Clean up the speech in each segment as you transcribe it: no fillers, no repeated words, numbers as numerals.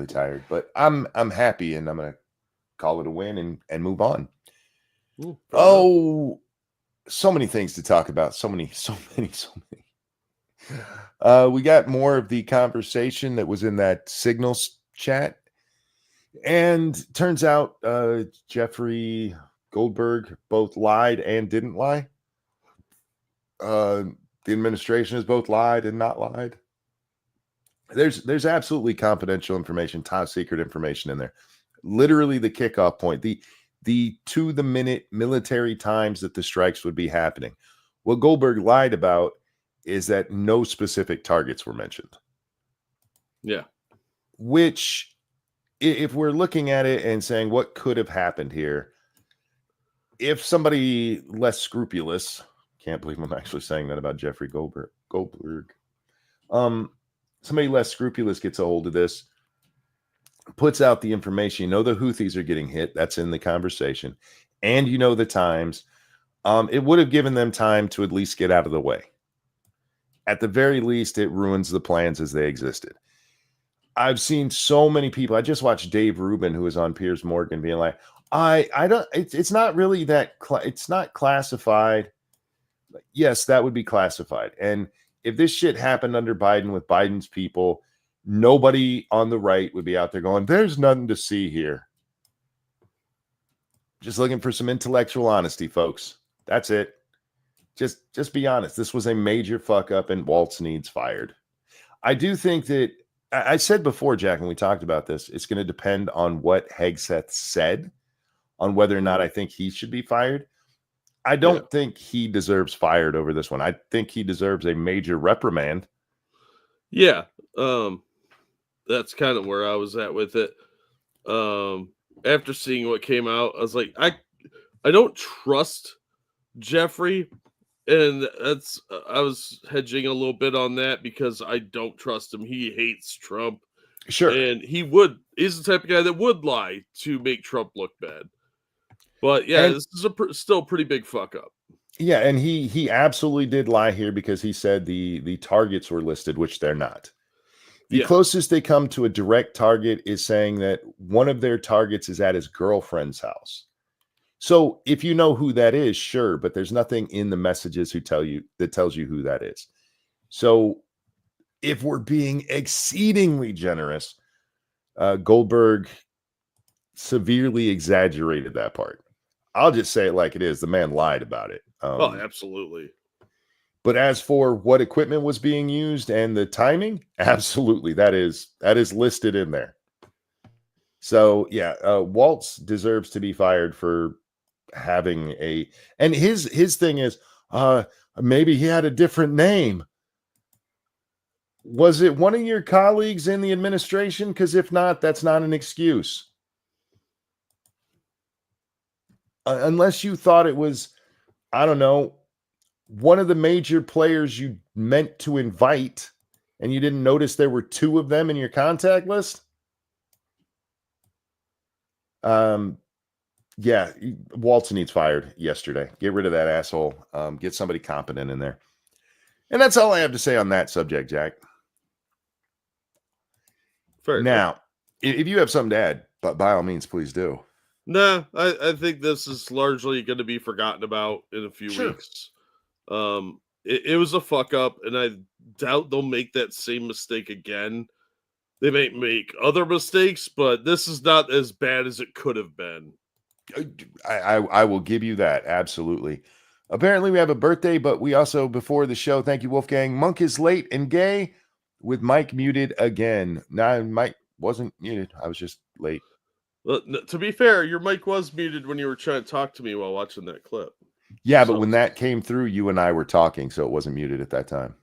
tired, but I'm happy, and I'm gonna call it a win and move on. Oh, so many things to talk about. So many. We got more of the conversation that was in that Signals chat, and turns out Jeffrey Goldberg both lied and didn't lie. The administration has both lied and not lied. There's absolutely confidential information, top secret information in there. Literally the kickoff point, the to the minute military times that the strikes would be happening. What Goldberg lied about is that no specific targets were mentioned. Yeah. Which, if we're looking at it and saying what could have happened here, if somebody less scrupulous, can't believe I'm actually saying that about Jeffrey Goldberg. Somebody less scrupulous gets a hold of this, puts out the information. You know the Houthis are getting hit. That's in the conversation. And you know the times. It would have given them time to at least get out of the way. At the very least, it ruins the plans as they existed. I've seen so many people. I just watched Dave Rubin, who was on Piers Morgan, being like, I don't, it's not really that, it's not classified. Yes, that would be classified. And if this shit happened under Biden with Biden's people, nobody on the right would be out there going, there's nothing to see here. Just looking for some intellectual honesty, folks. That's it. Just be honest. This was a major fuck up, and Waltz needs fired. I do think that, I said before, Jack, when we talked about this, it's going to depend on what Hegseth said on whether or not I think he should be fired. I don't think he deserves fired over this one. I think he deserves a major reprimand. Yeah. That's kind of where I was at with it. After seeing what came out, I was like, I don't trust Jeffrey. And that's, I was hedging a little bit on that because I don't trust him. He hates Trump. Sure. And he's the type of guy that would lie to make Trump look bad. But yeah, this is still a pretty big fuck up. Yeah, and he absolutely did lie here because he said the targets were listed, which they're not. The closest they come to a direct target is saying that one of their targets is at his girlfriend's house. So if you know who that is, sure, but there's nothing in the messages that tells you who that is. So if we're being exceedingly generous, Goldberg severely exaggerated that part. I'll just say it like it is. The man lied about it. Absolutely. But as for what equipment was being used and the timing, absolutely, that is listed in there. So yeah, Waltz deserves to be fired for having and his thing is maybe he had a different name. Was it one of your colleagues in the administration? Because if not, that's not an excuse. Unless you thought it was, I don't know, one of the major players you meant to invite and you didn't notice there were two of them in your contact list. Yeah, Waltz needs fired yesterday. Get rid of that asshole. Get somebody competent in there. And that's all I have to say on that subject, Jack. Fair now, if you have something to add, but by all means, please do. Nah, I think this is largely going to be forgotten about in a few weeks. It was a fuck up, and I doubt they'll make that same mistake again. They may make other mistakes, but this is not as bad as it could have been. I will give you that. Absolutely. Apparently, we have a birthday, but we also, before the show, thank you, Wolfgang. Monk is late and gay with Mike muted again. Nah, Mike wasn't muted. I was just late. Well, to be fair, your mic was muted when you were trying to talk to me while watching that clip. Yeah, but when that came through, you and I were talking, so it wasn't muted at that time.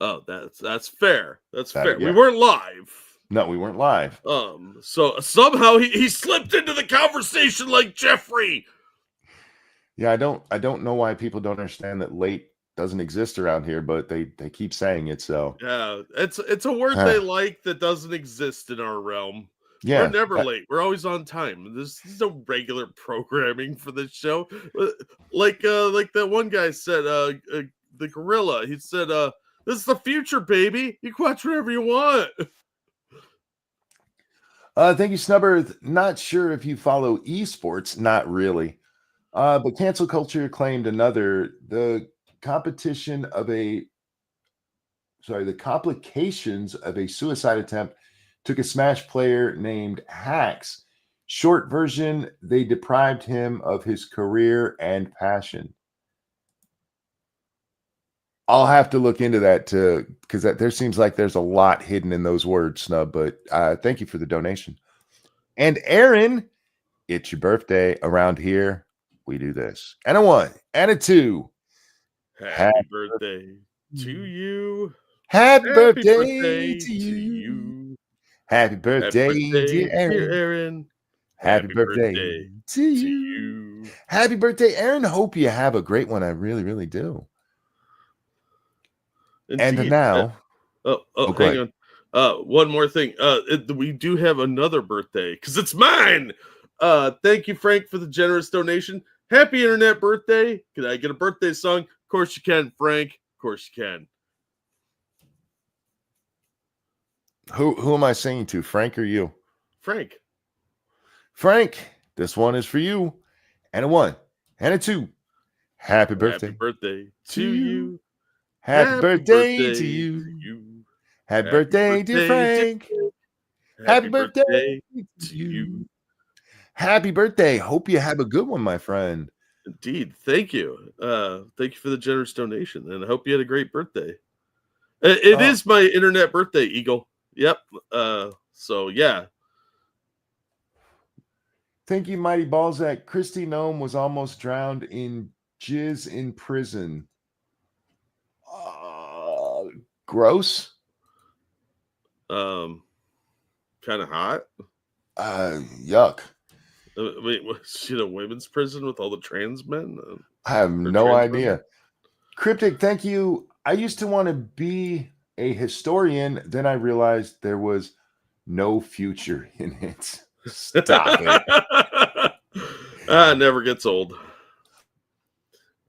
Oh, that's fair. That's fair. Yeah. We weren't live. No, we weren't live. So somehow he slipped into the conversation like Jeffrey. Yeah, I don't know why people don't understand that late doesn't exist around here, but they keep saying it. So yeah, it's a word they like that doesn't exist in our realm. Yeah, we're never late. We're always on time. There's no regular programming for this show. Like that one guy said, the gorilla. He said, "This is the future, baby. You can watch whatever you want." Thank you, Snubber. Not sure if you follow esports. Not really. But cancel culture claimed the competition of a the complications of a suicide attempt took a Smash player named Hacks. Short version, they deprived him of his career and passion. I'll have to look into that too, because there seems like there's a lot hidden in those words, Snub. But thank you for the donation. And Aaron, it's your birthday. Around here, we do this. And a 1, and a 2. Happy birthday to you. Happy Happy birthday birthday to to you. you. Happy Happy birthday, birthday, dear Aaron. dear Aaron. Happy Happy birthday birthday to to you. you. Happy birthday, Aaron. Hope you have a great one. I really, really do. Indeed. And now, go hang ahead. One more thing. We do have another birthday because it's mine. Thank you, Frank, for the generous donation. Happy internet birthday. Can I get a birthday song? Of course you can, Frank. Of course you can. Who am I singing to, Frank or you? Frank. Frank, this one is for you. And a 1, and a 2. Happy birthday. Happy birthday to you. Happy birthday to you. Happy birthday, dear Frank. Happy birthday to you. Happy birthday. Hope you have a good one, my friend. Indeed. Thank you. Thank you for the generous donation, and I hope you had a great birthday. It is my internet birthday, Eagle. Yep. So yeah. Thank you, Mighty Balzac. Christy Nome was almost drowned in jizz in prison. Gross. Kind of hot. Yuck. Wait, was she in a women's prison with all the trans men? I have no idea. Cryptic, thank you. I used to want to be a historian. Then I realized there was no future in it. Stop it. Never gets old.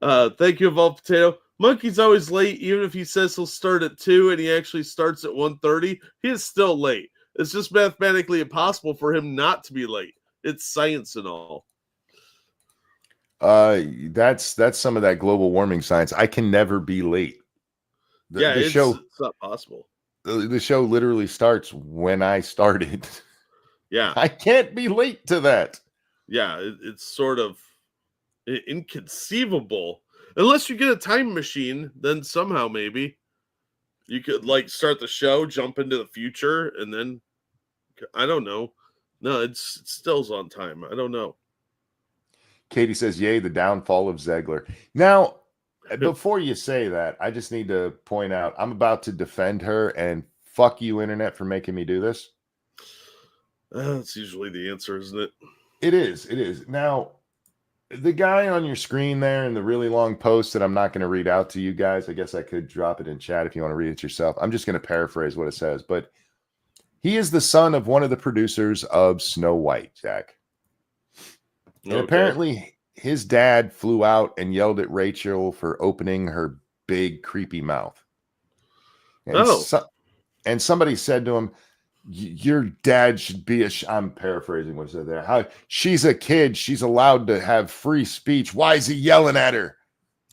Thank you, Evolved Potato. Monkey's always late, even if he says he'll start at 2 and he actually starts at 1:30. He is still late. It's just mathematically impossible for him not to be late. It's science and all. That's some of that global warming science. I can never be late. It's not possible. The show literally starts when I started. Yeah. I can't be late to that. Yeah, it's sort of inconceivable. Unless you get a time machine, then somehow maybe you could start the show, jump into the future, and then I don't know. No, it still's on time. I don't know. Katie says, yay, the downfall of Zegler. Now, before you say that, I just need to point out, I'm about to defend her, and fuck you, internet, for making me do this. That's usually the answer, isn't it? It is. It is. Now, the guy on your screen there in the really long post that I'm not going to read out to you guys, I guess I could drop it in chat if you want to read it yourself. I'm just going to paraphrase what it says, but he is the son of one of the producers of Snow White, Jack. And apparently his dad flew out and yelled at Rachel for opening her big, creepy mouth. And, and somebody said to him, your dad should be I'm paraphrasing what it said there. How she's a kid. She's allowed to have free speech. Why is he yelling at her?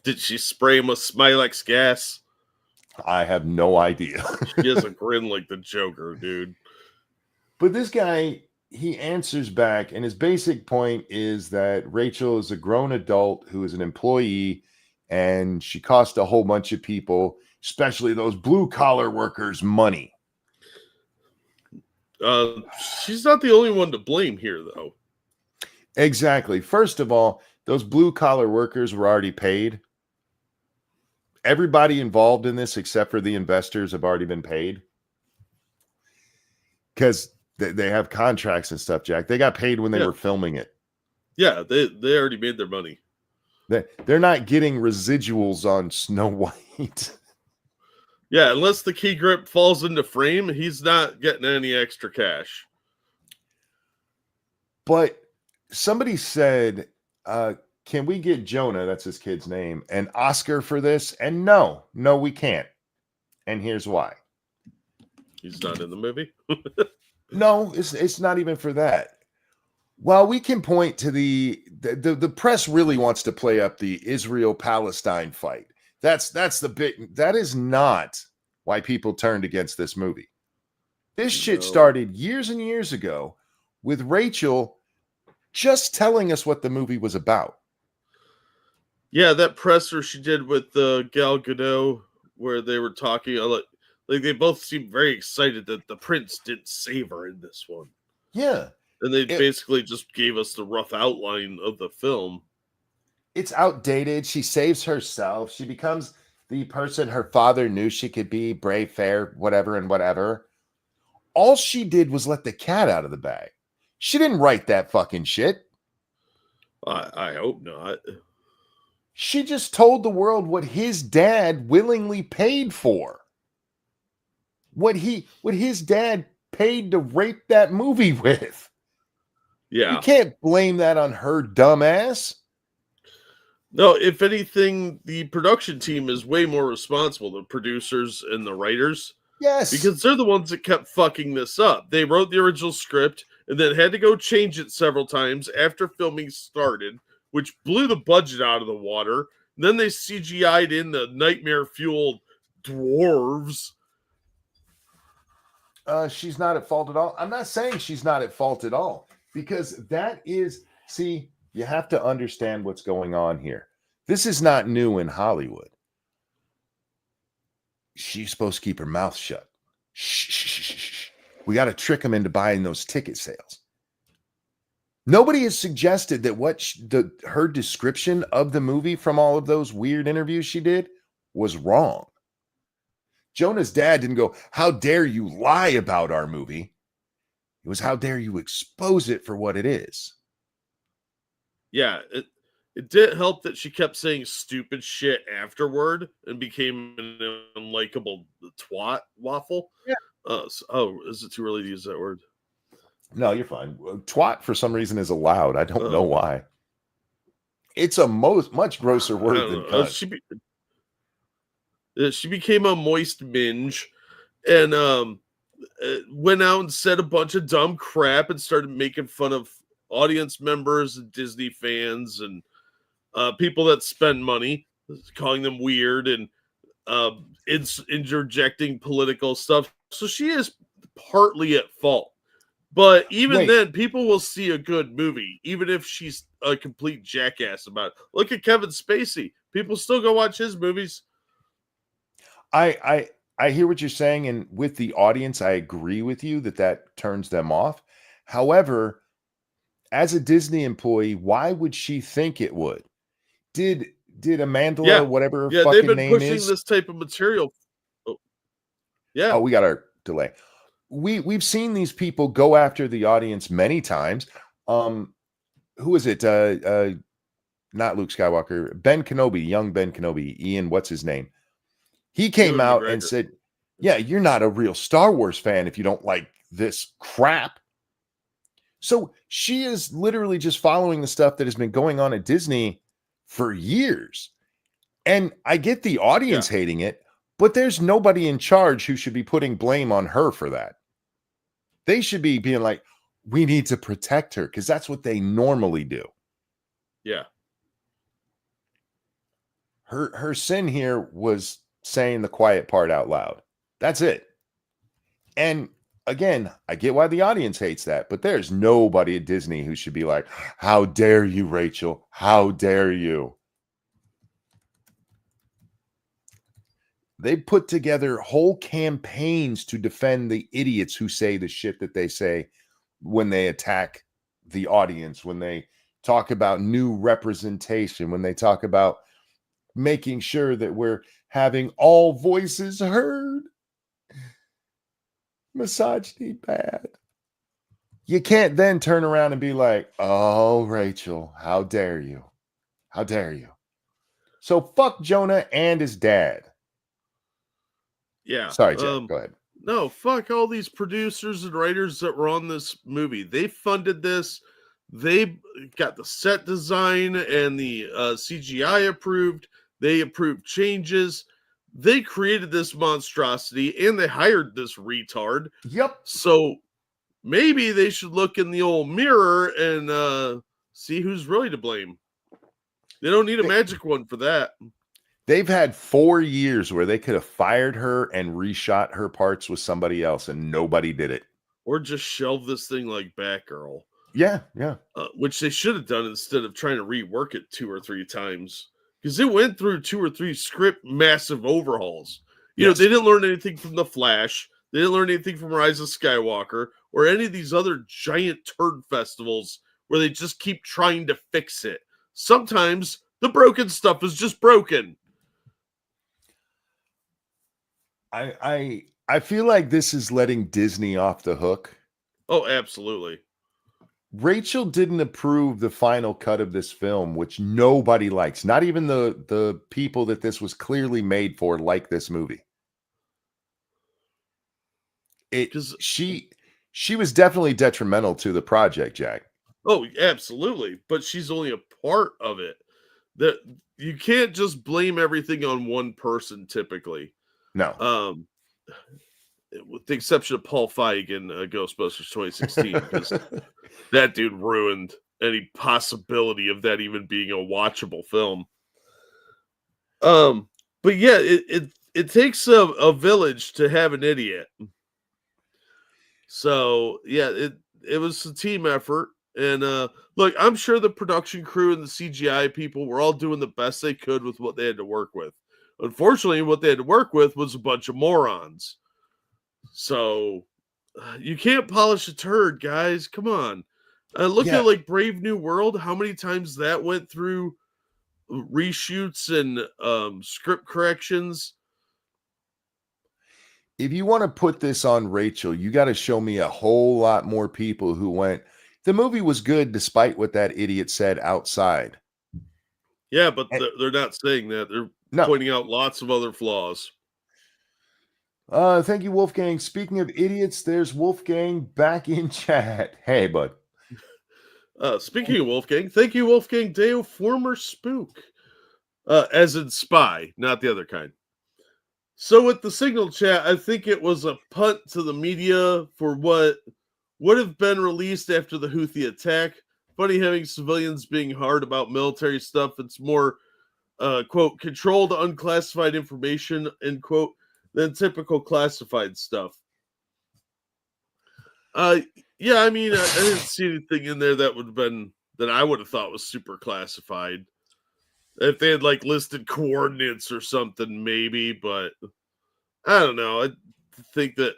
Did she spray him with Smilex gas? I have no idea. She has a grin like the Joker, dude. But this guy, he answers back, and his basic point is that Rachel is a grown adult who is an employee, and she cost a whole bunch of people, especially those blue-collar workers, money. She's not the only one to blame here, though. Exactly. First of all, those blue-collar workers were already paid. Everybody involved in this, except for the investors, have already been paid. Because they have contracts and stuff, Jack. They got paid when they were filming it. Yeah, they already made their money. They're not getting residuals on Snow White. Yeah, unless the key grip falls into frame, he's not getting any extra cash. But somebody said, can we get Jonah, that's his kid's name, an Oscar for this? And no, we can't. And here's why. He's not in the movie. No, it's not even for that. While we can point to the press really wants to play up the Israel-Palestine fight. That's the big, that is not why people turned against this movie. This shit No. started years and years ago with Rachel just telling us what the movie was about. Yeah, that presser she did with Gal Gadot, where they were talking, like they both seemed very excited that the prince didn't save her in this one. Yeah. And they It, basically just gave us the rough outline of the film. it's outdated. She saves herself. She becomes the person her father knew she could be, brave, fair, whatever, and whatever. All she did was let the cat out of the bag. She didn't write that fucking shit. I hope not. She just told the world what his dad willingly paid for. What his dad paid to rape that movie with. Yeah. You can't blame that on her dumb ass. No, if anything, the production team is way more responsible, the producers and the writers. Yes. Because they're the ones that kept fucking this up. They wrote the original script and then had to go change it several times after filming started, which blew the budget out of the water. And then they CGI'd in the nightmare-fueled dwarves. She's not at fault at all. I'm not saying she's not at fault at all, because that is, see, you have to understand what's going on here. This is not new in Hollywood. She's supposed to keep her mouth shut. Shh. We got to trick them into buying those ticket sales. Nobody has suggested that her description of the movie from all of those weird interviews she did was wrong. Jonah's dad didn't go, "How dare you lie about our movie?" It was, "How dare you expose it for what it is?" Yeah, it did help that she kept saying stupid shit afterward and became an unlikable twat waffle. Yeah. Is it too early to use that word? No, you're fine. Twat for some reason is allowed. I don't know why. It's a much grosser word than cunt. She became a moist minge and went out and said a bunch of dumb crap and started making fun of audience members and Disney fans and people that spend money, calling them weird and interjecting political stuff. So she is partly at fault. But even then, people will see a good movie, even if she's a complete jackass about it. Look at Kevin Spacey. People still go watch his movies. I hear what you're saying, and with the audience, I agree with you that turns them off. However, as a Disney employee, why would she think it would? Did Amanda, whatever her fucking name is, they've been pushing this type of material. Oh, we got our delay. We've seen these people go after the audience many times. Who is it? Not Luke Skywalker, Ben Kenobi, young Ben Kenobi, Ian, what's his name? He came out and said, "Yeah, you're not a real Star Wars fan if you don't like this crap." So she is literally just following the stuff that has been going on at Disney for years. And I get the audience hating it, but there's nobody in charge who should be putting blame on her for that. They should be being like, "We need to protect her," because that's what they normally do. Yeah. Her sin here was saying the quiet part out loud. That's it. And again, I get why the audience hates that, but there's nobody at Disney who should be like, "How dare you, Rachel? How dare you?" They put together whole campaigns to defend the idiots who say the shit that they say when they attack the audience, when they talk about new representation, when they talk about making sure that we're having all voices heard. Misogyny bad. You can't then turn around and be like, "Oh, Rachel, how dare you? How dare you?" So fuck Jonah and his dad. Yeah. Sorry, Jeff. Go ahead. No, fuck all these producers and writers that were on this movie. They funded this. They got the set design and the CGI approved. They approved changes. They created this monstrosity and they hired this retard. Yep. So maybe they should look in the old mirror and see who's really to blame. They don't need a magic one for that. They've had 4 years where they could have fired her and reshot her parts with somebody else, and nobody did it. Or just shelve this thing like Batgirl. Yeah. Which they should have done instead of trying to rework it 2 or 3 times. Because it went through 2 or 3 script massive overhauls. You know, they didn't learn anything from The Flash. They didn't learn anything from Rise of Skywalker or any of these other giant turd festivals where they just keep trying to fix it. Sometimes the broken stuff is just broken. I feel like this is letting Disney off the hook. Oh, absolutely. Rachel didn't approve the final cut of this film, which nobody likes. Not even the people that this was clearly made for like this movie. She was definitely detrimental to the project, Jack. Oh, absolutely. But she's only a part of it. That you can't just blame everything on one person typically. No. With the exception of Paul Feig in Ghostbusters 2016, because that dude ruined any possibility of that even being a watchable film. But yeah, it takes a village to have an idiot. So yeah, it was a team effort. And look, I'm sure the production crew and the CGI people were all doing the best they could with what they had to work with. Unfortunately, what they had to work with was a bunch of morons. So you can't polish a turd, guys. Come on. Look at like Brave New World. How many times that went through reshoots and script corrections? If you want to put this on Rachel, you got to show me a whole lot more people who went, the movie was good despite what that idiot said outside. Yeah, but they're not saying that. They're pointing out lots of other flaws. Thank you, Wolfgang. Speaking of idiots, there's Wolfgang back in chat. Hey, bud. Speaking of Wolfgang, thank you, Wolfgang Deo, former spook. As in spy, not the other kind. So with the signal chat, I think it was a punt to the media for what would have been released after the Houthi attack. Funny having civilians being hard about military stuff. It's more, quote, controlled unclassified information, end quote, than typical classified stuff. Yeah, I mean, I didn't see anything in there that would have been, that I would have thought was super classified. If they had like listed coordinates or something, maybe, but I don't know. I think that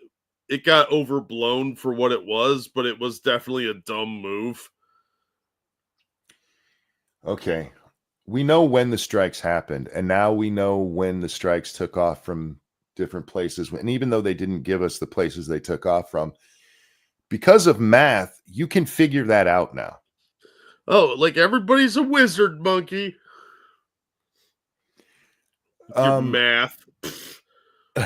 it got overblown for what it was, but it was definitely a dumb move. Okay. We know when the strikes happened, and now we know when the strikes took off from different places. And even though they didn't give us the places they took off from, because of math, you can figure that out now. Oh, like everybody's a wizard, monkey. Your math. Do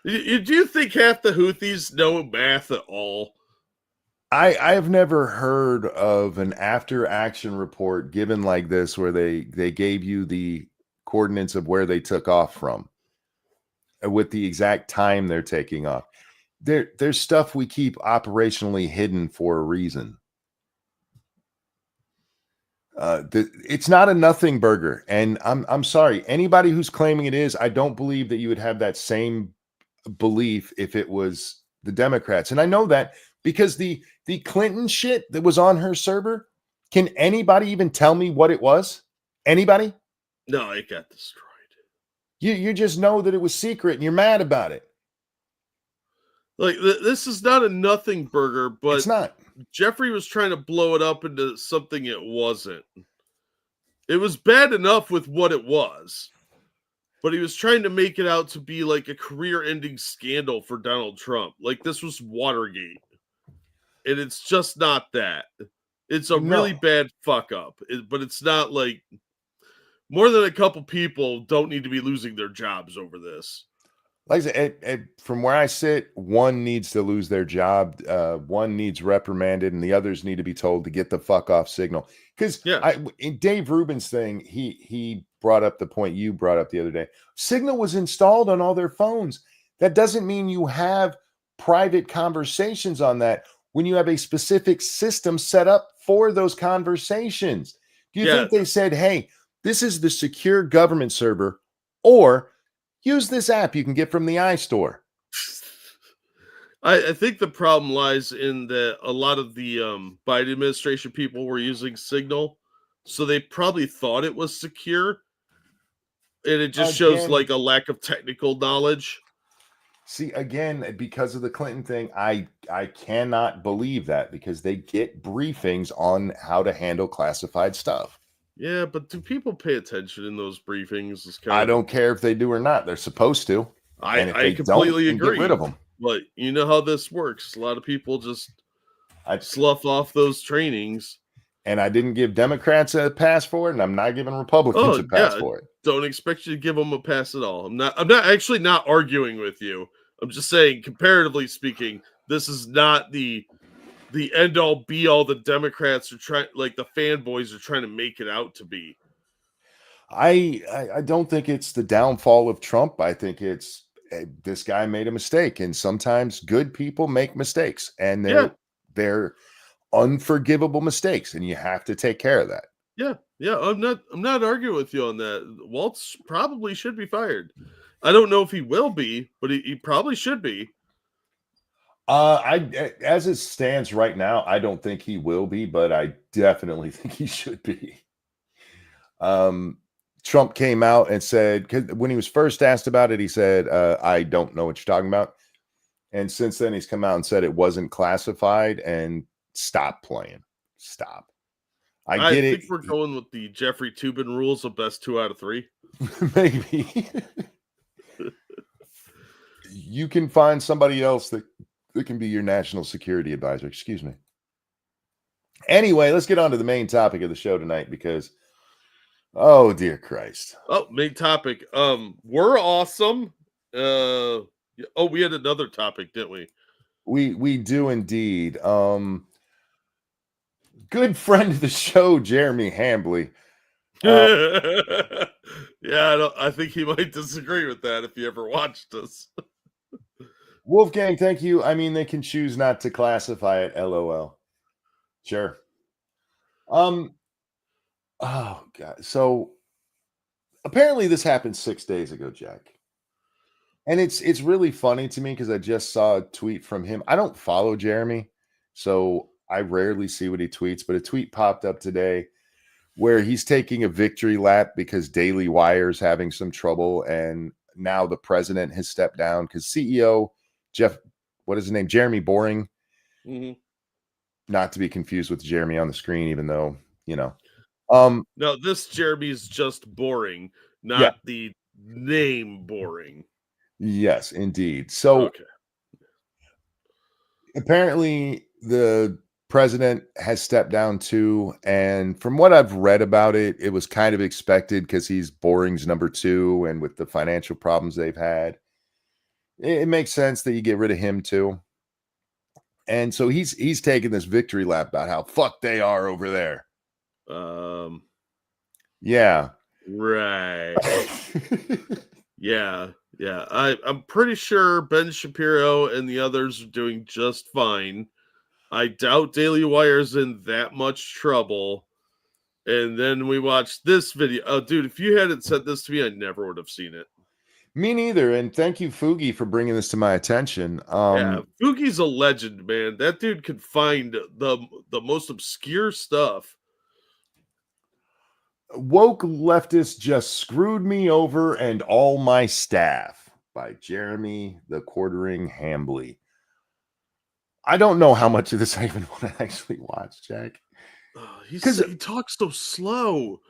you think half the Houthis know math at all? I have never heard of an after action report given like this where they gave you the coordinates of where they took off from with the exact time they're taking off. There's stuff we keep operationally hidden for a reason. It's not a nothing burger, and I'm sorry. Anybody who's claiming it is, I don't believe that you would have that same belief if it was the Democrats. And I know that because the Clinton shit that was on her server, can anybody even tell me what it was? Anybody? No, it got destroyed. You just know that it was secret and you're mad about it. Like this is not a nothing burger, but it's not. Jeffrey was trying to blow it up into something it wasn't. It was bad enough with what it was, but he was trying to make it out to be like a career-ending scandal for Donald Trump. Like this was Watergate. And it's just not that. It's a really bad fuck up. But it's not like more than a couple people don't need to be losing their jobs over this. Like I said, from where I sit, one needs to lose their job, one needs reprimanded, and the others need to be told to get the fuck off Signal. Because in Dave Rubin's thing, he brought up the point you brought up the other day. Signal was installed on all their phones. That doesn't mean you have private conversations on that. when you have a specific system set up for those conversations? Do you think they said, hey, this is the secure government server, or use this app you can get from the iStore? I think the problem lies in that a lot of the Biden administration people were using Signal, so they probably thought it was secure, and it just shows Again, like a lack of technical knowledge. see, again, because of the Clinton thing, I cannot believe that, because they get briefings on how to handle classified stuff. Yeah, but do people pay attention in those briefings? Is I kind of don't care if they do or not. They're supposed to. And if I they don't, completely then get rid agree. of them. But you know how this works. A lot of people just I, slough off those trainings. and I didn't give Democrats a pass for it, and I'm not giving Republicans Oh a pass yeah, for it. don't expect you to give them a pass at all. I'm not actually not arguing with you. I'm just saying, comparatively speaking, this is not the end all be all the Democrats are trying, like the fanboys are trying to make it out to be. I don't think it's the downfall of Trump. I think it's this guy made a mistake, and sometimes good people make mistakes, and Yeah, they're unforgivable mistakes, and you have to take care of that. yeah. I'm not arguing with you on that. Waltz probably should be fired. I don't know if he will be, but he probably should be. As it stands right now, I don't think he will be, but I definitely think he should be. Trump came out and said, 'cause when he was first asked about it, he said, I don't know what you're talking about. And since then, he's come out and said it wasn't classified, and stop playing. Stop. I I get think it. we're going with the Jeffrey Toobin rules of best 2 out of 3. Maybe you can find somebody else that can be your national security advisor. Excuse me. Anyway, let's get on to the main topic of the show tonight, because, oh dear Christ. Oh, main topic. We're awesome. We had another topic, didn't we? We do indeed. Good friend of the show, Jeremy Hambley. Yeah, I think he might disagree with that if he ever watched us. Wolfgang, thank you. I mean, they can choose not to classify it. LOL. Sure. Oh God. So apparently this happened 6 days ago, Jack. And it's really funny to me because I just saw a tweet from him. I don't follow Jeremy, so I rarely see what he tweets, but a tweet popped up today where he's taking a victory lap because Daily Wire is having some trouble, and now the president has stepped down because CEO what is his name? Jeremy Boring. Mm-hmm. Not to be confused with Jeremy on the screen, even though, No, this Jeremy's just boring, not yeah. the name boring. Yes, indeed. So okay. Apparently the president has stepped down too, and from what I've read about it, it was kind of expected because he's Boring's number 2, and with the financial problems they've had, it makes sense that you get rid of him too. And so he's taking this victory lap about how fucked they are over there. Yeah. Right. Yeah. I'm pretty sure Ben Shapiro and the others are doing just fine. I doubt Daily Wire's in that much trouble. And then we watched this video. Oh, dude, if you hadn't said this to me, I never would have seen it. Me neither. And thank you, Fugi, for bringing this to my attention. Yeah, Fugi's a legend, man. That dude could find the most obscure stuff. Woke Leftists Just Screwed Me Over and All My Staff by Jeremy the Quartering Hambley. I don't know how much of this I even want to actually watch, Jack. He talks so slow.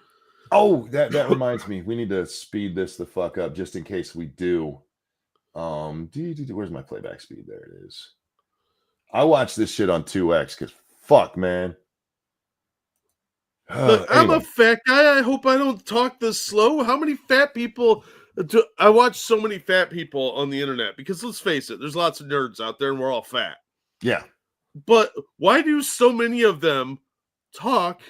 Oh, that reminds me. We need to speed this the fuck up just in case we do. Where's my playback speed? There it is. I watch this shit on 2x because fuck, man. Look, I'm a fat guy. I hope I don't talk this slow. How many fat people I watch so many fat people on the internet because let's face it, there's lots of nerds out there and we're all fat. Yeah. But why do so many of them talk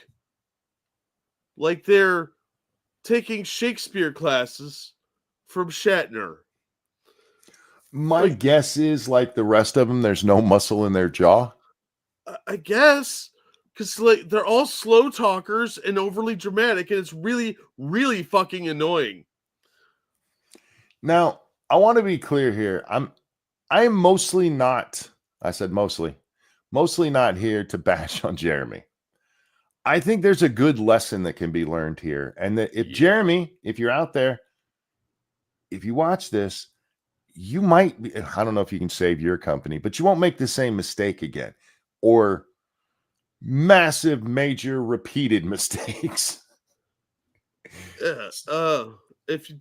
like they're taking Shakespeare classes from Shatner? My guess is, like the rest of them, there's no muscle in their jaw. I guess because like they're all slow talkers and overly dramatic, and it's really, really fucking annoying. Now, I want to be clear here. I am mostly not, I said mostly not here to bash on Jeremy. I think there's a good lesson that can be learned here. And that if Jeremy, if you're out there, if you watch this, you might be, I don't know if you can save your company, but you won't make the same mistake again, or massive, major, repeated mistakes. If you,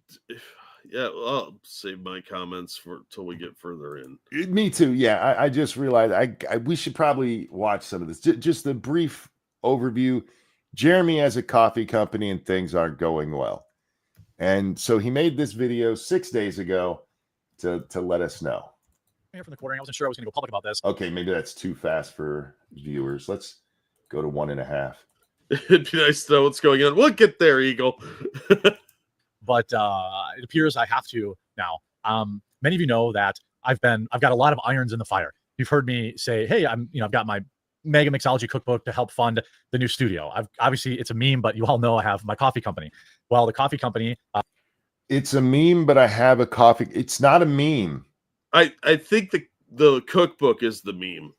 yeah, well, I'll save my comments for till we get further in. Me too. Yeah, I just realized we should probably watch some of this. Just the brief overview. Jeremy has a coffee company and things aren't going well, and so he made this video 6 days ago to let us know. Here from the quartering, I wasn't sure I was going to go public about this. Okay, maybe that's too fast for viewers. Let's go to 1.5. It'd be nice to know what's going on. We'll get there, Eagle. But it appears I have to now. Many of you know that I've got a lot of irons in the fire. You've heard me say, hey, I've got my mega mixology cookbook to help fund the new studio. Obviously it's a meme, but you all know I have my coffee company. Well, the coffee company. It's a meme, but I have a coffee. It's not a meme. I think the cookbook is the meme.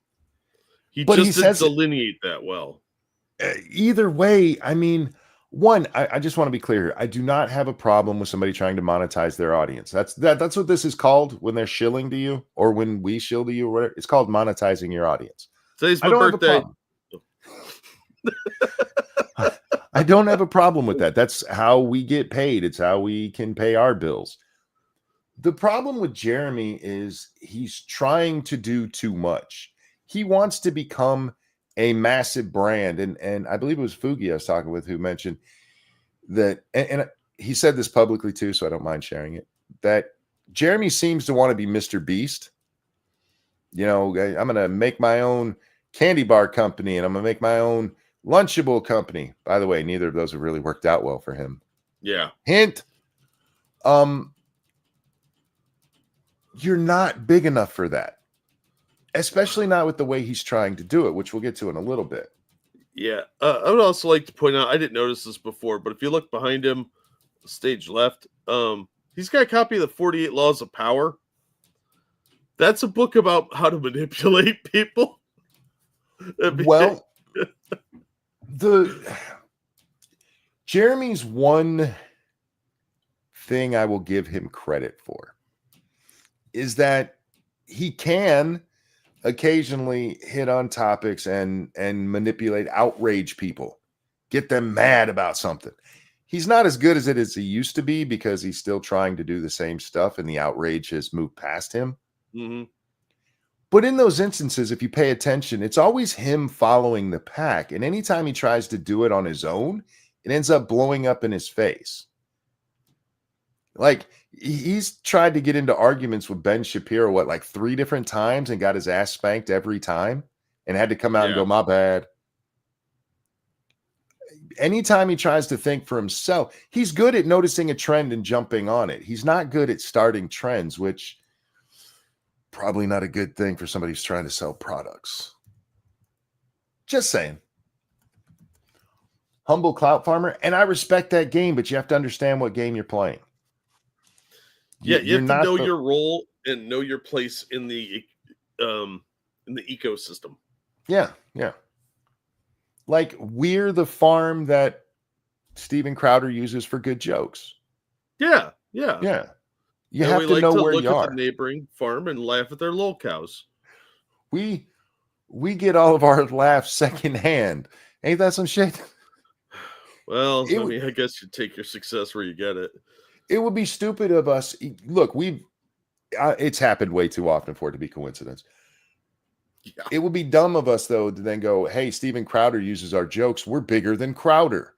He didn't delineate that well. Either way, I mean, one, I just want to be clear here. I do not have a problem with somebody trying to monetize their audience. That's what this is called when they're shilling to you, or when we shill to you, or whatever. It's called monetizing your audience. Today's my birthday. I don't have a problem with that. That's how we get paid. It's how we can pay our bills. The problem with Jeremy is he's trying to do too much. He wants to become a massive brand. And I believe it was Fugi I was talking with who mentioned that, and he said this publicly too, so I don't mind sharing it, that Jeremy seems to want to be Mr. Beast. You know, I'm going to make my own candy bar company and I'm going to make my own Lunchable company. By the way, neither of those have really worked out well for him. Yeah. Hint. You're not big enough for that, especially not with the way he's trying to do it, which we'll get to in a little bit. Yeah. I would also like to point out, I didn't notice this before, but if you look behind him, stage left, he's got a copy of the 48 Laws of Power. That's a book about how to manipulate people. Well, Jeremy's one thing I will give him credit for is that he can occasionally hit on topics and manipulate, outrage people, get them mad about something. He's not as good as he used to be because he's still trying to do the same stuff and the outrage has moved past him. Mm-hmm. But in those instances, if you pay attention, it's always him following the pack. And anytime he tries to do it on his own, it ends up blowing up in his face. Like, he's tried to get into arguments with Ben Shapiro, like 3 different times and got his ass spanked every time and had to come out and go, my bad. Anytime he tries to think for himself, he's good at noticing a trend and jumping on it. He's not good at starting trends, which probably not a good thing for somebody who's trying to sell products. Just saying. Humble clout farmer. And I respect that game, but you have to understand what game you're playing. Yeah, you have to know your role and know your place in the ecosystem. Yeah, yeah. Like, we're the farm that Steven Crowder uses for good jokes. Yeah, yeah. Yeah. You have to know where you are. The neighboring farm and laugh at their lol cows. We get all of our laughs secondhand. Ain't that some shit? Well, I guess you take your success where you get it. It would be stupid of us. Look, it's happened way too often for it to be coincidence. Yeah. It would be dumb of us, though, to then go, hey, Steven Crowder uses our jokes. We're bigger than Crowder.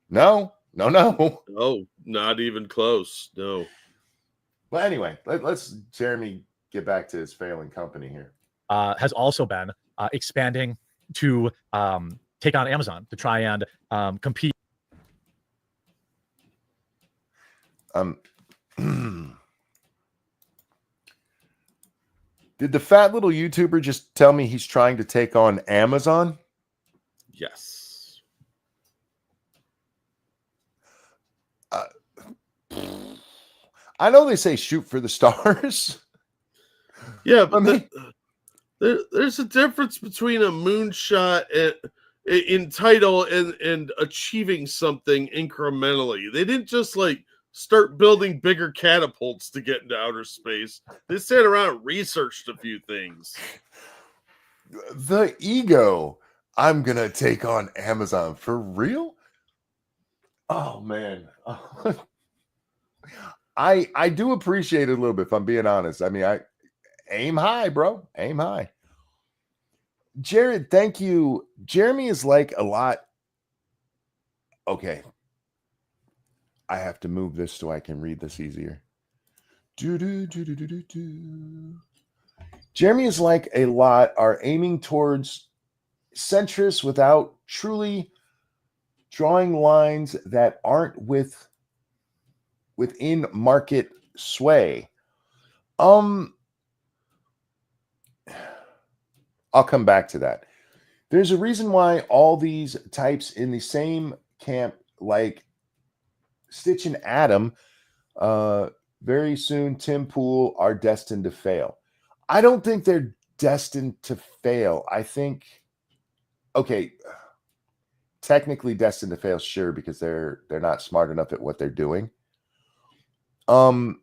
No. No, not even close. No. But anyway, let's Jeremy get back to his failing company here. Has also been expanding to take on Amazon to try and compete. Did the fat little YouTuber just tell me he's trying to take on Amazon? Yes. I know they say shoot for the stars. Yeah, but I mean, there's a difference between a moonshot in title and achieving something incrementally. They didn't just like start building bigger catapults to get into outer space. They sat around and researched a few things. the ego. I'm gonna take on Amazon for real. Oh man. I do appreciate it a little bit, if I'm being honest. I mean, I aim high, bro. Aim high. Jared, thank you. Jeremy is like a lot. Okay. I have to move this so I can read this easier. Jeremy is like a lot are aiming towards centrists without truly drawing lines that aren't within market sway. I'll come back to that. There's a reason why all these types in the same camp, like Stitch and Adam, very soon Tim Pool, are destined to fail. I don't think they're destined to fail. I think, okay, technically destined to fail, sure, because they're not smart enough at what they're doing. How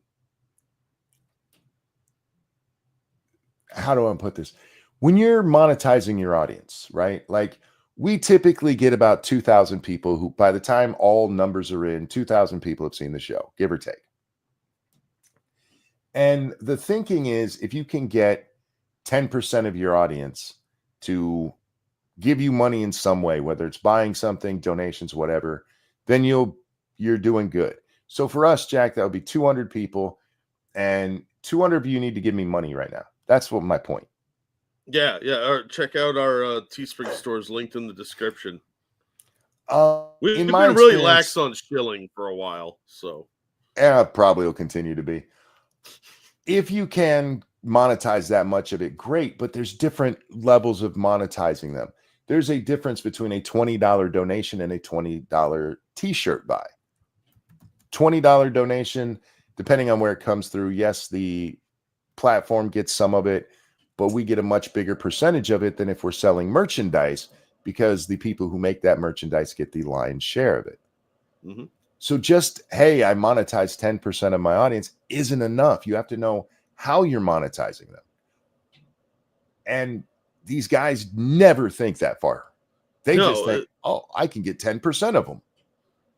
do I put this? When you're monetizing your audience, right? Like we typically get about 2,000 people who, by the time all numbers are in, 2,000 people have seen the show, give or take. And the thinking is if you can get 10% of your audience to give you money in some way, whether it's buying something, donations, whatever, then you're doing good. So for us, Jack, that would be 200 people, and 200 of you need to give me money right now. That's what my point. Yeah. Check out our Teespring stores linked in the description. We've In been my really experience, lax on shilling for a while, so probably will continue to be. If you can monetize that much of it, great, but there's different levels of monetizing them. There's a difference between a $20 donation and a $20 t-shirt buy. $20 donation, depending on where it comes through, yes, the platform gets some of it, but we get a much bigger percentage of it than if we're selling merchandise, because the people who make that merchandise get the lion's share of it. Mm-hmm. So just, hey, I monetize 10% of my audience isn't enough. You have to know how you're monetizing them. And these guys never think that far. They just think, oh, I can get 10% of them.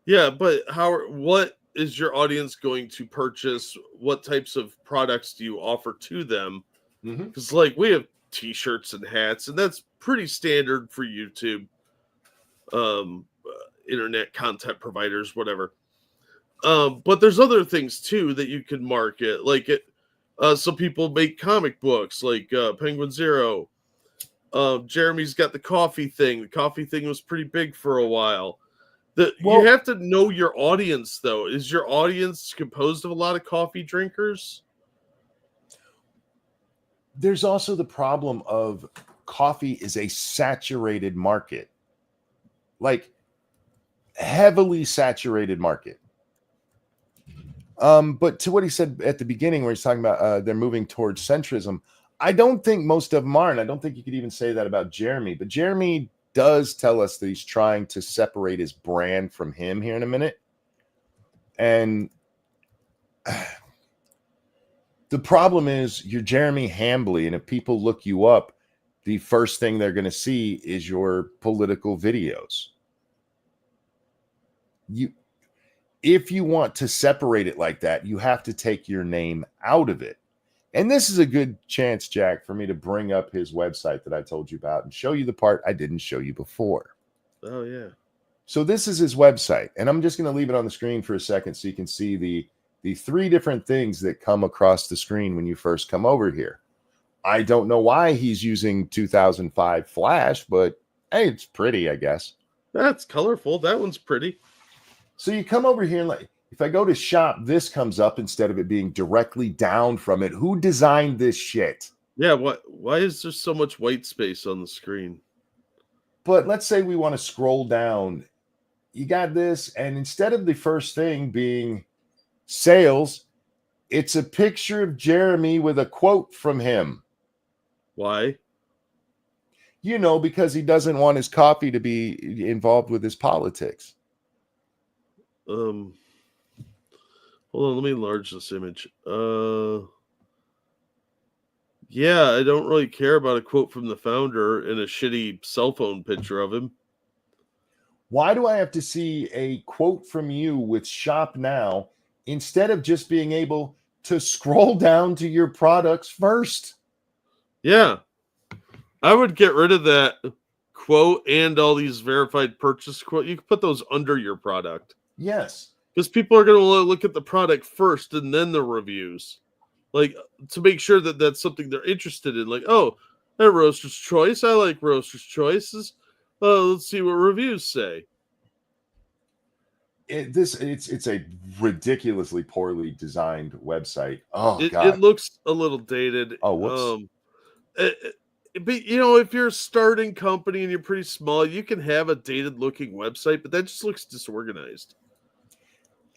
Yeah, but what is your audience going to purchase? What types of products do you offer to them? Because like we have t-shirts and hats, and that's pretty standard for YouTube, internet content providers, whatever. But there's other things too that you can market. Like some people make comic books, like Penguin Zero. Jeremy's got the coffee thing. The coffee thing was pretty big for a while. You have to know your audience, though. Is your audience composed of a lot of coffee drinkers? There's also the problem of coffee is a saturated market, like heavily saturated market. But to what he said at the beginning, where he's talking about they're moving towards centrism, I don't think most of them are, and I don't think you could even say that about Jeremy. But Jeremy does tell us that he's trying to separate his brand from him here in a minute. And the problem is you're Jeremy Hambly, and if people look you up, the first thing they're going to see is your political videos. If you want to separate it like that, you have to take your name out of it. And this is a good chance, Jack, for me to bring up his website that I told you about and show you the part I didn't show you before. Oh, yeah. So this is his website, and I'm just going to leave it on the screen for a second so you can see the three different things that come across the screen when you first come over here. I don't know why he's using 2005 Flash, but hey, it's pretty, I guess. That's colorful. That one's pretty. So you come over here, and like, if I go to shop, this comes up instead of it being directly down from it. Who designed this shit? Yeah, why is there so much white space on the screen? But let's say we want to scroll down. You got this, and instead of the first thing being sales, it's a picture of Jeremy with a quote from him. Why? Because he doesn't want his coffee to be involved with his politics. Hold on, let me enlarge this image. Yeah, I don't really care about a quote from the founder and a shitty cell phone picture of him. Why do I have to see a quote from you with Shop Now instead of just being able to scroll down to your products first? Yeah. I would get rid of that quote and all these verified purchase quote. You can put those under your product. Yes. Because people are going to look at the product first and then the reviews. Like, to make sure that that's something they're interested in. Like, oh, that Roaster's Choice. I like Roaster's Choices. Let's see what reviews say. It's a ridiculously poorly designed website. Oh, God. It looks a little dated. Oh, whoops. But if you're a starting company and you're pretty small, you can have a dated looking website, but that just looks disorganized.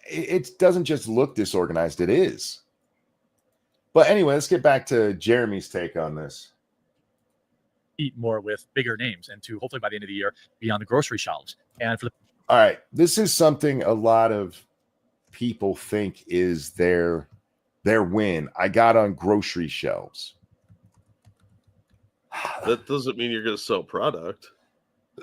It doesn't just look disorganized, it is. But anyway, let's get back to Jeremy's take on this. Eat more with bigger names and to hopefully by the end of the year be on the grocery shelves. And for the All right, this is something a lot of people think is their win. I got on grocery shelves. That doesn't mean you're going to sell product.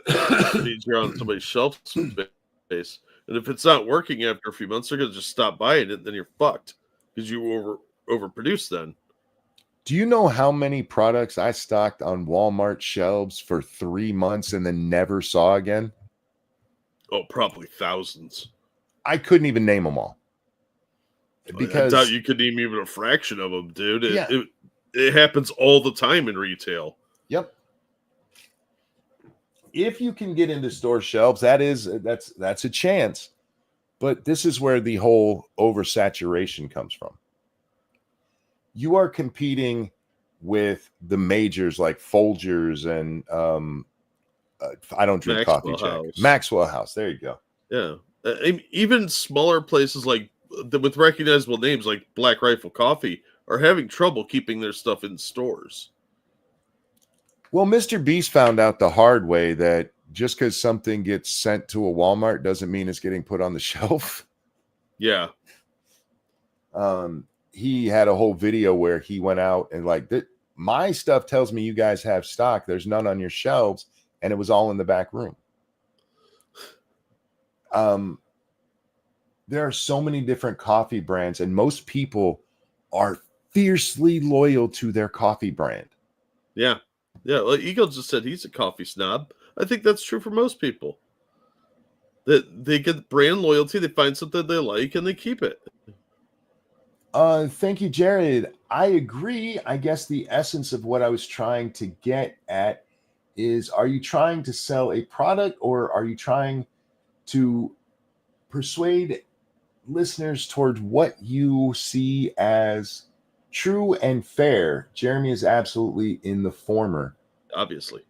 It means you're on somebody's shelf space. And if it's not working after a few months, they're going to just stop buying it. Then you're fucked because you overproduce then. Do you know how many products I stocked on Walmart shelves for 3 months and then never saw again? Oh, probably thousands. I couldn't even name them all. Because I doubt you could name even a fraction of them, dude. It happens all the time in retail. Yep. If you can get into store shelves, that's a chance. But this is where the whole oversaturation comes from. You are competing with the majors like Folgers and I don't drink coffee, Jack. Maxwell House. There you go. Yeah. Even smaller places like with recognizable names like Black Rifle Coffee are having trouble keeping their stuff in stores. Well, Mr. Beast found out the hard way that just because something gets sent to a Walmart doesn't mean it's getting put on the shelf. Yeah. He had a whole video where he went out and my stuff tells me you guys have stock. There's none on your shelves. And it was all in the back room. There are so many different coffee brands, and most people are fiercely loyal to their coffee brand. Yeah. Yeah. Well, Eagle just said he's a coffee snob. I think that's true for most people. That they get brand loyalty, they find something they like, and they keep it. Thank you, Jared. I agree. I guess the essence of what I was trying to get at is, are you trying to sell a product or are you trying to persuade listeners toward what you see as true and fair? Jeremy is absolutely in the former. Obviously.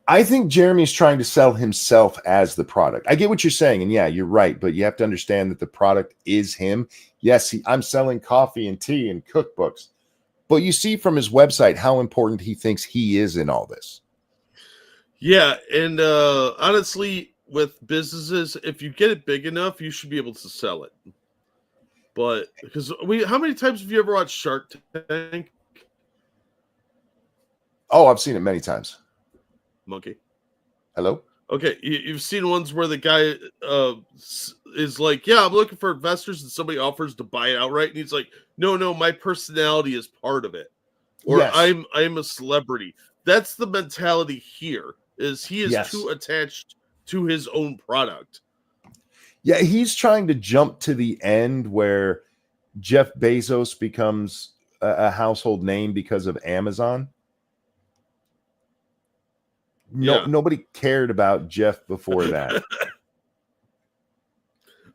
I think Jeremy's trying to sell himself as the product. I get what you're saying, and yeah, you're right, but you have to understand that the product is him. Yes, I'm selling coffee and tea and cookbooks, but you see from his website how important he thinks he is in all this. Yeah, and honestly, with businesses, if you get it big enough, you should be able to sell it. But because how many times have you ever watched Shark Tank? Oh, I've seen it many times. Monkey. Hello? Okay, you've seen ones where the guy is like, yeah, I'm looking for investors, and somebody offers to buy it outright, and he's like, no, my personality is part of it. Or yes. I'm a celebrity. That's the mentality here, is he is too attached to his own product. Yeah, he's trying to jump to the end where Jeff Bezos becomes a household name because of Amazon. Nobody cared about Jeff before that.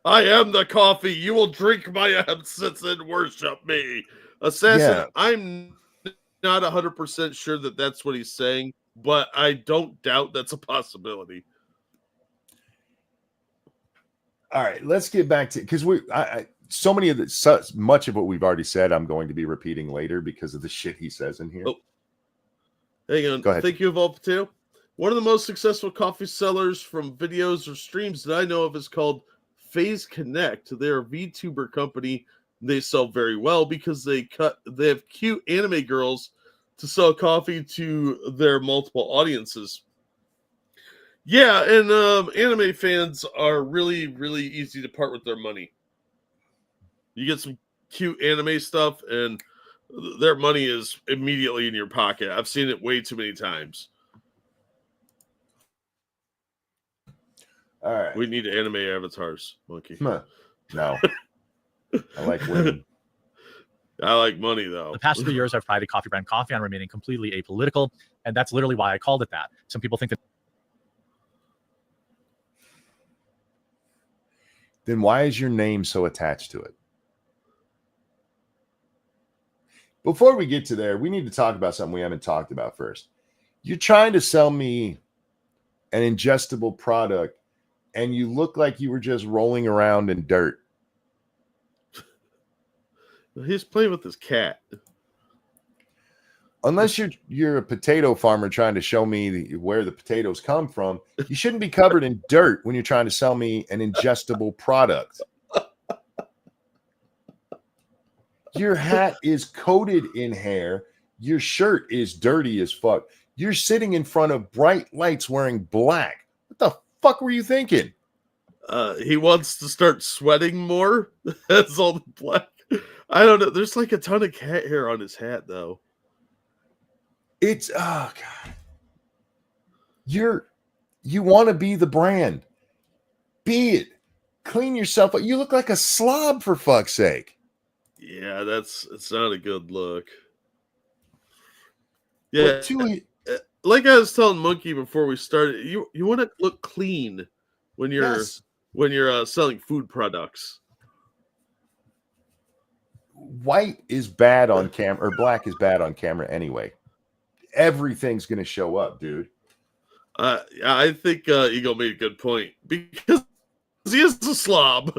I am the coffee. You will drink my absence and worship me. Assassin, Yeah. I'm not 100% sure that that's what he's saying, but I don't doubt that's a possibility. All right, let's get back to, because so many of the so much of what we've already said, I'm going to be repeating later because of the shit he says in here. Oh. Hang on. Go ahead. Thank you, Evolve Potato. One of the most successful coffee sellers from videos or streams that I know of is called Phase Connect. They're a VTuber company. They sell very well because they have cute anime girls to sell coffee to their multiple audiences. Yeah, and anime fans are really, really easy to part with their money. You get some cute anime stuff, and their money is immediately in your pocket. I've seen it way too many times. All right. We need anime avatars, Monkey. No. I like women. I like money, though. The past 3 years, I've prided Coffee Brand Coffee on remaining completely apolitical, and that's literally why I called it that. Some people think that. Then why is your name so attached to it? Before we get to there, we need to talk about something we haven't talked about first. You're trying to sell me an ingestible product, and you look like you were just rolling around in dirt. He's playing with his cat. Unless you're a potato farmer trying to show me where the potatoes come from, you shouldn't be covered in dirt when you're trying to sell me an ingestible product. Your hat is coated in hair. Your shirt is dirty as fuck. You're sitting in front of bright lights wearing black. What the fuck were you thinking? He wants to start sweating more. That's all the black. I don't know. There's like a ton of cat hair on his hat, though. It's oh god. You want to be the brand. Be it. Clean yourself up. You look like a slob, for fuck's sake. Yeah, it's not a good look. Yeah, like I was telling Monkey before we started, you want to look clean when you're selling food products. White is bad on camera, or black is bad on camera anyway. Everything's going to show up, dude. I think Eagle made a good point because he is a slob.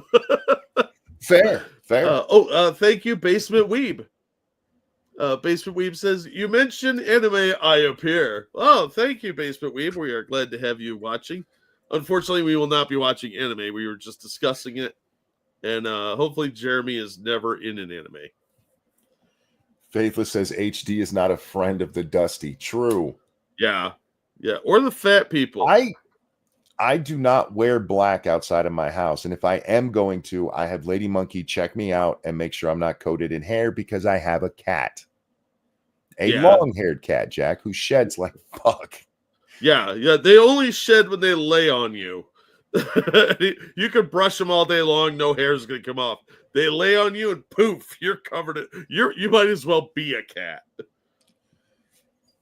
Fair. Thank you, Basement Weeb. Basement Weeb says, you mentioned anime, I appear. Oh, thank you, Basement Weeb. We are glad to have you watching. Unfortunately, we will not be watching anime. We were just discussing it. And hopefully Jeremy is never in an anime. Faithless says HD is not a friend of the dusty. True. Yeah. Or the fat people. I do not wear black outside of my house. And if I am going to, I have Lady Monkey check me out and make sure I'm not coated in hair because I have a cat. A long-haired cat, Jack, who sheds like fuck. Yeah. They only shed when they lay on you. You can brush them all day long. No hair is going to come off. They lay on you and poof, you're covered. You might as well be a cat.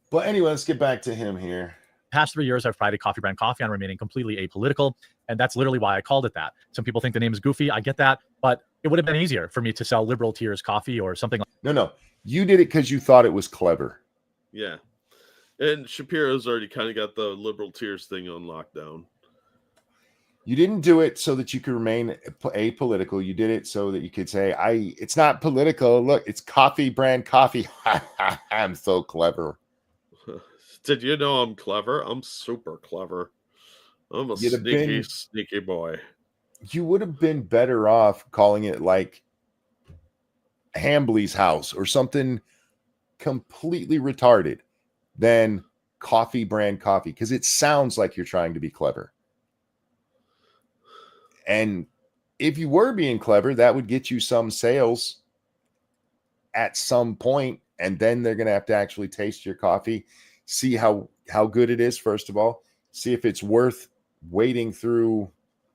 But anyway, let's get back to him here. Past 3 years, I've prided Coffee Brand Coffee on remaining completely apolitical, and that's literally why I called it that. Some people think the name is goofy. I get that, but it would have been easier for me to sell Liberal Tears coffee or something like. No. You did it because you thought it was clever. Yeah. And Shapiro's already kind of got the Liberal Tears thing on lockdown. You didn't do it so that you could remain apolitical. You did it so that you could say, it's not political. Look, it's Coffee Brand Coffee. I'm so clever. Did you know I'm clever? I'm super clever. I'm a sneaky boy. You would have been better off calling it like Hambly's House or something completely retarded than Coffee Brand Coffee, because it sounds like you're trying to be clever. And if you were being clever, that would get you some sales at some point, and then they're going to have to actually taste your coffee, see how good it is, first of all, see if it's worth wading through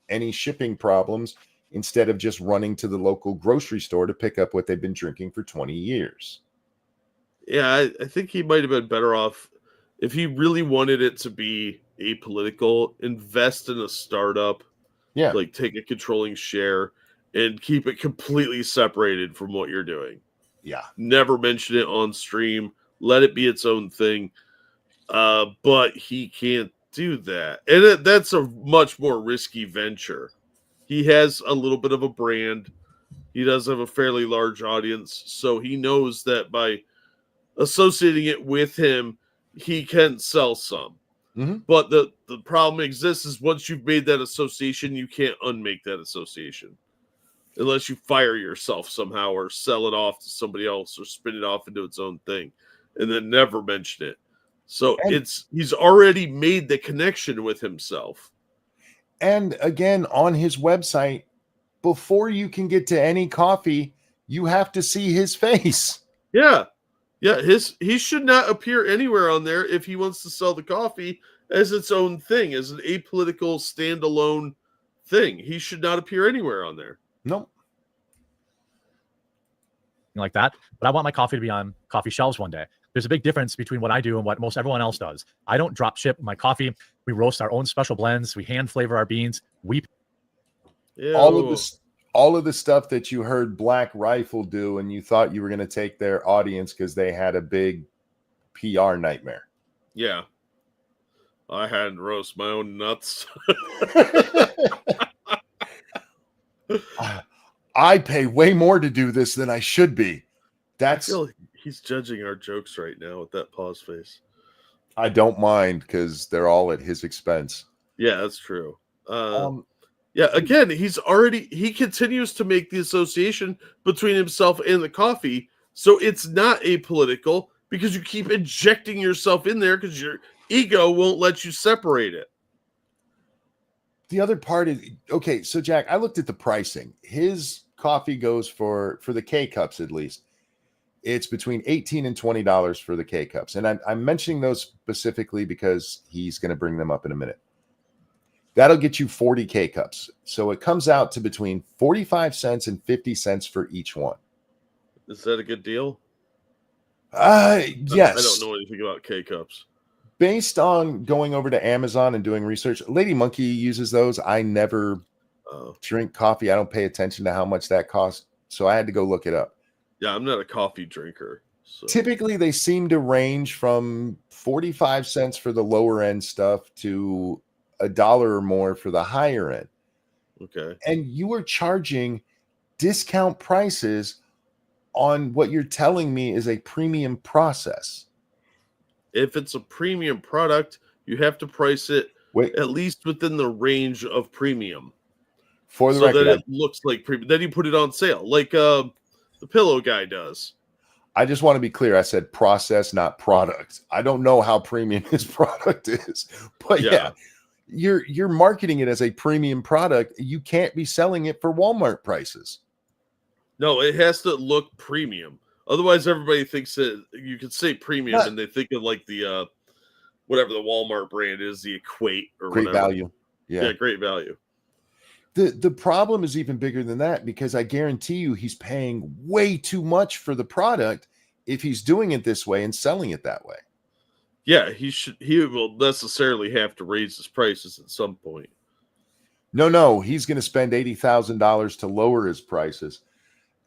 any shipping problems instead of just running to the local grocery store to pick up what they've been drinking for 20 years. Yeah, I think he might have been better off if he really wanted it to be apolitical, invest in a startup Yeah. Like take a controlling share and keep it completely separated from what you're doing. Yeah. Never mention it on stream. Let it be its own thing. But he can't do that. And that's a much more risky venture. He has a little bit of a brand. He does have a fairly large audience. So he knows that by associating it with him, he can sell some. Mm-hmm. But the problem exists is once you've made that association, you can't unmake that association. Unless you fire yourself somehow or sell it off to somebody else or spin it off into its own thing and then never mention it. So he's already made the connection with himself. And again, on his website, before you can get to any coffee, you have to see his face. Yeah. Yeah, he should not appear anywhere on there if he wants to sell the coffee as its own thing, as an apolitical standalone thing. He should not appear anywhere on there. Nope. Like that. But I want my coffee to be on coffee shelves one day. There's a big difference between what I do and what most everyone else does. I don't drop ship my coffee. We roast our own special blends. We hand flavor our beans. All of the stuff that you heard Black Rifle do, and you thought you were going to take their audience because they had a big PR nightmare. Yeah. I had to roast my own nuts. I pay way more to do this than I should be. I feel like he's judging our jokes right now with that pause face. I don't mind because they're all at his expense. Yeah, that's true. Yeah, again, he continues to make the association between himself and the coffee. So it's not apolitical because you keep injecting yourself in there because your ego won't let you separate it. The other part is, okay, so Jack, I looked at the pricing. His coffee goes for the K-Cups at least. It's between $18 and $20 for the K-Cups. And I'm mentioning those specifically because he's going to bring them up in a minute. That'll get you 40 K-Cups. So it comes out to between 45 cents and 50 cents for each one. Is that a good deal? Yes. I don't know anything about K-Cups. Based on going over to Amazon and doing research, Lady Monkey uses those. I never drink coffee. I don't pay attention to how much that costs. So I had to go look it up. Yeah, I'm not a coffee drinker. So. Typically, they seem to range from 45 cents for the lower end stuff to $1 or more for the higher end. Okay. And you are charging discount prices on what you're telling me is a premium process. If it's a premium product, you have to price it at least within the range of premium. For the record, that it looks like premium. Then you put it on sale, like the Pillow Guy does. I just want to be clear. I said process, not product. I don't know how premium his product is, but yeah, you're marketing it as a premium product. You can't be selling it for Walmart prices. No, it has to look premium. Otherwise, everybody thinks that you could say premium and they think of like the whatever the Walmart brand is, the Equate or Great whatever. Value. Yeah, Great Value. The problem is even bigger than that because I guarantee you he's paying way too much for the product if he's doing it this way and selling it that way. Yeah, he will necessarily have to raise his prices at some point. No, he's going to spend $80,000 to lower his prices.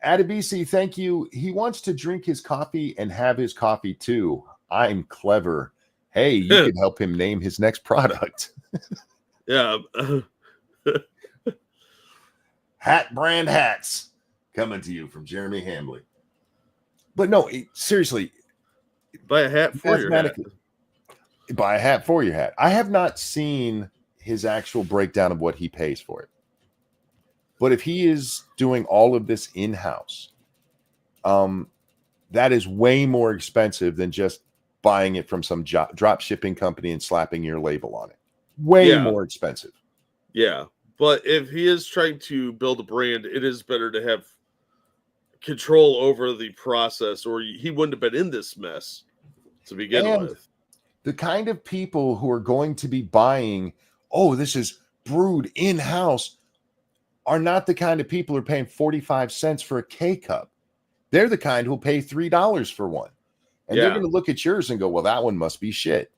Adebisi, thank you. He wants to drink his coffee and have his coffee too. I'm clever. Hey, you can help him name his next product. Yeah. Hat brand hats coming to you from Jeremy Hambley. But no, seriously. Buy a hat for your hat. Buy a hat for your hat. I have not seen his actual breakdown of what he pays for it. But if he is doing all of this in-house, that is way more expensive than just buying it from some drop shipping company and slapping your label on it. Way more expensive. Yeah. But if he is trying to build a brand, it is better to have control over the process, or he wouldn't have been in this mess to begin with. The kind of people who are going to be buying, this is brewed in-house, are not the kind of people who are paying 45 cents for a K-Cup. They're the kind who will pay $3 for one. And they're going to look at yours and go, well, that one must be shit.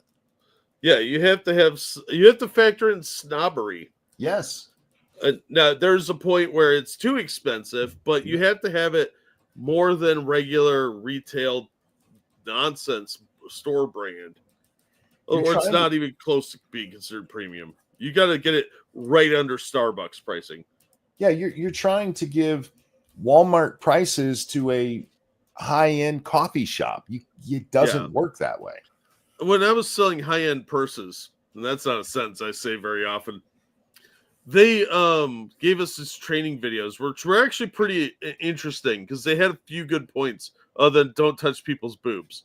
Yeah, you have to factor in snobbery. Yes. Now there's a point where it's too expensive, but you have to have it more than regular retail nonsense store brand, or it's not even close to being considered premium. You got to get it right under Starbucks pricing. Yeah, you're trying to give Walmart prices to a high-end coffee shop. It doesn't work that way. When I was selling high-end purses, and that's not a sentence I say very often, they gave us these training videos, which were actually pretty interesting because they had a few good points other than don't touch people's boobs.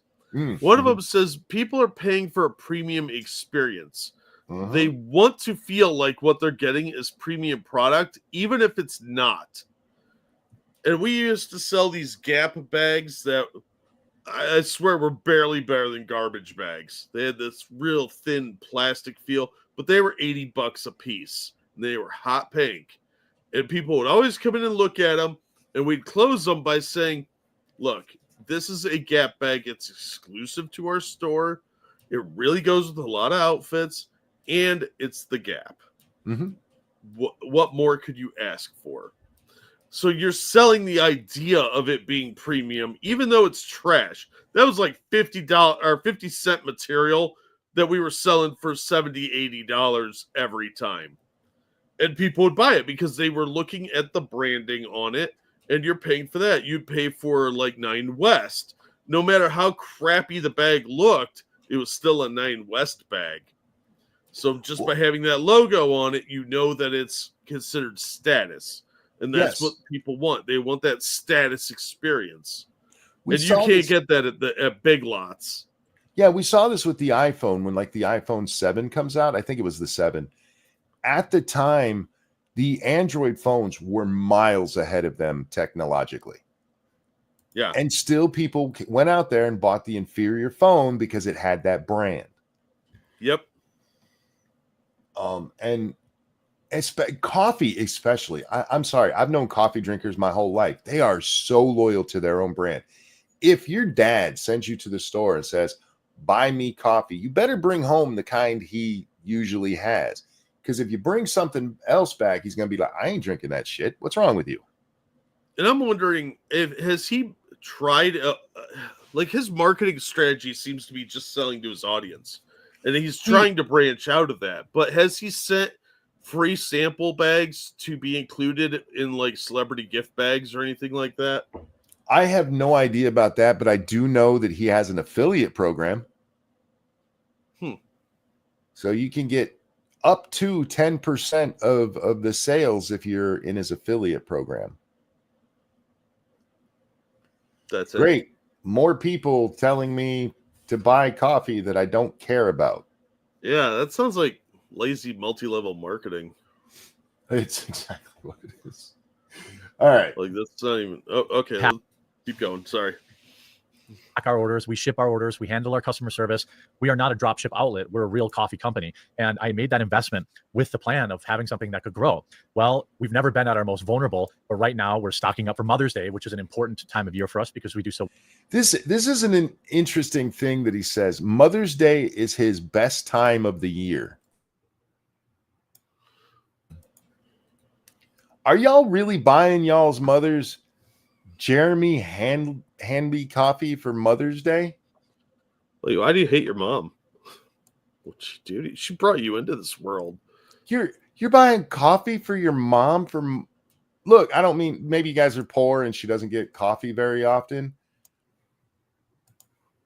One of them says people are paying for a premium experience. They want to feel like what they're getting is premium product, even if it's not. And we used to sell these Gap bags that I swear were barely better than garbage bags. They had this real thin plastic feel, but they were $80 a piece. They were hot pink. And people would always come in and look at them, and we'd close them by saying, look, this is a Gap bag. It's exclusive to our store. It really goes with a lot of outfits, and it's the Gap. What more could you ask for? So you're selling the idea of it being premium, even though it's trash. That was like $50 or 50-cent material that we were selling for $70, $80 every time. And people would buy it because they were looking at the branding on it, and you're paying for that. You'd pay for like 9 West. No matter how crappy the bag looked, it was still a 9 West bag. So just by having that logo on it, you know that it's considered status. And that's what people want. They want that status experience. And you can't get that at Big Lots. Yeah, we saw this with the iPhone when like the iPhone 7 comes out. I think it was the 7. At the time, the Android phones were miles ahead of them technologically. Yeah. And still people went out there and bought the inferior phone because it had that brand. Yep. And coffee especially. I'm sorry. I've known coffee drinkers my whole life. They are so loyal to their own brand. If your dad sends you to the store and says, buy me coffee, you better bring home the kind he usually has. Because if you bring something else back, he's going to be like, I ain't drinking that shit. What's wrong with you? And I'm wondering, has he tried, like his marketing strategy seems to be just selling to his audience. And he's trying to branch out of that. But has he sent free sample bags to be included in like celebrity gift bags or anything like that? I have no idea about that, but I do know that he has an affiliate program. So you can get up to 10% of the sales if you're in his affiliate program. That's great. More people telling me to buy coffee that I don't care about. Yeah, that sounds like lazy multi-level marketing. It's exactly what it is. All right. Like that's not even okay. Let's keep going. Sorry. Pack our orders, we ship our orders, we handle our customer service. We are not a dropship outlet. We're a real coffee company. And I made that investment with the plan of having something that could grow. Well, we've never been at our most vulnerable, but right now we're stocking up for Mother's Day, which is an important time of year for us because we do so. This is an interesting thing that he says. Mother's Day is his best time of the year. Are y'all really buying y'all's mothers Jeremy Hanley coffee for Mother's Day? Like, why do you hate your mom? What she do? She brought you into this world. You're buying coffee for your mom from. Look, I don't mean maybe you guys are poor and she doesn't get coffee very often.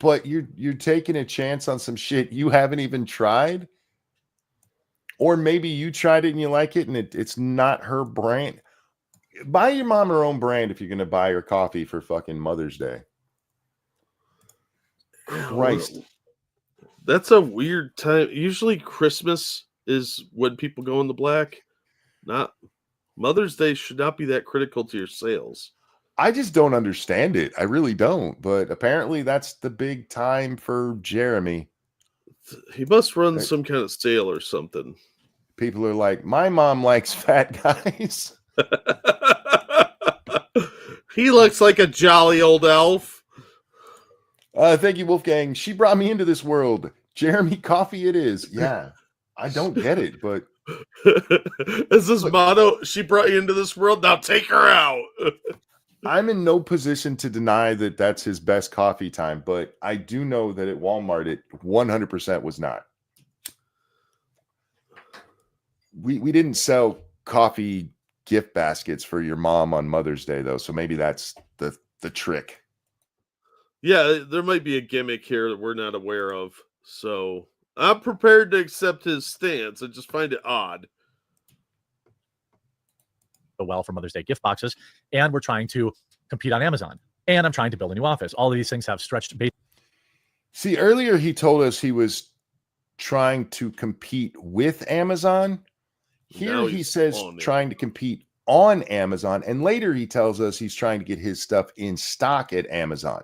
But you're taking a chance on some shit you haven't even tried. Or maybe you tried it and you like it and it's not her brand. Buy your mom her own brand if you're going to buy her coffee for fucking Mother's Day. Christ. That's a weird time. Usually Christmas is when people go in the black. Not Mother's Day should not be that critical to your sales. I just don't understand it. I really don't. But apparently that's the big time for Jeremy. He must run some kind of sale or something. People are like, my mom likes fat guys. He looks like a jolly old elf. Thank you, Wolfgang. She brought me into this world. Jeremy coffee it is. Yeah, I don't get it, but Is this motto? She brought you into this world. Now take her out. I'm in no position to deny that that's his best coffee time, but I do know that at Walmart it 100% was not. We didn't sell coffee gift baskets for your mom on Mother's Day though, so maybe that's the trick. Yeah, there might be a gimmick here that we're not aware of. So I'm prepared to accept his stance. I just find it odd. Well for Mother's Day gift boxes, and we're trying to compete on Amazon. And I'm trying to build a new office. All of these things have stretched. See, earlier he told us he was trying to compete with Amazon. Here Now he he's says on it. trying to compete on Amazon, and later he tells us he's trying to get his stuff in stock at Amazon.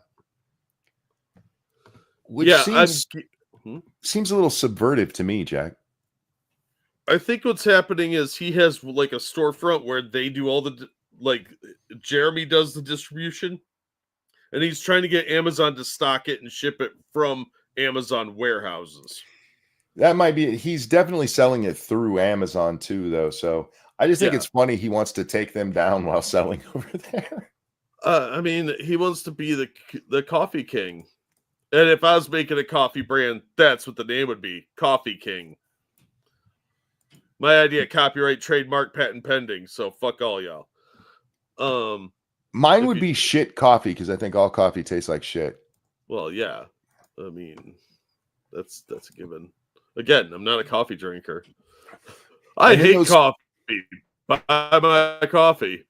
Which Yeah, seems a little subversive to me, Jack. I think what's happening is he has like a storefront where they do all the, like, Jeremy does the distribution, and he's trying to get Amazon to stock it and ship it from Amazon warehouses. That might be it. He's definitely selling it through Amazon too, though. So I just think it's funny he wants to take them down while selling over there. I mean, he wants to be the coffee king. And if I was making a coffee brand, that's what the name would be. Coffee King. My idea, copyright, trademark, patent pending. So fuck all y'all. Mine would be shit coffee because I think all coffee tastes like shit. Well, yeah. I mean, that's a given. Again, I'm not a coffee drinker. I hate coffee. Buy my coffee.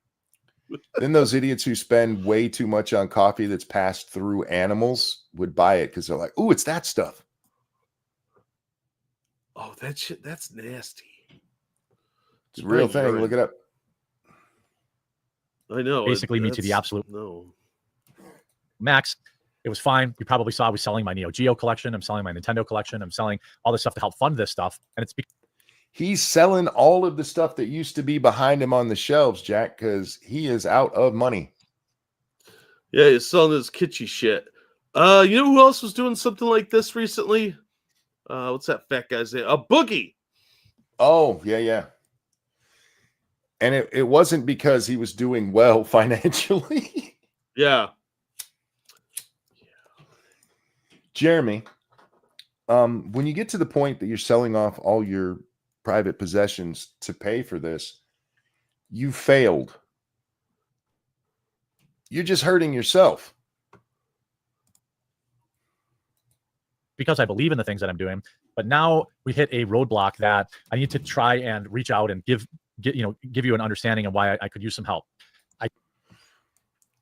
Then those idiots who spend way too much on coffee that's passed through animals would buy it because they're like, "Ooh, it's that stuff." Oh, that shit, that's nasty. It's a real thing. Urine. Look it up. I know. Basically, me to the absolute max. It was fine. You probably saw I was selling my Neo Geo collection. I'm selling my Nintendo collection. I'm selling all this stuff to help fund this stuff. And it's he's selling all of the stuff that used to be behind him on the shelves, Jack, because he is out of money. Yeah, he's selling his kitschy shit. You know who else was doing something like this recently? What's that fat guy's name? Boogie. Oh, yeah. And it wasn't because he was doing well financially. Yeah. Jeremy, when you get to the point that you're selling off all your private possessions to pay for this, you failed. You're just hurting yourself. Because I believe in the things that I'm doing, but now we hit a roadblock that I need to try and reach out and give you an understanding of why I could use some help.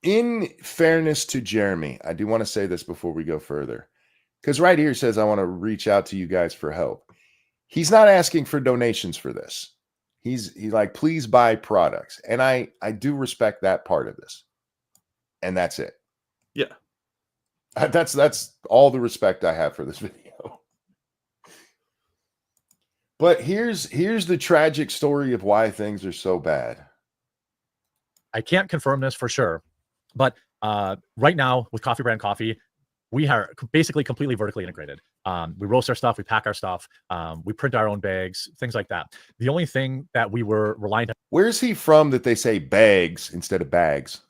In fairness to Jeremy, I do want to say this before we go further, because right here it says I want to reach out to you guys for help. He's not asking for donations for this. He's like, please buy products. And I do respect that part of this. And that's it. Yeah. That's all the respect I have for this video. But here's the tragic story of why things are so bad. I can't confirm this for sure, but right now with Coffee Brand Coffee, we are basically completely vertically integrated. We roast our stuff, we pack our stuff, we print our own bags, things like that. The only thing that we were reliant on. Where's he from that they say bags instead of bags?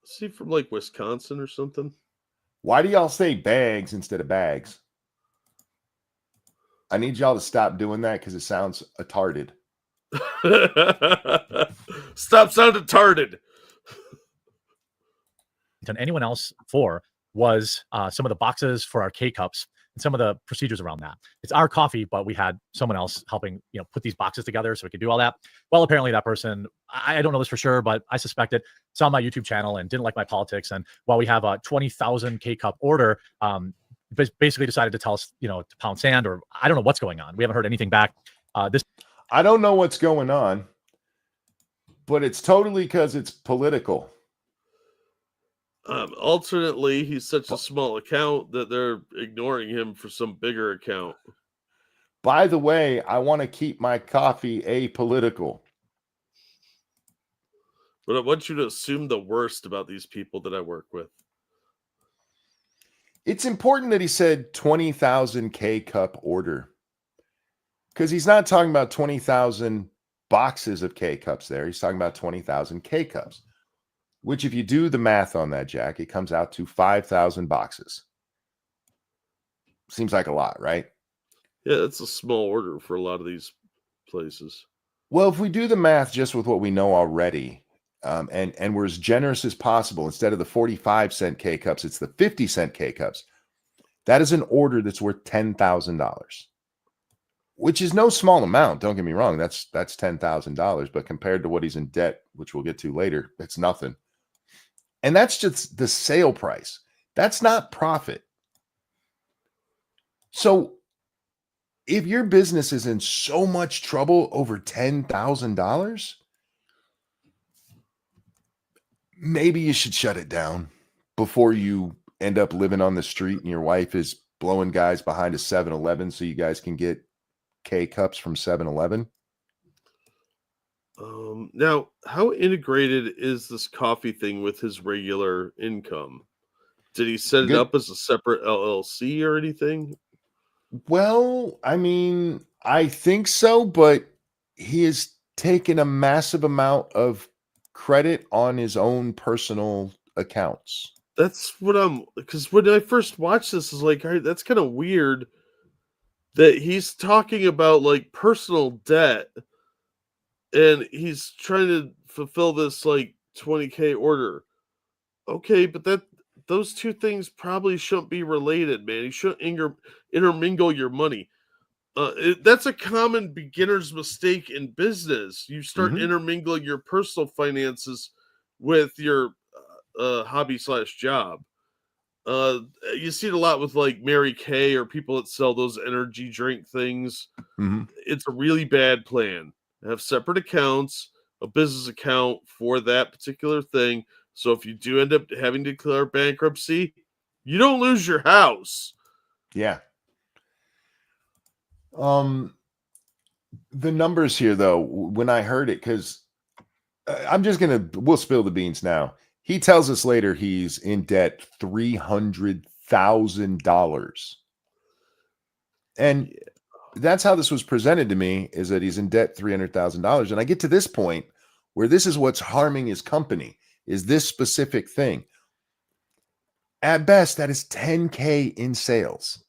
Is he from like Wisconsin or something? Why do y'all say bags instead of bags? I need y'all to stop doing that because it sounds retarded. Stop sounding retarded. And anyone else for was some of the boxes for our K-Cups and some of the procedures around that. It's our coffee, but we had someone else helping, put these boxes together so we could do all that. Well, apparently that person, I don't know this for sure, but I suspect it, saw my YouTube channel and didn't like my politics. And while we have a 20,000 K-Cup order, basically decided to tell us, to pound sand, or I don't know what's going on. We haven't heard anything back. I don't know what's going on, but it's totally because it's political. Alternately, he's such a small account that they're ignoring him for some bigger account. By the way, I want to keep my coffee apolitical. But I want you to assume the worst about these people that I work with. It's important that he said 20,000 K-Cup order. Because he's not talking about 20,000 boxes of K cups there. He's talking about 20,000 K cups, which if you do the math on that, Jack, it comes out to 5,000 boxes. Seems like a lot, right? Yeah, that's a small order for a lot of these places. Well, if we do the math just with what we know already, and we're as generous as possible, instead of the 45-cent K cups, it's the 50-cent K cups. That is an order that's worth $10,000, which is no small amount. Don't get me wrong. That's $10,000, but compared to what he's in debt, which we'll get to later, it's nothing. And that's just the sale price. That's not profit. So if your business is in so much trouble over $10,000, maybe you should shut it down before you end up living on the street and your wife is blowing guys behind a 7-Eleven so you guys can get K cups from 7-Eleven. Now, how integrated is this coffee thing with his regular income? Did he set it Good. up as a separate LLC or anything? Well, I mean, I think so, but he has taken a massive amount of credit on his own personal accounts. That's what because when I first watched this, I was like, all right, that's kind of weird that he's talking about like personal debt and he's trying to fulfill this like 20K order. Okay, but those two things probably shouldn't be related, man. You shouldn't intermingle your money. That's a common beginner's mistake in business. You start intermingling your personal finances with your hobby/job. You see it a lot with like Mary Kay or people that sell those energy drink things. It's a really bad plan. Have separate accounts, a business account for that particular thing. So if you do end up having to declare bankruptcy, you don't lose your house. Yeah. The numbers here, though, when I heard it, because we'll spill the beans now. He tells us later he's in debt $300,000. And that's how this was presented to me, is that he's in debt $300,000. And I get to this point where this is what's harming his company, is this specific thing. At best, that is 10K in sales.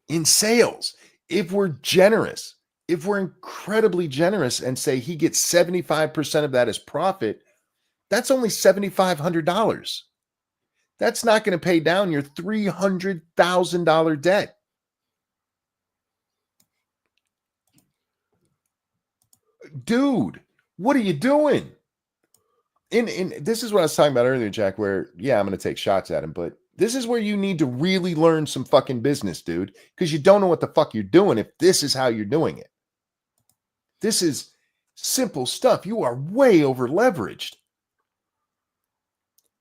In sales. If we're generous, if we're incredibly generous and say he gets 75% of that as profit, that's only $7,500. That's not going to pay down your $300,000 debt. Dude, what are you doing? In this is what I was talking about earlier, Jack, where, yeah, I'm going to take shots at him, but this is where you need to really learn some fucking business, dude, because you don't know what the fuck you're doing if this is how you're doing it. This is simple stuff. You are way over leveraged.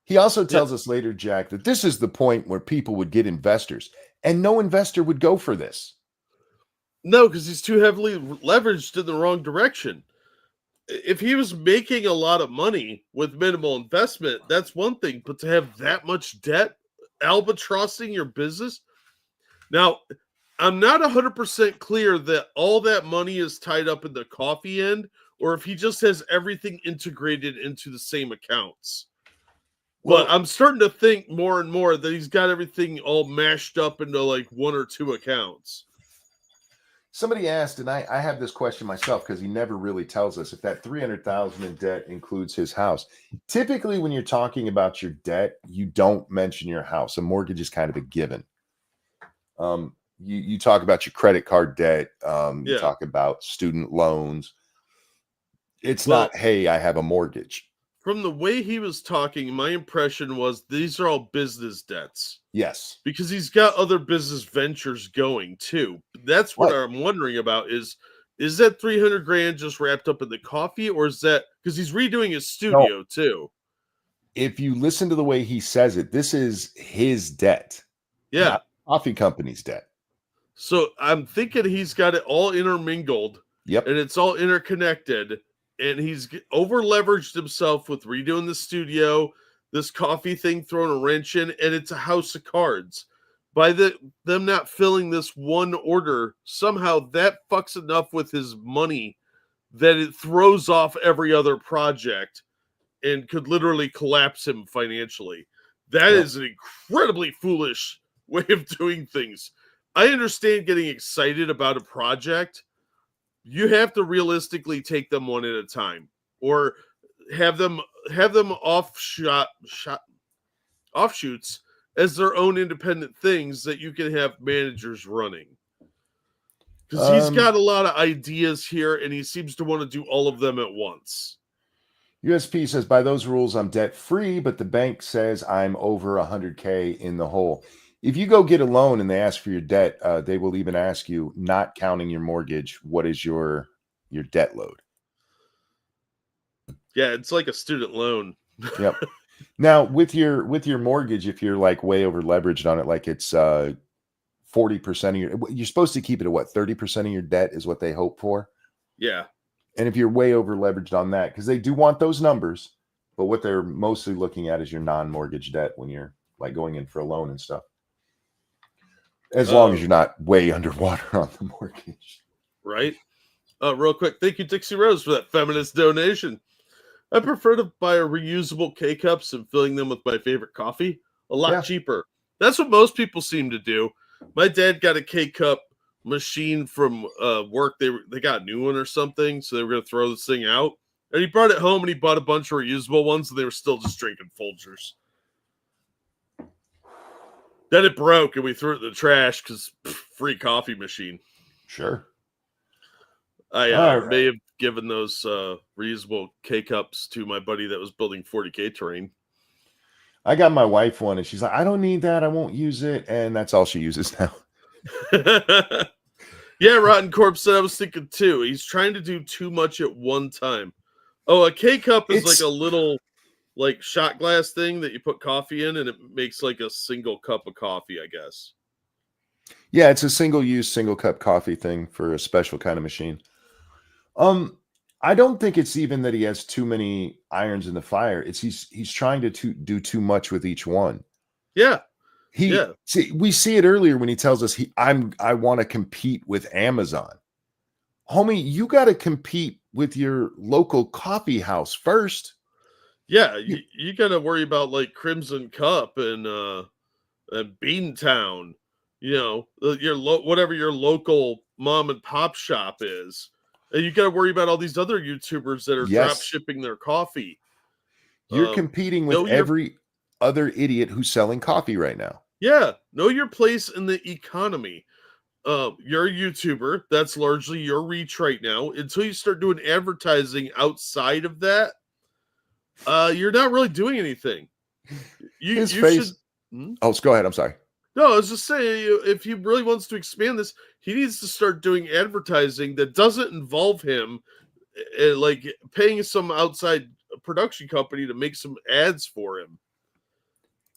He also tells us later, Jack, that this is the point where people would get investors, and no investor would go for this. No, because he's too heavily leveraged in the wrong direction. If he was making a lot of money with minimal investment, that's one thing. But to have that much debt, albatrossing your business. Now, I'm not 100% clear that all that money is tied up in the coffee end, or if he just has everything integrated into the same accounts. Well, but I'm starting to think more and more that he's got everything all mashed up into like one or two accounts. Somebody asked, and I have this question myself because he never really tells us if that $300,000 in debt includes his house. Typically, when you're talking about your debt, you don't mention your house. A mortgage is kind of a given. You talk about your credit card debt. You talk about student loans. It's not, hey, I have a mortgage. From the way he was talking, my impression was these are all business debts. Yes. Because he's got other business ventures going too. That's what I'm wondering about is that 300 grand just wrapped up in the coffee, or is that because he's redoing his studio too? If you listen to the way he says it, this is his debt. Yeah. Not coffee company's debt. So I'm thinking he's got it all intermingled. Yep. And it's all interconnected. And he's over leveraged himself with redoing the studio, this coffee thing throwing a wrench in, and it's a house of cards. by them not filling this one order, somehow that fucks enough with his money that it throws off every other project and could literally collapse him financially. That is an incredibly foolish way of doing things. I understand getting excited about a project. You have to realistically take them one at a time, or have them offshoots as their own independent things that you can have managers running. Because he's got a lot of ideas here, and he seems to want to do all of them at once. USP says, by those rules, I'm debt free, but the bank says I'm over 100K in the hole. If you go get a loan and they ask for your debt, they will even ask you, not counting your mortgage, what is your debt load? Yeah, it's like a student loan. Yep. Now, with your mortgage, if you're like way over leveraged on it, like it's 40% of you're supposed to keep it at what, 30% of your debt is what they hope for. Yeah. And if you're way over leveraged on that, because they do want those numbers, but what they're mostly looking at is your non-mortgage debt when you're like going in for a loan and stuff. As long as you're not way underwater on the mortgage. Right. Real quick, thank you, Dixie Rose, for that feminist donation. I prefer to buy a reusable K-cups and filling them with my favorite coffee. A lot cheaper. That's what most people seem to do. My dad got a K-cup machine from work. They got a new one or something, so they were going to throw this thing out. And he brought it home and he bought a bunch of reusable ones, and they were still just drinking Folgers. Then it broke, and we threw it in the trash because free coffee machine. Sure. I may have given those reusable K-cups to my buddy that was building 40K terrain. I got my wife one, and she's like, I don't need that. I won't use it. And that's all she uses now. Yeah, Rotten Corpse said I was thinking too. He's trying to do too much at one time. Oh, a K-cup is like a little like shot glass thing that you put coffee in, and it makes like a single cup of coffee, I guess. Yeah, it's a single-use, single-cup coffee thing for a special kind of machine. I don't think it's even that he has too many irons in the fire. It's he's trying to do too much with each one. Yeah. See, we see it earlier when he tells us I want to compete with Amazon. Homie, you got to compete with your local coffee house first. Yeah, you got to worry about like Crimson Cup and Beantown, you know, whatever your local mom and pop shop is. And you got to worry about all these other YouTubers that are drop shipping their coffee. You're competing with every other idiot who's selling coffee right now. Yeah, know your place in the economy. You're a YouTuber. That's largely your reach right now. Until you start doing advertising outside of that, you're not really doing anything. His face. Oh, go ahead. I'm sorry. No, I was just saying, if he really wants to expand this, he needs to start doing advertising that doesn't involve him, like paying some outside production company to make some ads for him.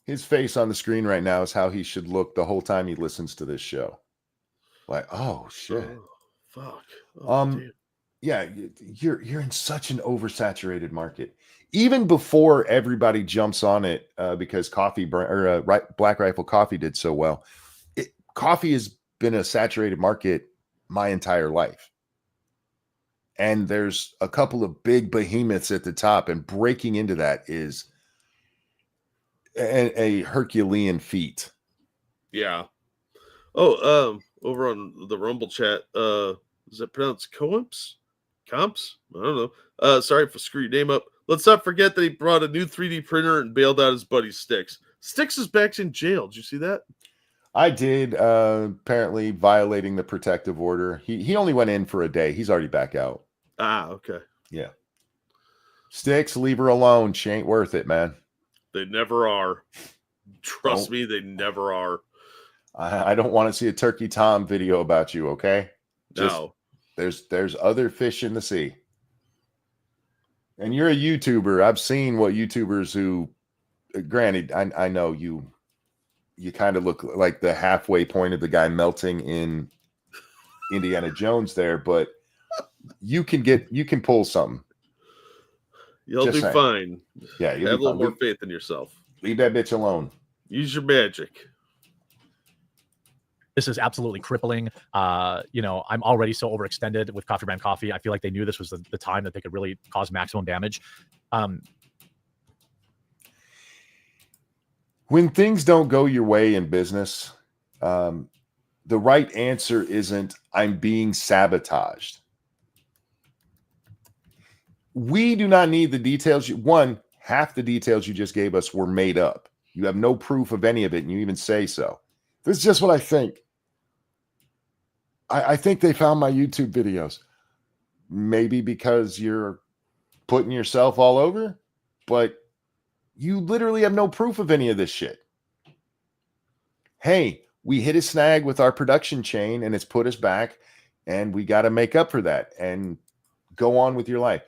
His face on the screen right now is how he should look the whole time he listens to this show. Like, oh shit, fuck. Damn. Yeah, you're in such an oversaturated market. Even before everybody jumps on it, because Black Rifle Coffee did so well. Coffee has been a saturated market my entire life. And there's a couple of big behemoths at the top, and breaking into that is a Herculean feat. Yeah. Oh, over on the Rumble chat, is it pronounced Comps? I don't know. Sorry for screw your name up. Let's not forget that he brought a new 3D printer and bailed out his buddy Styx. Styx is back in jail. Did you see that? I did. Apparently violating the protective order. He only went in for a day. He's already back out. Ah, okay. Yeah. Styx, leave her alone. She ain't worth it, man. They never are. Trust me, they never are. I don't want to see a Turkey Tom video about you, okay? No. There's other fish in the sea. And you're a YouTuber. I've seen what YouTubers who, granted, I know you kind of look like the halfway point of the guy melting in Indiana Jones there, but you can pull something. You'll do fine. Yeah, have a little more faith in yourself. Leave that bitch alone. Use your magic. This is absolutely crippling. You know, I'm already so overextended with Coffee Brand Coffee. I feel like they knew this was the time that they could really cause maximum damage. When things don't go your way in business, the right answer isn't "I'm being sabotaged." We do not need the details. Half the details you just gave us were made up. You have no proof of any of it, and you even say so. This is just what I think. I think they found my YouTube videos. Maybe because you're putting yourself all over, but you literally have no proof of any of this shit. Hey, we hit a snag with our production chain, and it's put us back, and we got to make up for that and go on with your life.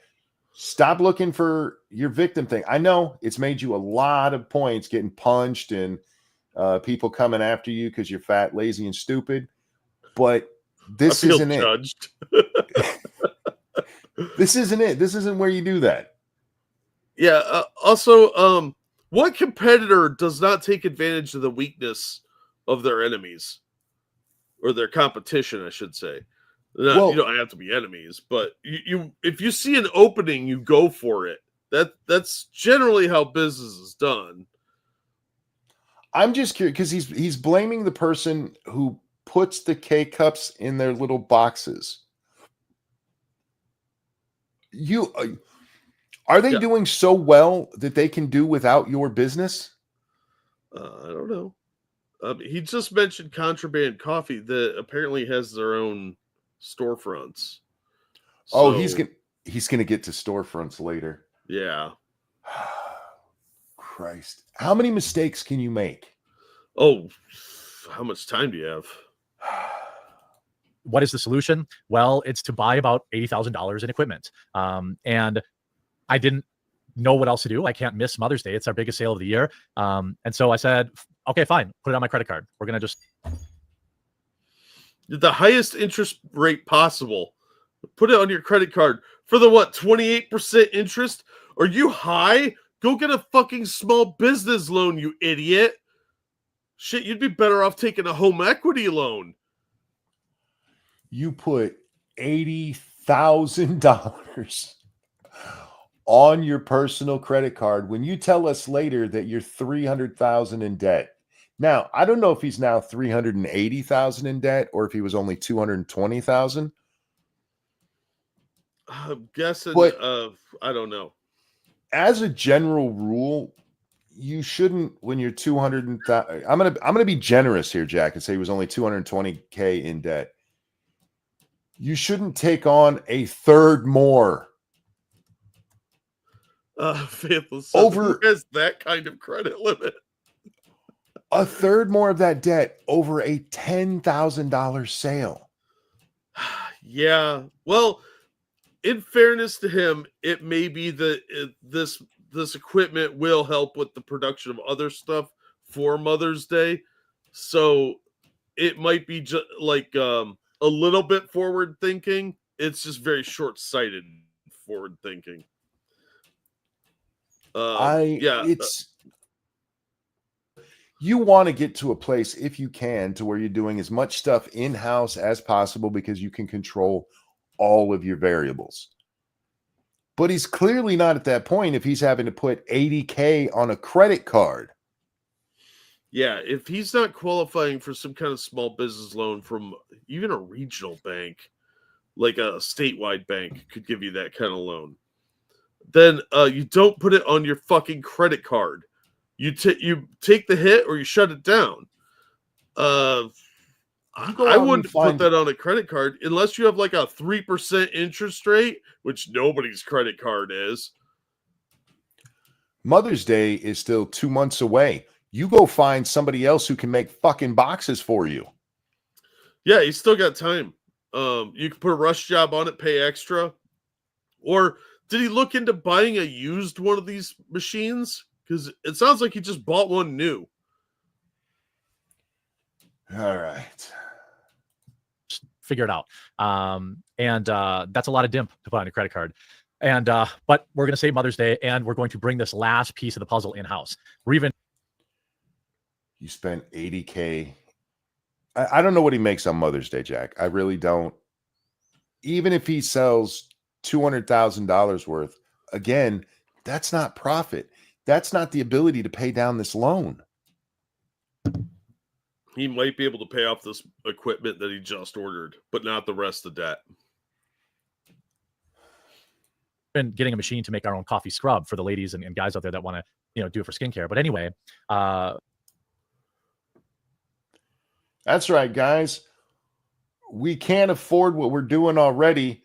Stop looking for your victim thing. I know it's made you a lot of points getting punched and people coming after you because you're fat, lazy, and stupid. But this isn't judged. it. This isn't it. This isn't where you do that. Yeah. Also, what competitor does not take advantage of the weakness of their enemies or their competition, I should say? You don't have to be enemies, but you if you see an opening, you go for it. That's generally how business is done. I'm just curious because he's blaming the person who puts the K-cups in their little boxes. Are they doing so well that they can do without your business? I don't know. He just mentioned Contraband Coffee that apparently has their own storefronts. So, he's gonna get to storefronts later. Yeah. Christ. How many mistakes can you make? Oh, how much time do you have? What is the solution? Well, it's to buy about $80,000 in equipment. And I didn't know what else to do. I can't miss Mother's Day. It's our biggest sale of the year. And so I said, okay, fine. Put it on my credit card. We're going to just... The highest interest rate possible. Put it on your credit card for the 28% interest? Are you high? Go get a fucking small business loan, you idiot. Shit, you'd be better off taking a home equity loan. You put $80,000 on your personal credit card when you tell us later that you're $300,000 in debt. Now, I don't know if he's now $380,000 in debt or if he was only $220,000. I'm guessing, but I don't know. As a general rule, you shouldn't, when you're 200,000. I'm gonna be generous here, Jack, and say he was only $220K in debt. You shouldn't take on a third more. Who has that kind of credit limit? A third more of that debt over a $10,000 sale. Yeah. Well, in fairness to him, it may be that this equipment will help with the production of other stuff for Mother's Day. So it might be just like a little bit forward thinking. It's just very short-sighted forward thinking. You want to get to a place, if you can, to where you're doing as much stuff in-house as possible because you can control all of your variables. But he's clearly not at that point if he's having to put $80K on a credit card. Yeah, if he's not qualifying for some kind of small business loan from even a regional bank, like a statewide bank could give you that kind of loan, then you don't put it on your fucking credit card. You take the hit or you shut it down. I wouldn't put that on a credit card unless you have like a 3% interest rate, which nobody's credit card is. Mother's Day is still 2 months away. You go find somebody else who can make fucking boxes for you. Yeah, you still got time. You can put a rush job on it, pay extra. Or did he look into buying a used one of these machines? Because it sounds like he just bought one new. All right. Figure it out. And that's a lot of DIMP to put on your credit card. And but we're going to save Mother's Day, and we're going to bring this last piece of the puzzle in-house. You spent $80K I don't know what he makes on Mother's Day, Jack. I really don't. Even if he sells $200,000 worth, again, that's not profit. That's not the ability to pay down this loan. He might be able to pay off this equipment that he just ordered, but not the rest of the debt. Been getting a machine to make our own coffee scrub for the ladies and guys out there that want to, do it for skincare. But anyway, that's right, guys. We can't afford what we're doing already.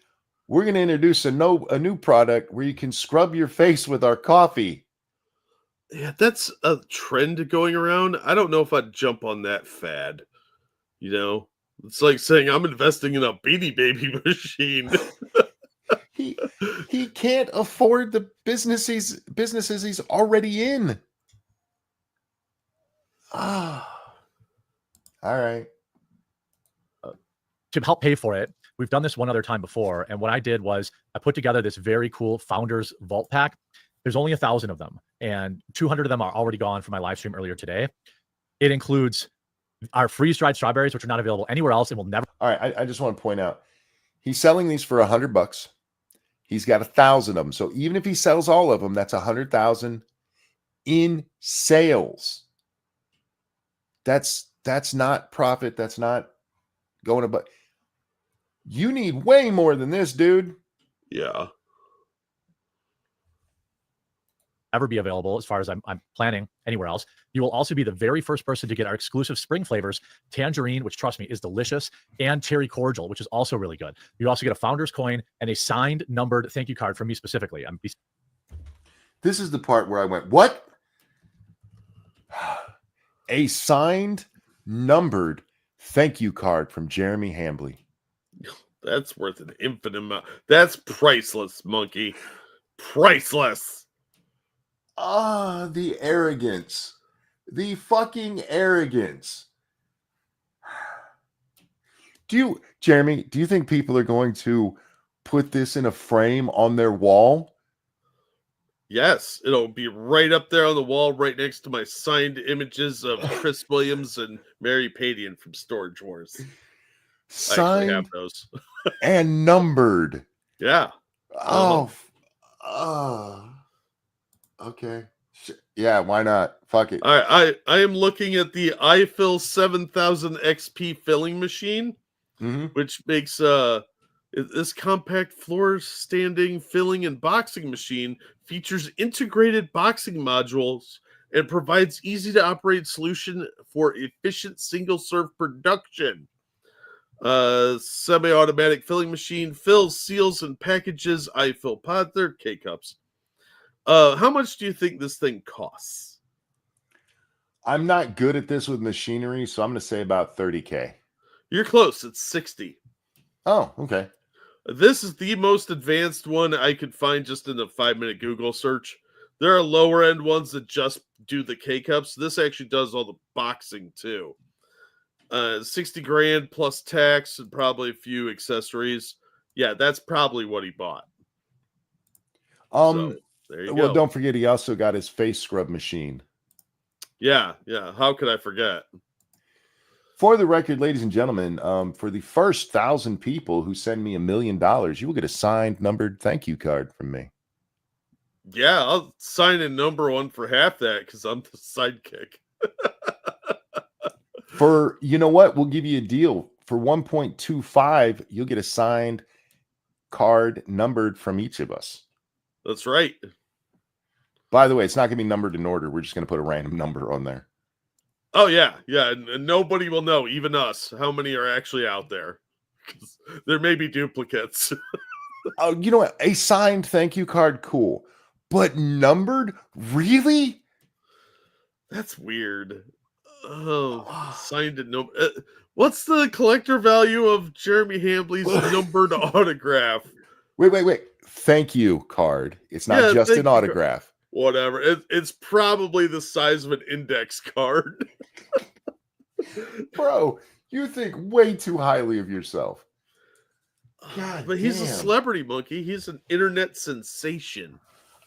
We're going to introduce a new product where you can scrub your face with our coffee. Yeah, that's a trend going around. I don't know if I'd jump on that fad. It's like saying I'm investing in a Beanie Baby machine. He can't afford the businesses he's already in. All right. To help pay for it, we've done this one other time before. And what I did was I put together this very cool Founders Vault Pack. There's only 1,000 of them, and 200 of them are already gone from my live stream earlier today. It includes our freeze-dried strawberries, which are not available anywhere else and will never. All right. I just want to point out, he's selling these for $100. He's got 1,000 of them. So even if he sells all of them, that's 100,000 in sales. That's not profit. That's not going to, but you need way more than this, dude. Yeah. Ever be available as far as I'm planning anywhere else. You will also be the very first person to get our exclusive spring flavors, tangerine, which trust me is delicious, and cherry cordial, which is also really good. You also get a founder's coin and a signed numbered thank you card from me specifically. This is the part where I went, what? A signed numbered thank you card from Jeremy Hambley. That's worth an infinite amount. That's priceless, monkey. Priceless. The arrogance. The fucking arrogance. Jeremy, do you think people are going to put this in a frame on their wall? Yes, it'll be right up there on the wall, right next to my signed images of Chris Williams and Mary Padian from Storage Wars. Signed I actually have those. and numbered. Yeah. Okay. Yeah, why not? Fuck it. I am looking at the iFill 7000 XP filling machine, which makes this compact floor standing filling and boxing machine features integrated boxing modules and provides easy to operate solution for efficient single serve production. Semi-automatic filling machine fills, seals, and packages iFill pod. They're K-cups. How much do you think this thing costs? I'm not good at this with machinery, so I'm going to say about $30K. You're close. It's 60. Oh, okay. This is the most advanced one I could find just in a 5-minute Google search. There are lower end ones that just do the K-cups. This actually does all the boxing too. 60 grand plus tax and probably a few accessories. Yeah, that's probably what he bought. So, there you go. Well, don't forget he also got his face scrub machine. Yeah. How could I forget? For the record, ladies and gentlemen, for the first 1,000 people who send me $1 million, you will get a signed, numbered thank you card from me. Yeah, I'll sign a number one for half that because I'm the sidekick. You know what? We'll give you a deal. For 1.25, you'll get a signed card numbered from each of us. That's right. By the way, it's not going to be numbered in order. We're just going to put a random number on there. Oh, yeah. And nobody will know, even us, how many are actually out there. There may be duplicates. Oh, you know what? A signed thank you card, cool. But numbered? Really? That's weird. Oh, signed and number. What's the collector value of Jeremy Hambley's numbered autograph? Wait. Thank you card. It's not just an autograph. Whatever. It's probably the size of an index card. Bro, you think way too highly of yourself. God but he's damn. a celebrity, monkey. He's an internet sensation.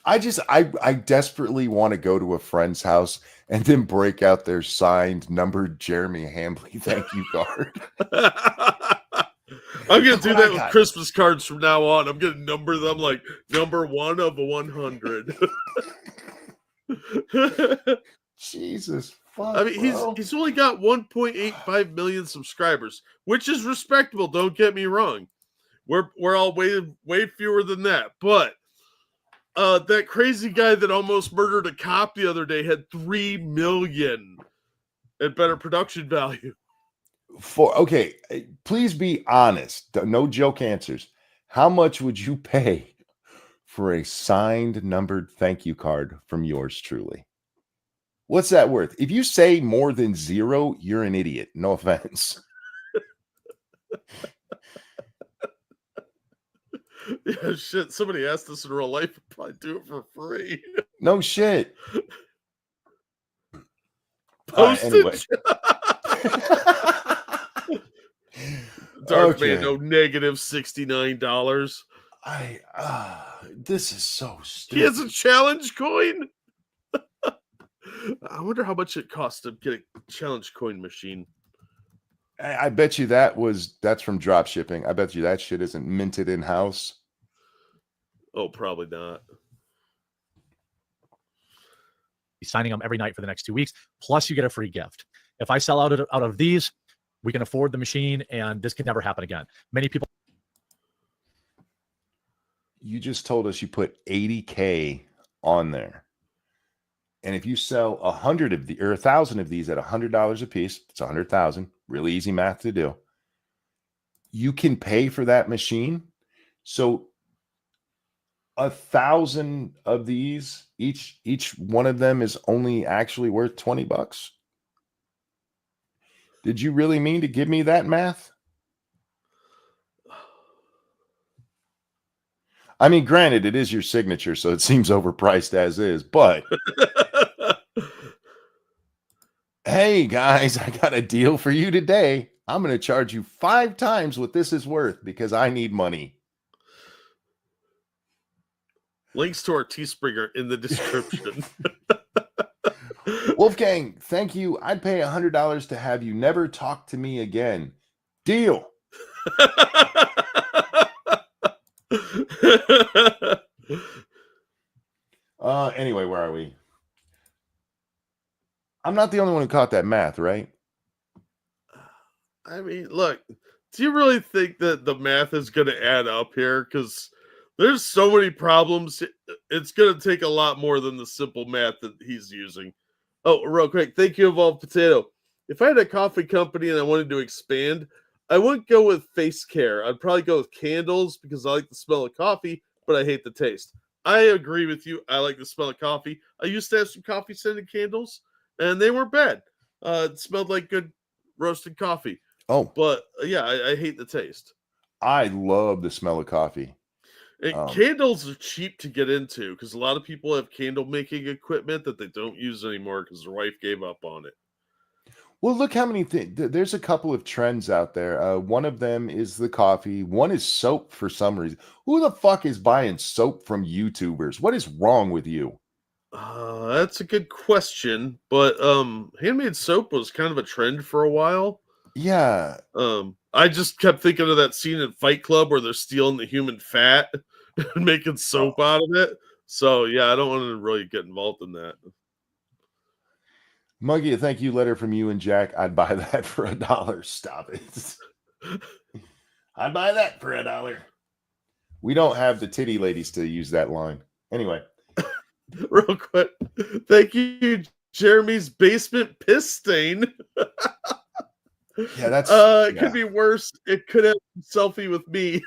I desperately want to go to a friend's house and then break out their signed, numbered Jeremy Hambley thank you card. I'm gonna Look do what that I with got. Christmas cards from now on. I'm gonna number them like number 1 of 100. Jesus fuck, I mean, bro. he's only got 1.85 million subscribers, which is respectable. Don't get me wrong. We're all way fewer than that, but that crazy guy that almost murdered a cop the other day had 3 million at better production value. Okay, please be honest. No joke answers. How much would you pay for a signed, numbered thank you card from yours truly? What's that worth? If you say more than 0, you're an idiot. No offense. Yeah, shit. Somebody asked us in real life, I'd probably do it for free. No shit. Postage. Dark Okay. Mando negative $69. This is so stupid. He has a challenge coin. I wonder how much it costs to get a challenge coin machine. I bet you that's from drop shipping. I bet you that shit isn't minted in house. Oh, probably not. Be signing them every night for the next 2 weeks. Plus, you get a free gift. If I sell out of these, we can afford the machine, and this can never happen again. Many people. You just told us you put $80K on there. And if you sell 100 of the or 1,000 of these at $100 a piece, it's 100,000. Really easy math to do. You can pay for that machine. So 1,000 of these, each one of them is only actually worth $20. Did you really mean to give me that math? I mean, granted, it is your signature, so it seems overpriced as is, but hey, guys, I got a deal for you today. I'm going to charge you 5 times what this is worth because I need money. Links to our Teespringer in the description. Wolfgang, thank you. I'd pay $100 to have you never talk to me again. Deal. Anyway, where are we? I'm not the only one who caught that math, right? I mean, look, do you really think that the math is going to add up here? Because there's so many problems. It's going to take a lot more than the simple math that he's using. Oh, real quick. Thank you, Evolved Potato. If I had a coffee company and I wanted to expand, I wouldn't go with face care. I'd probably go with candles because I like the smell of coffee, but I hate the taste. I agree with you. I like the smell of coffee. I used to have some coffee scented candles, and they weren't bad. It smelled like good roasted coffee. Oh, but yeah, I hate the taste. I love the smell of coffee. And candles are cheap to get into because a lot of people have candle making equipment that they don't use anymore because their wife gave up on it. Well, look how many things. There's a couple of trends out there. One of them is the coffee. One is soap for some reason. Who the fuck is buying soap from YouTubers? What is wrong with you? That's a good question. But handmade soap was kind of a trend for a while. Yeah. I just kept thinking of that scene in Fight Club where they're stealing the human fat and making soap out of it. So yeah, I don't want to really get involved in that. Muggy, a thank you letter from you and Jack. I'd buy that for $1. Stop it. I'd buy that for $1. We don't have the titty ladies to use that line. Anyway. Real quick. Thank you, Jeremy's basement piss stain. Yeah, that's it could be worse. It could have a selfie with me.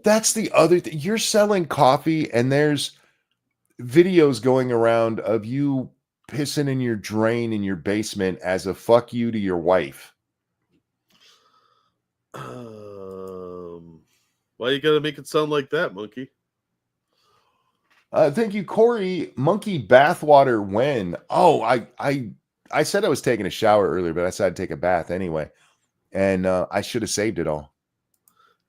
That's the other thing. You're selling coffee and there's videos going around of you pissing in your drain in your basement as a fuck you to your wife. Why you gotta make it sound like that, Monkey? Thank you, Corey. Monkey bathwater when? Oh, I said I was taking a shower earlier, but I decided to take a bath anyway. And I should have saved it all.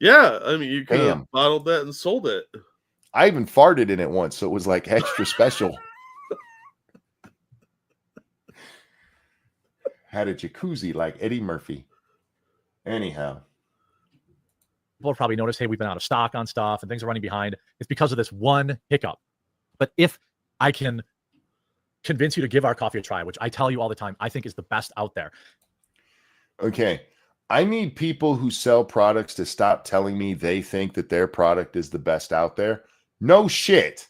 Yeah, I mean, you could have bottled that and sold it. I even farted in it once, so it was like extra special. Had a jacuzzi like Eddie Murphy. Anyhow. People have probably noticed, hey, we've been out of stock on stuff and things are running behind. It's because of this one hiccup. But if I can convince you to give our coffee a try, which I tell you all the time, I think is the best out there. Okay. I need people who sell products to stop telling me they think that their product is the best out there. No shit.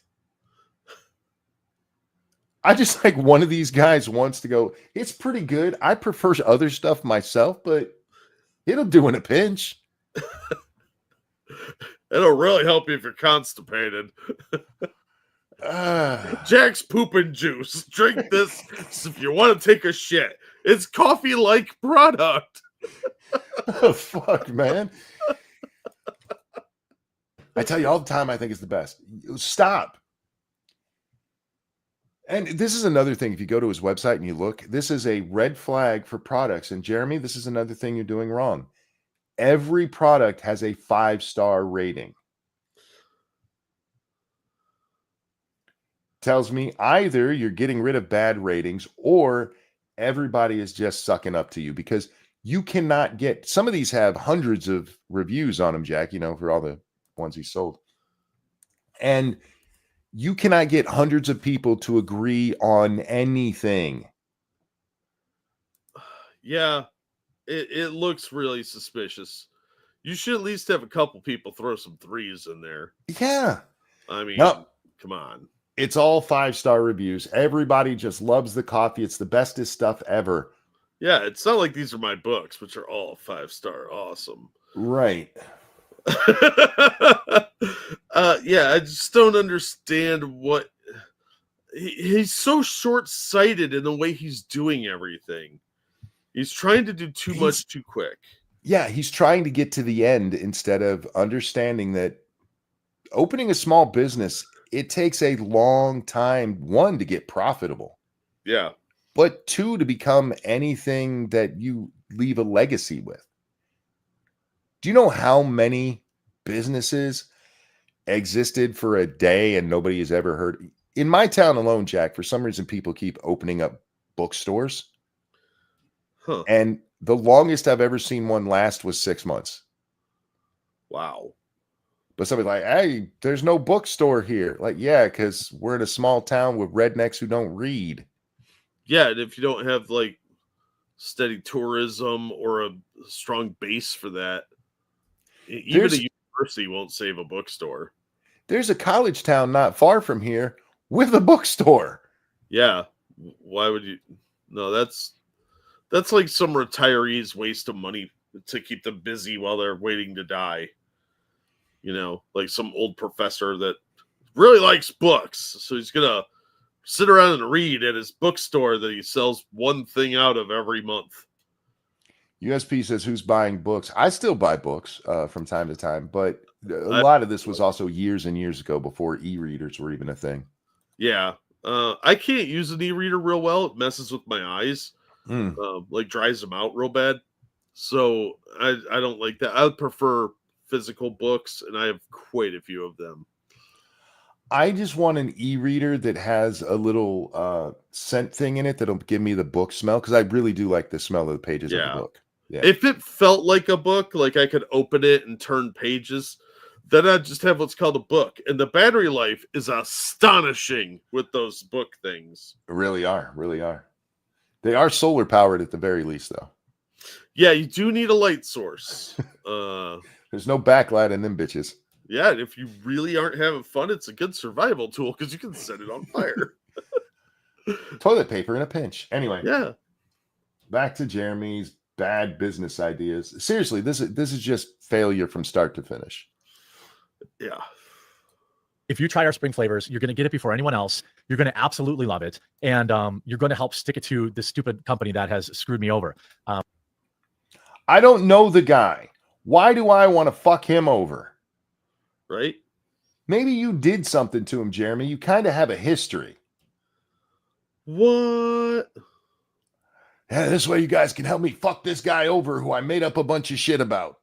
I just like one of these guys wants to go, it's pretty good. I prefer other stuff myself, but it'll do in a pinch. It'll really help you if you're constipated. Jack's pooping juice. Drink this if you want to take a shit. It's coffee-like product. Oh, fuck, man. I tell you all the time, I think it's the best. Stop. And this is another thing. If you go to his website and you look, this is a red flag for products. And Jeremy, this is another thing you're doing wrong. Every product has a 5-star rating. Tells me either you're getting rid of bad ratings or everybody is just sucking up to you, because you cannot get, some of these have hundreds of reviews on them, Jack, you know, for all the ones he sold. And you cannot get hundreds of people to agree on anything. Yeah, it looks really suspicious. You should at least have a couple people throw some 3s in there. Yeah. I mean, come on. It's all 5-star reviews. Everybody just loves the coffee. It's the bestest stuff ever. Yeah, it's not like these are my books, which are all 5-star awesome. Right. Yeah, I just don't understand what he's so short-sighted in the way he's doing everything. He's trying to do too much too quick. Yeah, he's trying to get to the end instead of understanding that opening a small business, it takes a long time, 1, to get profitable. Yeah. But 2, to become anything that you leave a legacy with. Do you know how many businesses existed for a day and nobody has ever heard? In my town alone, Jack, for some reason, people keep opening up bookstores. Huh. And the longest I've ever seen one last was 6 months. Wow. But somebody's like, hey, there's no bookstore here. Like, yeah, because we're in a small town with rednecks who don't read. Yeah, and if you don't have like steady tourism or a strong base for that, even a university won't save a bookstore. There's a college town not far from here with a bookstore. Yeah. Why would you? No, that's like some retirees' waste of money to keep them busy while they're waiting to die. You know, like some old professor that really likes books. So he's going to sit around and read at his bookstore that he sells one thing out of every month. USP says, who's buying books? I still buy books from time to time, but a lot of this was also years and years ago before e-readers were even a thing. Yeah. I can't use an e-reader real well. It messes with my eyes. Like dries them out real bad. So I don't like that. I would prefer physical books, and I have quite a few of them. I just want an e-reader that has a little scent thing in it that'll give me the book smell, because I really do like the smell of the pages of the book. Yeah. If it felt like a book, like I could open it and turn pages, then I'd just have what's called a book. And the battery life is astonishing with those book things. Really are. They are solar powered at the very least, though. Yeah, you do need a light source. There's no backlight in them bitches. Yeah, and if you really aren't having fun, it's a good survival tool because you can set it on fire. Toilet paper in a pinch. Anyway. Yeah. Back to Jeremy's bad business ideas. Seriously, this is just failure from start to finish. Yeah. If you try our spring flavors, you're going to get it before anyone else. You're going to absolutely love it. And you're going to help stick it to this stupid company that has screwed me over. I don't know the guy. Why do I want to fuck him over? Right? Maybe you did something to him, Jeremy. You kind of have a history. What? Yeah, this way you guys can help me fuck this guy over who I made up a bunch of shit about.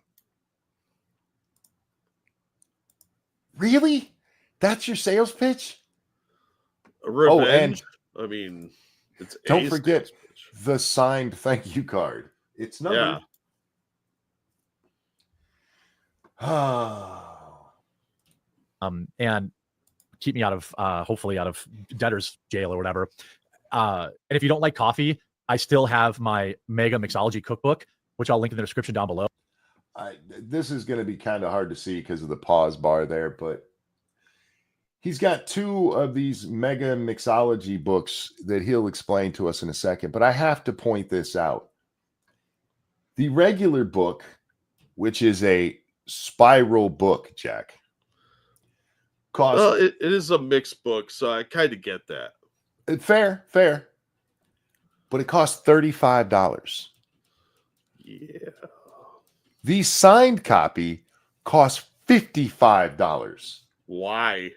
Really? That's your sales pitch? Revenge. And I mean, it's don't a forget sales pitch. the signed thank you card. It's numbered. And keep me out of hopefully out of debtor's jail or whatever. And if you don't like coffee, I still have my Mega Mixology cookbook, which I'll link in the description down below. This is going to be kind of hard to see because of the pause bar there, but he's got 2 of these Mega Mixology books that he'll explain to us in a second. But I have to point this out. The regular book, which is a spiral book, Jack, costs... it is a mixed book, so I kind of get that. Fair. But it costs $35. Yeah. The signed copy costs $55. Why?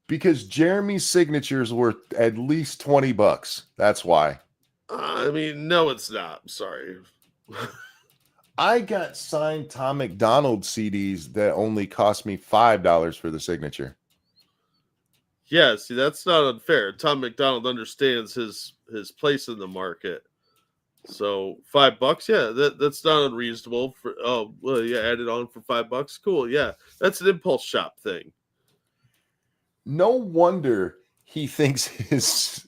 Because Jeremy's signature is worth at least $20. That's why. I mean, no, it's not. I'm sorry. I got signed Tom McDonald CDs that only cost me $5 for the signature. Yeah, see, that's not unfair. Tom McDonald understands his place in the market. So $5, yeah, that's not unreasonable. For add it on for $5. Cool, yeah, that's an impulse shop thing. No wonder he thinks his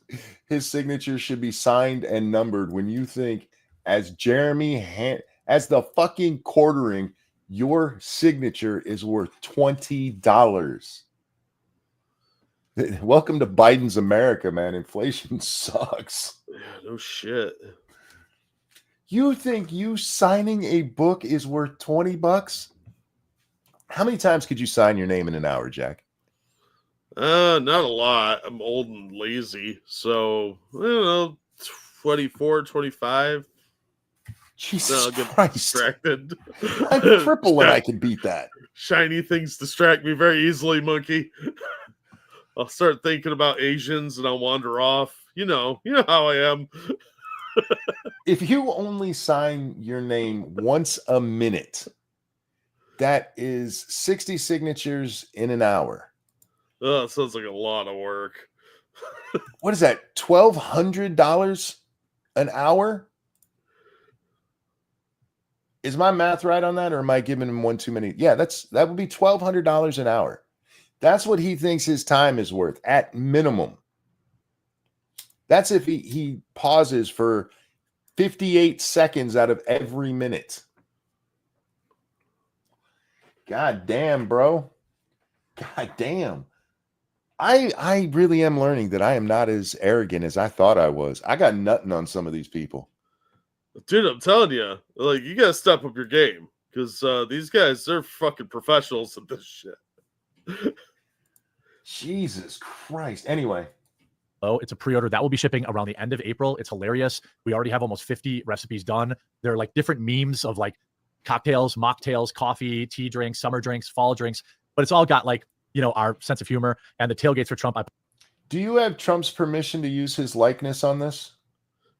signature should be signed and numbered when you think as Jeremy as the fucking quartering, your signature is worth $20. Welcome to Biden's America, man. Inflation sucks. Yeah, no shit. You think you signing a book is worth $20? How many times could you sign your name in an hour, Jack? Not a lot. I'm old and lazy. So, I don't know, 24, 25. Jesus I'll get Christ. distracted. I'm triple and I can beat that. Shiny things distract me very easily, monkey. I'll start thinking about Asians and I'll wander off. You know how I am. If you only sign your name once a minute, that is 60 signatures in an hour. Oh, it sounds like a lot of work. What is that? $1,200 an hour? Is my math right on that, or am I giving him one too many? Yeah, that would be $1,200 an hour. That's what he thinks his time is worth at minimum. That's if he pauses for 58 seconds out of every minute. God damn, bro. God damn. I really am learning that I am not as arrogant as I thought I was. I got nothing on some of these people. Dude, I'm telling you, like, you gotta step up your game because these guys, they're fucking professionals at this shit. Jesus Christ. Anyway. Oh, it's a pre-order that will be shipping around the end of April. It's hilarious. We already have almost 50 recipes done. They're like different memes of like cocktails, mocktails, coffee, tea drinks, summer drinks, fall drinks, but it's all got like, our sense of humor. And the tailgates for Trump. Do you have Trump's permission to use his likeness on this?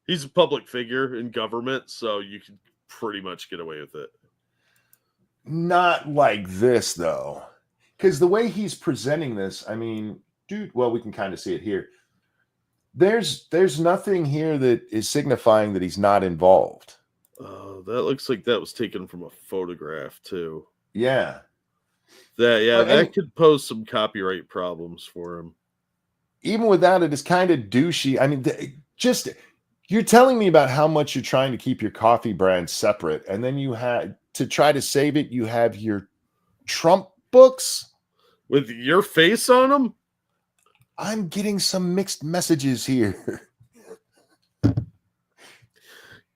He's a public figure in government, so you can pretty much get away with it. Not like this, though. Because the way he's presenting this, I mean, dude, well, we can kind of see it here. There's nothing here that is signifying that he's not involved. That looks like that was taken from a photograph, too. Yeah. That could pose some copyright problems for him. Even without it, it's kind of douchey. I mean, you're telling me about how much you're trying to keep your coffee brand separate, and then you had to try to save it. You have your Trump books with your face on them. I'm getting some mixed messages here.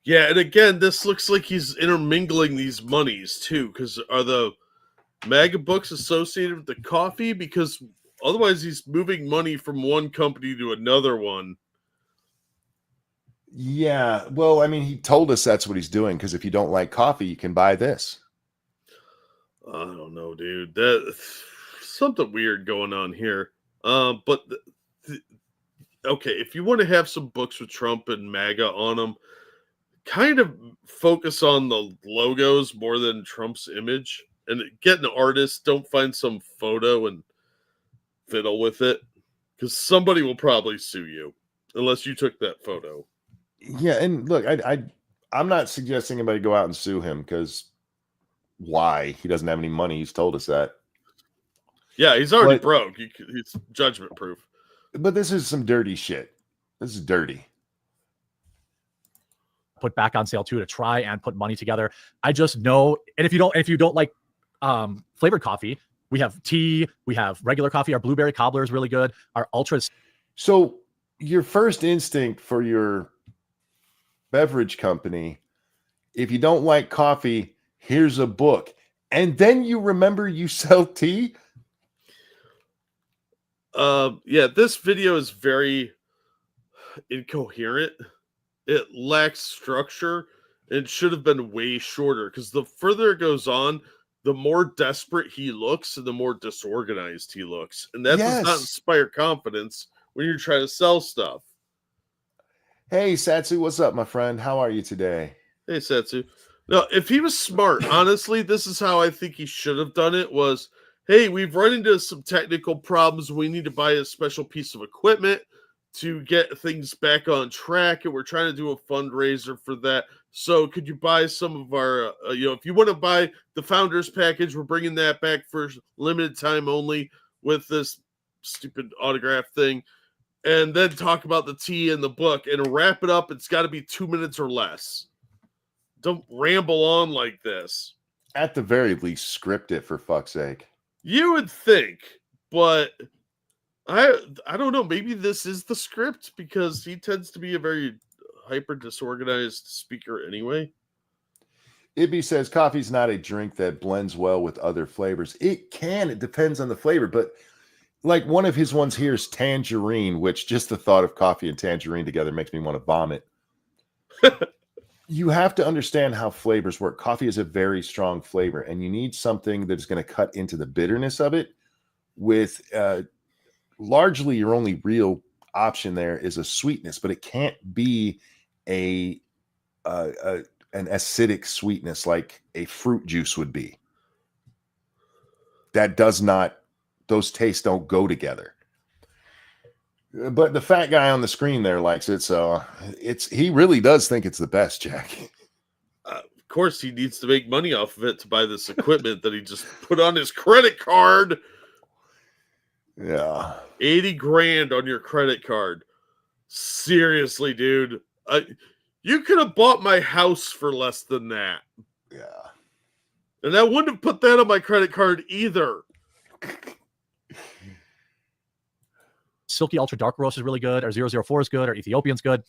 Yeah, and again, this looks like he's intermingling these monies too, because are the MAGA books associated with the coffee? Because otherwise he's moving money from one company to another one. Yeah, well, I mean, he told us that's what he's doing, because if you don't like coffee, you can buy this. I don't know, dude. That something weird going on here. But okay, if you want to have some books with Trump and MAGA on them, kind of focus on the logos more than Trump's image. And get an artist. Don't find some photo and fiddle with it, because somebody will probably sue you unless you took that photo. Yeah, and look, I'm not suggesting anybody go out and sue him, because why? He doesn't have any money. He's told us that. Yeah, he's already But- broke. He's judgment proof. But this is some dirty shit. This is dirty. Put back on sale too, to try and put money together. I just know, and if you don't like flavored coffee, we have tea, we have regular coffee. Our blueberry cobbler is really good. Our ultras. So your first instinct for your beverage company, if you don't like coffee, here's a book, and then you remember you sell tea. Yeah, this video is very incoherent. It lacks structure. It should have been way shorter, because the further it goes on, the more desperate he looks and the more disorganized he looks. And that does not Yes. inspire confidence when you're trying to sell stuff. Hey, Satsu, what's up, my friend? How are you today? Hey, Setsu. Now, if he was smart, honestly, this is how I think he should have done it was, hey, we've run into some technical problems. We need to buy a special piece of equipment to get things back on track, and we're trying to do a fundraiser for that. So could you buy some of our, if you want to buy the founders package, we're bringing that back for limited time only with this stupid autograph thing. And then talk about the tea and the book and wrap it up. It's got to be 2 minutes or less. Don't ramble on like this. At the very least, script it, for fuck's sake. You would think, but I don't know. Maybe this is the script, because he tends to be a very hyper disorganized speaker anyway. Ibby says coffee's not a drink that blends well with other flavors. It can. It depends on the flavor. But like one of his ones here is tangerine, which just the thought of coffee and tangerine together makes me want to vomit. You have to understand how flavors work. Coffee is a very strong flavor, and you need something that's going to cut into the bitterness of it. With largely your only real option there is a sweetness, but it can't be an acidic sweetness like a fruit juice would be. That does not, those tastes don't go together. But the fat guy on the screen there likes it, so he really does think it's the best, Jack. Of course, he needs to make money off of it to buy this equipment that he just put on his credit card. Yeah. 80 grand on your credit card. Seriously, dude. You could have bought my house for less than that. Yeah. And I wouldn't have put that on my credit card either. Silky Ultra Dark Roast is really good. Our 004 is good. Our Ethiopian's good.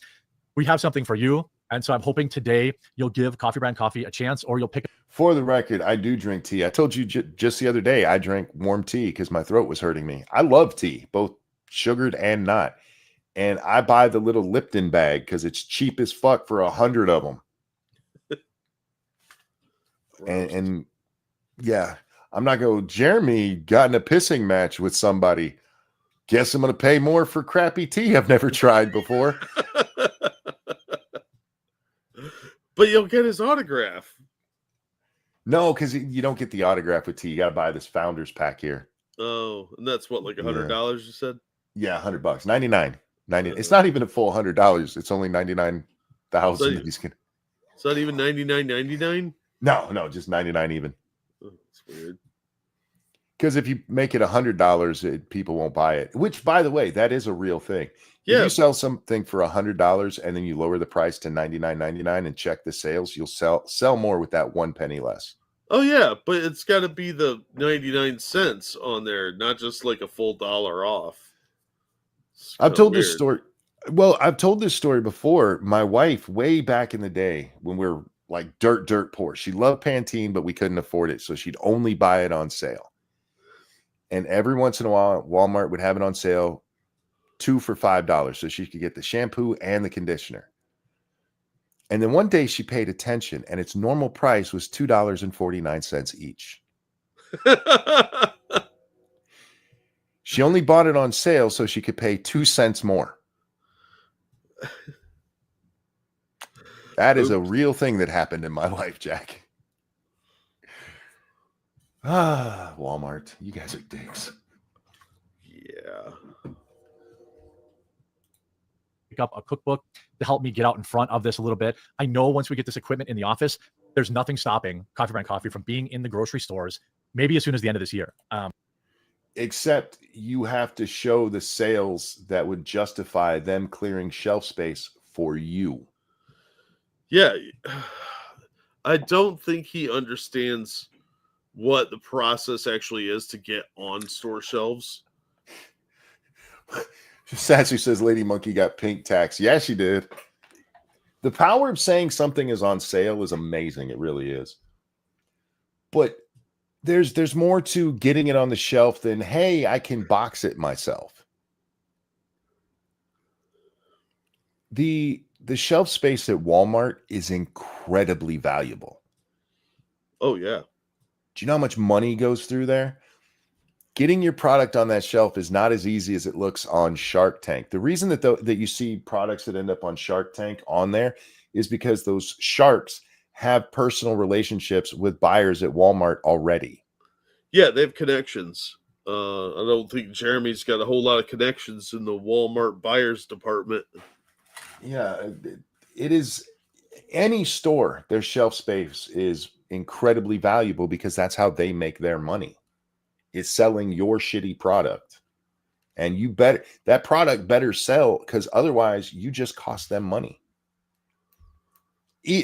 We have something for you. And so I'm hoping today you'll give Coffee Brand Coffee a chance, or you'll pick. For the record, I do drink tea. I told you just the other day I drank warm tea because my throat was hurting me. I love tea, both sugared and not. And I buy the little Lipton bag because it's cheap as fuck for 100 of them. and yeah, I'm not going. Jeremy got in a pissing match with somebody. Guess I'm going to pay more for crappy tea I've never tried before. But you'll get his autograph. No, because you don't get the autograph with tea. You got to buy this founders pack here. Oh, and that's what, like $100 you said? Yeah, $100, 99. It's not even a full $100. It's only 99,000. Is that even $99.99? No, just 99 even. Oh, that's weird. Because if you make it $100, people won't buy it. Which, by the way, that is a real thing. Yeah. If you sell something for $100 and then you lower the price to $99.99 and check the sales, you'll sell more with that 1 penny less. Oh yeah, but it's got to be the 99 cents on there, not just like a full $1 off. I've told this story. Well, I've told this story before. My wife, way back in the day when we were like dirt poor, she loved Pantene, but we couldn't afford it. So she'd only buy it on sale. And every once in a while, Walmart would have it on sale, 2 for $5. So she could get the shampoo and the conditioner. And then one day she paid attention and its normal price was $2.49 each. She only bought it on sale so she could pay 2 cents more. That is a real thing that happened in my life, Jack. Walmart, you guys are dicks. Yeah. Pick up a cookbook to help me get out in front of this a little bit. I know once we get this equipment in the office, there's nothing stopping Coffee Brand Coffee from being in the grocery stores, maybe as soon as the end of this year. Except you have to show the sales that would justify them clearing shelf space for you. Yeah. I don't think he understands what the process actually is to get on store shelves. Sassy says Lady Monkey got pink tax. Yeah, she did. The power of saying something is on sale is amazing. It really is. But there's more to getting it on the shelf than, hey, I can box it myself. The shelf space at Walmart is incredibly valuable. Oh, yeah. Do you know how much money goes through there? Getting your product on that shelf is not as easy as it looks on Shark Tank. The reason that you see products that end up on Shark Tank on there is because those sharks have personal relationships with buyers at Walmart already. Yeah, they have connections. I don't think Jeremy's got a whole lot of connections in the Walmart buyers department. Yeah, it is. Any store, their shelf space is incredibly valuable because that's how they make their money. Is selling your shitty product. And you better, that product better sell, because otherwise you just cost them money.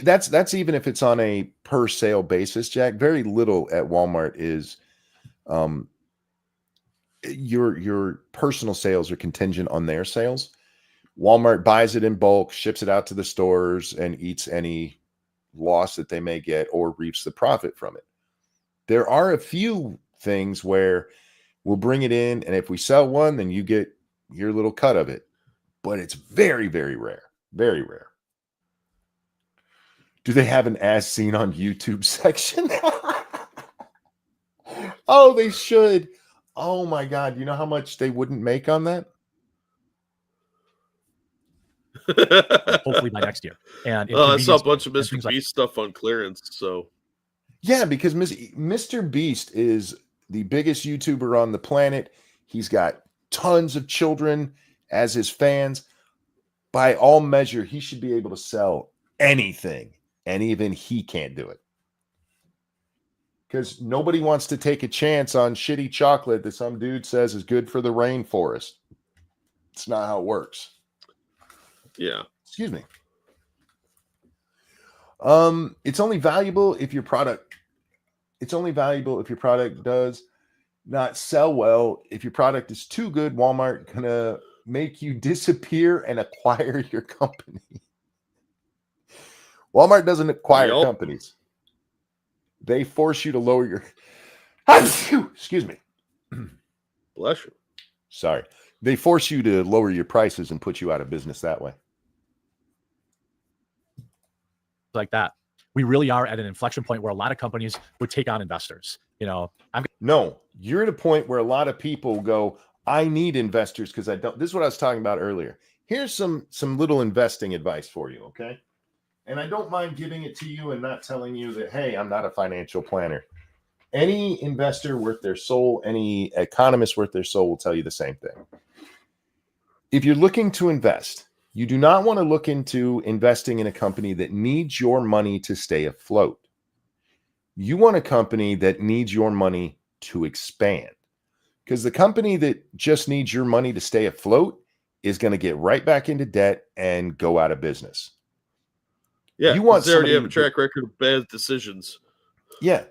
That's even if it's on a per sale basis, Jack. Very little at Walmart is your personal sales are contingent on their sales. Walmart buys it in bulk, ships it out to the stores, and eats any loss that they may get or reaps the profit from it. There are a few things where we'll bring it in, and if we sell one, then you get your little cut of it. But it's very, very rare. Very rare. Do they have an as seen on YouTube section? Oh, they should. Oh my God. You know how much they wouldn't make on that? Hopefully by next year. And I saw a bunch of and Mr. things Beast stuff on clearance. So yeah, because Mr. Beast is the biggest YouTuber on the planet. He's got tons of children as his fans. By all measure, he should be able to sell anything, and even he can't do it. Because nobody wants to take a chance on shitty chocolate that some dude says is good for the rainforest. It's not how it works. yeah. Excuse me. It's only valuable if your product does not sell well. If your product is too good, Walmart gonna make you disappear and acquire your company. Walmart doesn't acquire companies. They force you to lower your excuse me. Bless you. Sorry. They force you to lower your prices and put you out of business that way. Like that. We really are at an inflection point where a lot of companies would take on investors. No, you're at a point where a lot of people go, I need investors because I don't. This is what I was talking about earlier. Here's some little investing advice for you, okay? And I don't mind giving it to you and not telling you that, hey, I'm not a financial planner. Any investor worth their soul, any economist worth their soul will tell you the same thing. If you're looking to invest, you do not want to look into investing in a company that needs your money to stay afloat. You want a company that needs your money to expand. Because the company that just needs your money to stay afloat is going to get right back into debt and go out of business. Yeah, you want they already have a track record of bad decisions. Yeah.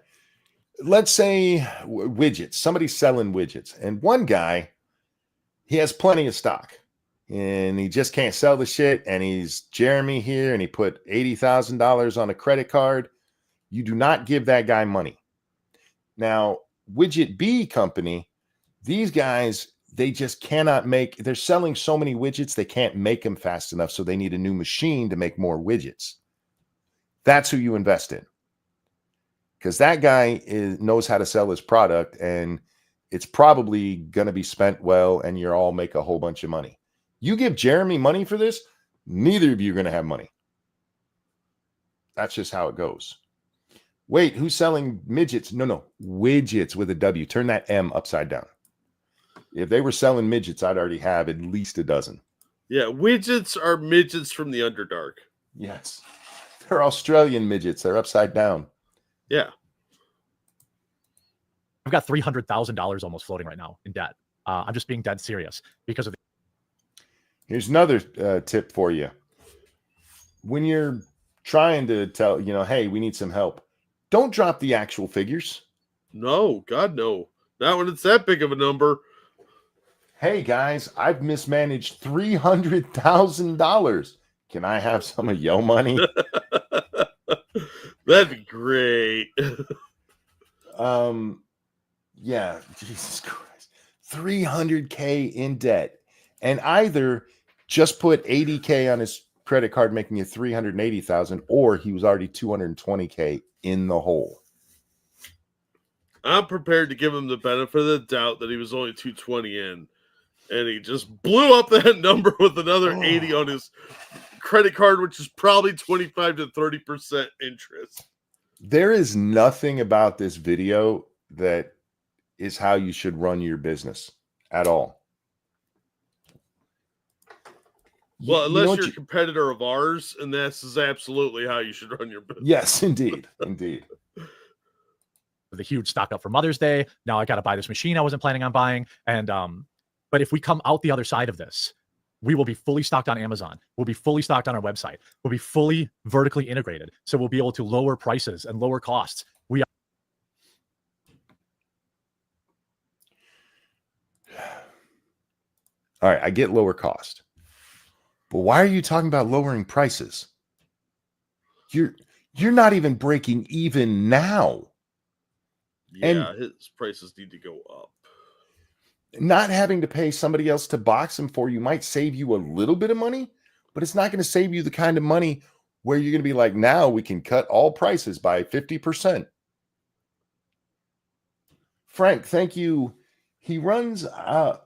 Let's say widgets. Somebody's selling widgets. And one guy, he has plenty of stock. And he just can't sell the shit. And he's Jeremy here. And he put $80,000 on a credit card. You do not give that guy money. Now, Widget B company, these guys, they just cannot make, they're selling so many widgets, they can't make them fast enough. So they need a new machine to make more widgets. That's who you invest in. Because that guy knows how to sell his product, and it's probably going to be spent well, and you'll all make a whole bunch of money. You give Jeremy money for this, neither of you are going to have money. That's just how it goes. Wait, who's selling midgets? No, widgets with a W. Turn that M upside down. If they were selling midgets, I'd already have at least a dozen. Yeah, widgets are midgets from the Underdark. Yes. They're Australian midgets. They're upside down. Yeah. I've got $300,000 almost floating right now in debt. I'm just being dead serious because of Here's another tip for you. When you're trying to tell, hey, we need some help, don't drop the actual figures. No, God, no. Not when it's that big of a number. Hey, guys, I've mismanaged $300,000. Can I have some of your money? That'd be great. Yeah, Jesus Christ. $300K in debt. And either just put $80K on his credit card, making it $380,000, or he was already $220K in the hole. I'm prepared to give him the benefit of the doubt that he was only 220 in, and he just blew up that number with another 80 on his credit card, which is probably 25 to 30% interest. There is nothing about this video that is how you should run your business at all. Well, unless you're a competitor of ours, and this is absolutely how you should run your business. Yes, indeed. Indeed. the huge stock up for Mother's Day. Now I got to buy this machine I wasn't planning on buying. And but if we come out the other side of this, we will be fully stocked on Amazon. We'll be fully stocked on our website. We'll be fully vertically integrated. So we'll be able to lower prices and lower costs. We All right, I get lower cost. But why are you talking about lowering prices? You're not even breaking even now. Yeah, and his prices need to go up. Not having to pay somebody else to box them for you might save you a little bit of money, but it's not going to save you the kind of money where you're going to be like, now we can cut all prices by 50%. Frank, thank you. He runs out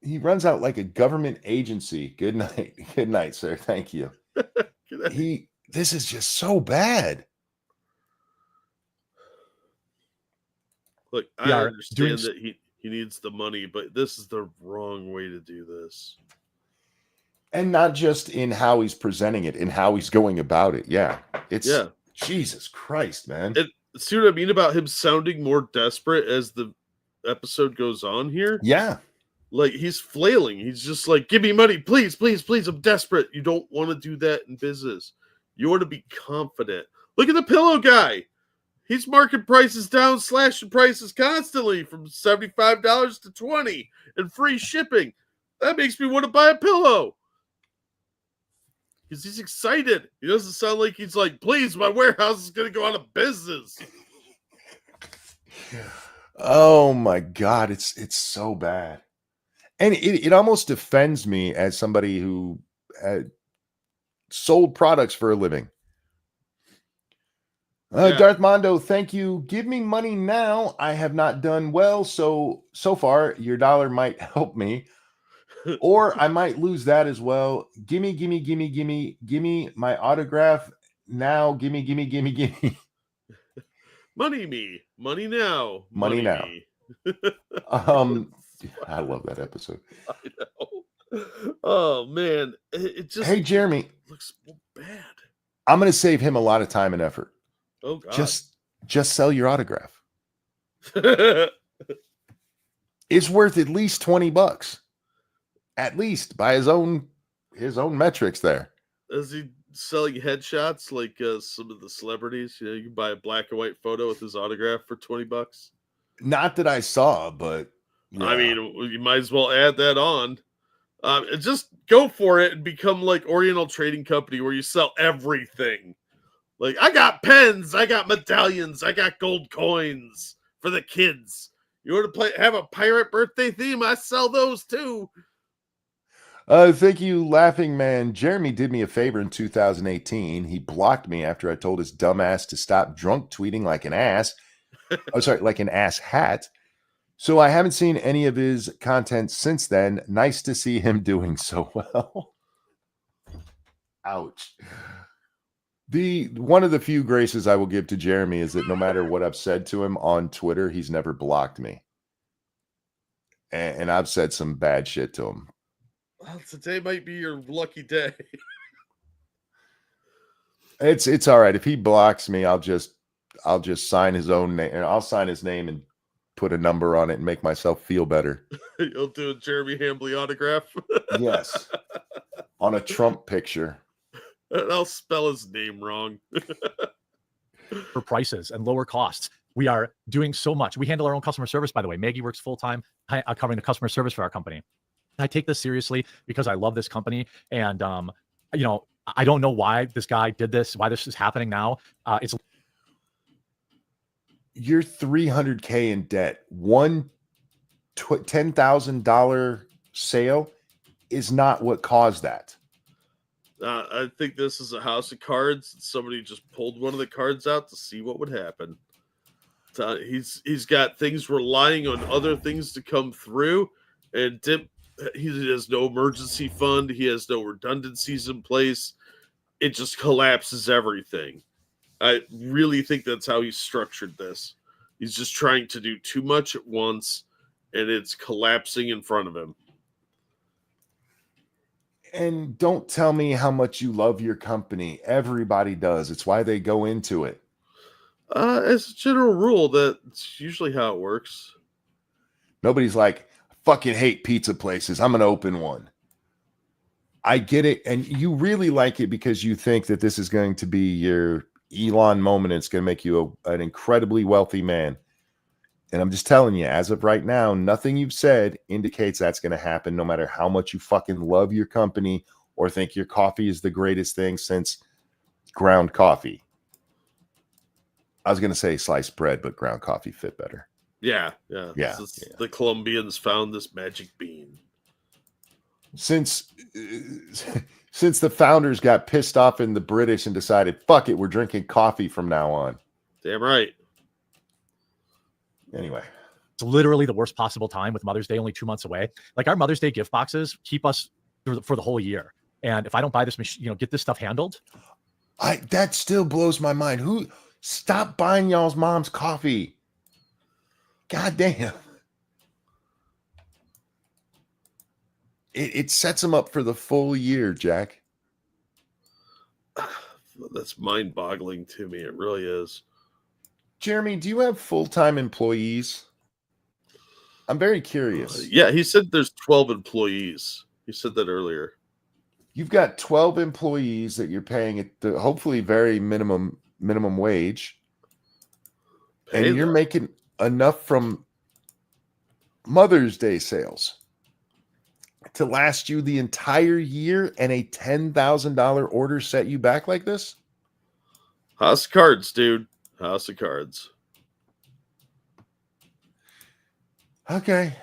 like a government agency. Good night. Good night, sir. Thank you. This is just so bad. Look, I understand that he needs the money, but this is the wrong way to do this. And not just in how he's presenting it, in how he's going about it. Yeah. Jesus Christ, man. See what I mean about him sounding more desperate as the episode goes on here? Yeah. Like, he's flailing. He's just like, give me money, please, please, please. I'm desperate. You don't want to do that in business. You want to be confident. Look at the pillow guy. He's marking prices down, slashing prices constantly from $75 to $20 and free shipping. That makes me want to buy a pillow. Because he's excited. He doesn't sound like he's like, please, my warehouse is going to go out of business. Oh my God. It's so bad. And it almost offends me as somebody who sold products for a living. Darth Mondo, thank you. Give me money now. I have not done well. So far, your dollar might help me. Or I might lose that as well. Gimme my autograph now. Gimme. Money me. Money now. Money now. Me. I love that episode. I know. Oh man. It just Hey Jeremy. Looks so bad. I'm gonna save him a lot of time and effort. Oh God. Just sell your autograph. It's worth at least $20. At least by his own metrics there. Is he selling headshots like some of the celebrities? You know, you can buy a black and white photo with his autograph for $20. Not that I saw, but yeah. I mean, you might as well add that on. Just go for it and become like Oriental Trading Company where you sell everything. Like, I got pens, I got medallions, I got gold coins for the kids. You want to have a pirate birthday theme? I sell those too. Thank you, Laughing Man. Jeremy did me a favor in 2018. He blocked me after I told his dumbass to stop drunk tweeting like an ass. Like an ass hat. So I haven't seen any of his content since then. Nice to see him doing so well. Ouch. One of the few graces I will give to Jeremy is that no matter what I've said to him on Twitter, he's never blocked me. And I've said some bad shit to him. Well, today might be your lucky day. It's all right. If he blocks me, I'll just sign his own name, and I'll sign his name and put a number on it and make myself feel better. You'll do a Jeremy Hambley autograph. Yes. On a Trump picture. And I'll spell his name wrong. For prices and lower costs. We are doing so much. We handle our own customer service, by the way. Maggie works full-time covering the customer service for our company. I take this seriously because I love this company. And, you know, I don't know why this guy did this, why this is happening now. You're $300K in debt. One $10,000 sale is not what caused that. I think this is a house of cards. Somebody just pulled one of the cards out to see what would happen. He's got things relying on other things to come through, and he has no emergency fund. He has no redundancies in place. It just collapses everything. I really think that's how he structured this. He's just trying to do too much at once, and it's collapsing in front of him. And don't tell me how much you love your company. Everybody does. It's why they go into it. As a general rule, that's usually how it works. Nobody's like, I fucking hate pizza places. I'm going to open one. I get it. And you really like it because you think that this is going to be your Elon moment. It's going to make you an incredibly wealthy man. And I'm just telling you, as of right now, nothing you've said indicates that's going to happen, no matter how much you fucking love your company or think your coffee is the greatest thing since ground coffee. I was going to say sliced bread, but ground coffee fit better. Yeah. The Colombians found this magic bean. Since the founders got pissed off in the British and decided, fuck it, we're drinking coffee from now on. Damn right. Anyway, it's literally the worst possible time with Mother's Day only 2 months away. Like our Mother's Day gift boxes keep us for the whole year. And if I don't buy this machine, get this stuff handled. That still blows my mind. Stop buying y'all's mom's coffee. God damn. It sets them up for the full year, Jack. That's mind-boggling to me. It really is. Jeremy, do you have full-time employees? I'm very curious. Yeah, he said there's 12 employees. He said that earlier. You've got 12 employees that you're paying at the hopefully very minimum wage. And you're making enough from Mother's Day sales to last you the entire year, and a $10,000 order set you back like this? House of cards, dude. House of cards. Okay.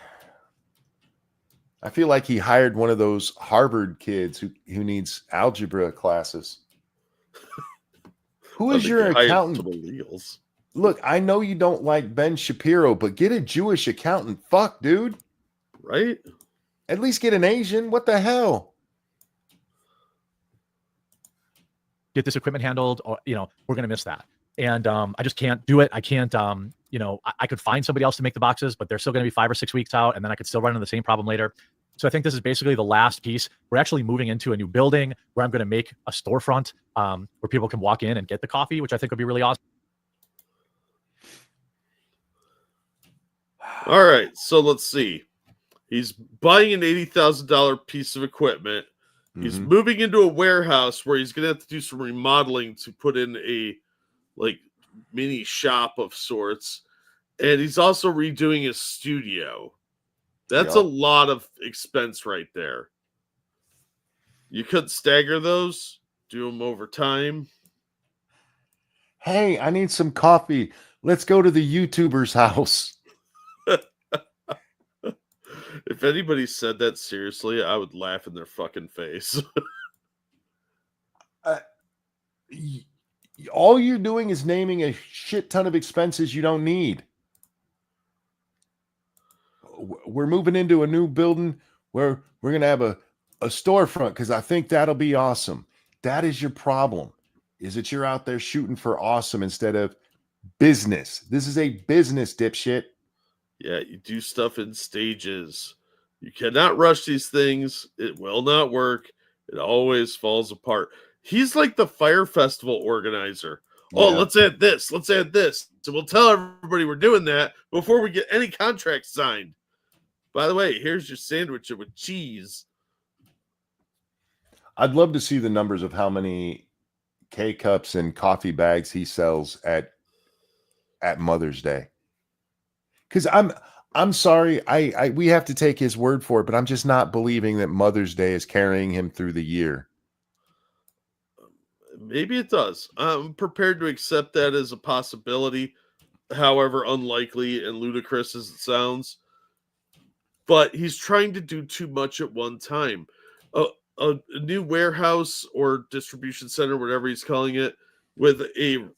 I feel like he hired one of those Harvard kids who needs algebra classes. Who is your accountant? Look, I know you don't like Ben Shapiro, but get a Jewish accountant. Fuck, dude. Right? At least get an Asian. What the hell? Get this equipment handled, or we're gonna miss that. And I just can't do it. I can't, I could find somebody else to make the boxes, but they're still going to be 5 or 6 weeks out. And then I could still run into the same problem later. So I think this is basically the last piece. We're actually moving into a new building where I'm going to make a storefront where people can walk in and get the coffee, which I think would be really awesome. All right. So let's see. He's buying an $80,000 piece of equipment. He's moving into a warehouse where he's going to have to do some remodeling to put in a mini shop of sorts, and he's also redoing his studio. That's a lot of expense right there. You could stagger those, do them over time. Hey, I need some coffee. Let's go to the YouTuber's house. If anybody said that seriously, I would laugh in their fucking face. All you're doing is naming a shit ton of expenses you don't need. We're moving into a new building where we're going to have a storefront because I think that'll be awesome. That is your problem. is that you're out there shooting for awesome instead of business. This is a business, dipshit. Yeah, you do stuff in stages. You cannot rush these things. It will not work. It always falls apart. He's like the fire festival organizer. Oh, Yeah. let's add this. Let's add this. So we'll tell everybody we're doing that before we get any contracts signed. By the way, here's your sandwich with cheese. I'd love to see the numbers of how many K-cups and coffee bags he sells at Mother's Day. Because I'm sorry, we have to take his word for it, but I'm just not believing that Mother's Day is carrying him through the year. Maybe it does. I'm prepared to accept that as a possibility, however unlikely and ludicrous as it sounds. But he's trying to do too much at one time. A new warehouse or distribution center, whatever he's calling it, with a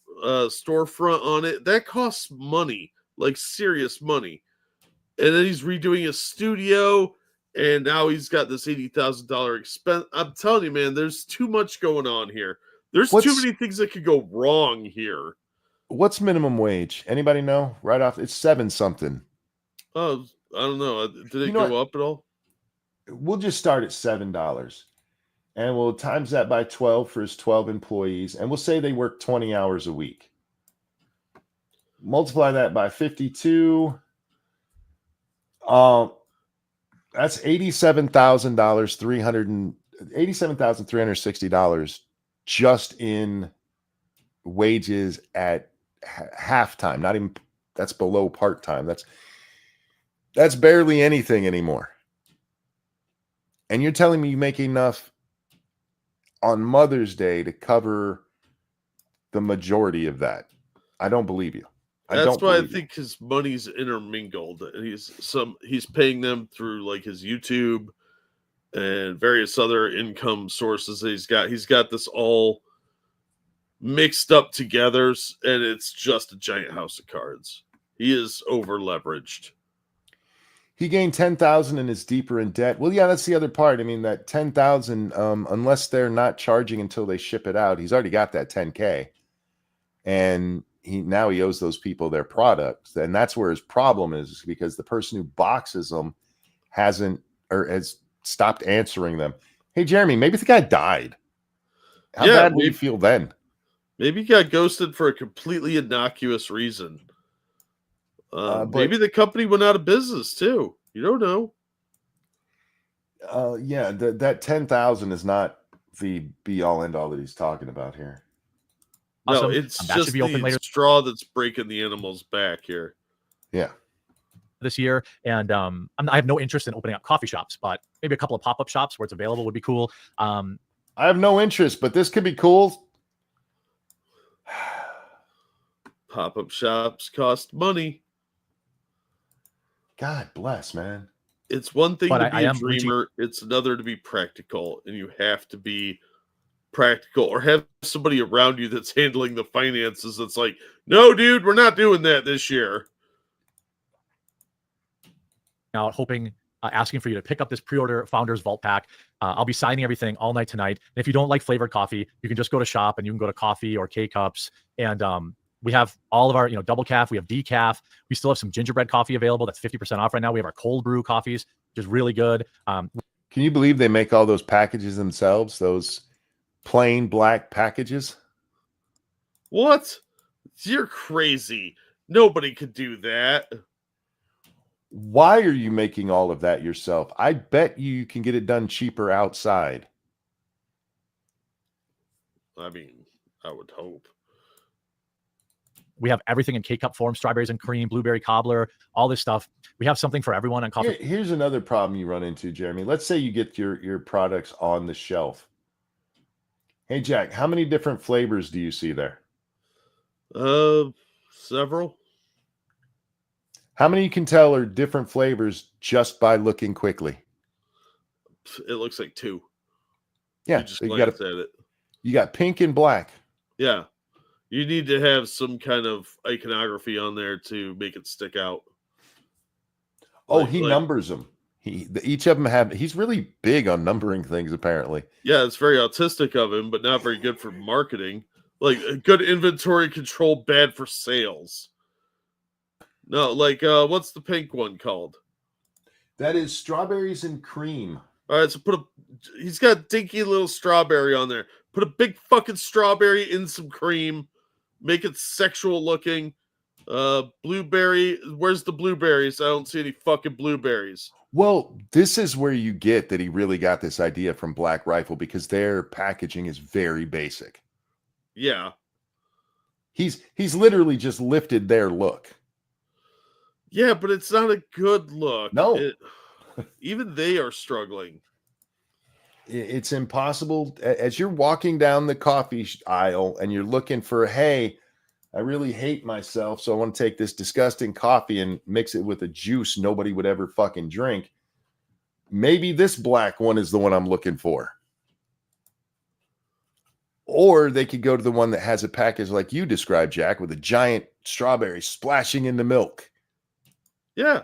storefront on it, that costs money, like serious money. And then he's redoing a studio, and now he's got this $80,000 expense. I'm telling you, man, there's too much going on here. There's too many things that could go wrong here. What's minimum wage? Anybody know? Right off, it's 7 something. Oh, I don't know. Did it go up at all? We'll just start at $7, and we'll times that by 12 for his 12 employees, and we'll say they work 20 hours a week. Multiply that by 52. That's $87,360 just in wages at halftime. Not even, that's below part-time. That's barely anything anymore. And you're telling me you make enough on Mother's Day to cover the majority of that? I don't believe you. That's why I think his money's intermingled. He's paying them through like his YouTube and various other income sources that he's got. He's got this all mixed up together, and it's just a giant house of cards. He is over leveraged. He gained 10,000 and is deeper in debt. Well, yeah, that's the other part. I mean, that 10,000, unless they're not charging until they ship it out, he's already got that 10K, and he owes those people their products, and that's where his problem is, because the person who boxes them has stopped answering them. Hey, Jeremy, maybe the guy died. How bad will you feel then? Maybe he got ghosted for a completely innocuous reason. Maybe the company went out of business too. You don't know. Yeah, that 10,000 is not the be all end all that he's talking about here. No, it's just the straw that's breaking the animal's back here. Yeah. This year, and I have no interest in opening up coffee shops, but maybe a couple of pop-up shops where it's available would be cool. I have no interest, but this could be cool. Pop-up shops cost money. God bless, man. It's one thing to be a dreamer. It's another to be practical, and you have to be practical or have somebody around you that's handling the finances that's like, no, dude, we're not doing that this year. Now, asking for you to pick up this pre-order Founders Vault Pack. I'll be signing everything all night tonight. And if you don't like flavored coffee, you can just go to shop and you can go to coffee or K-Cups. And we have all of our, double calf. We have decaf. We still have some gingerbread coffee available. That's 50% off right now. We have our cold brew coffees, which is really good. Can you believe they make all those packages themselves? Those plain black packages? What? You're crazy. Nobody could do that. Why are you making all of that yourself? I bet you can get it done cheaper outside. I mean, I would hope. We have everything in K-Cup form, strawberries and cream, blueberry cobbler, all this stuff. We have something for everyone on coffee. Here's another problem you run into, Jeremy. Let's say you get your products on the shelf. Hey, Jack, how many different flavors do you see there? Several. How many you can tell are different flavors just by looking quickly? It looks like 2. Yeah, you just glance at it. You got pink and black. Yeah. You need to have some kind of iconography on there to make it stick out. Oh, he numbers them. Each of them he's really big on numbering things, apparently. Yeah, it's very autistic of him, but not very good for marketing. Like good inventory control, bad for sales. No, like what's the pink one called? That is strawberries and cream. All right, so he's got dinky little strawberry on there. Put a big fucking strawberry in some cream, make it sexual looking. Blueberry, where's the blueberries? I don't see any fucking blueberries. Well, this is where you get that he really got this idea from Black Rifle, because their packaging is very basic. Yeah. He's literally just lifted their look. Yeah, but it's not a good look. No. Even they are struggling. It's impossible. As you're walking down the coffee aisle and you're looking for, hey, I really hate myself, so I want to take this disgusting coffee and mix it with a juice nobody would ever fucking drink. Maybe this black one is the one I'm looking for. Or they could go to the one that has a package like you described, Jack, with a giant strawberry splashing in the milk. Yeah.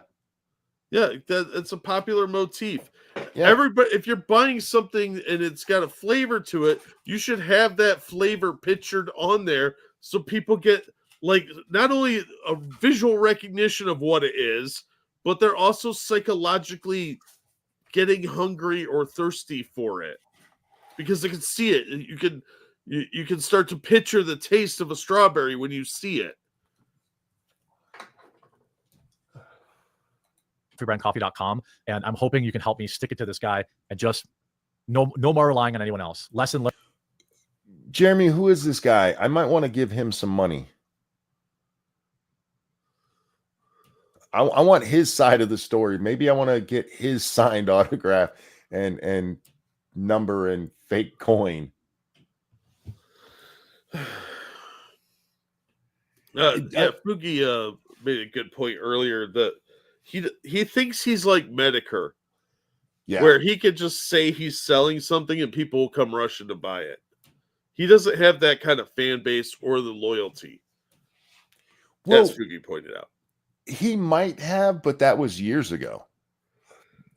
Yeah, it's a popular motif. Yeah. Everybody, if you're buying something and it's got a flavor to it, you should have that flavor pictured on there so people get like not only a visual recognition of what it is, but they're also psychologically getting hungry or thirsty for it because they can see it. You can start to picture the taste of a strawberry when you see it. freebrandcoffee.com, and I'm hoping you can help me stick it to this guy and just no more relying on anyone else. Lesson learned. Jeremy, who is this guy? I might want to give him some money. I want his side of the story. Maybe I want to get his signed autograph and number and fake coin. Fugi made a good point earlier that he thinks he's like Medicare, where he could just say he's selling something and people will come rushing to buy it. He doesn't have that kind of fan base or the loyalty. Well, as Fugi pointed out. He might have, but that was years ago.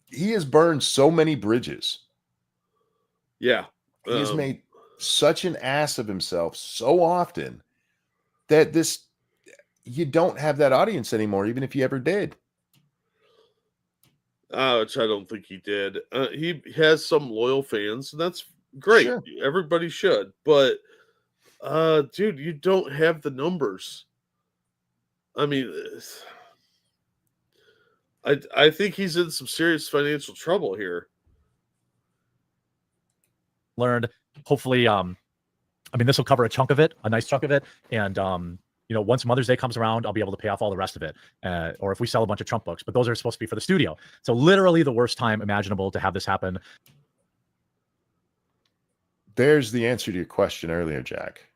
He has burned so many bridges. Yeah. He has made such an ass of himself so often that you don't have that audience anymore, even if you ever did. Which I don't think he did. He has some loyal fans, and that's great. Sure. Everybody should. But, dude, you don't have the numbers. I mean, I think he's in some serious financial trouble here. Learned, hopefully, I mean, this will cover a chunk of it, a nice chunk of it. And, once Mother's Day comes around, I'll be able to pay off all the rest of it. Or if we sell a bunch of Trump books, but those are supposed to be for the studio. So literally the worst time imaginable to have this happen. There's the answer to your question earlier, Jack.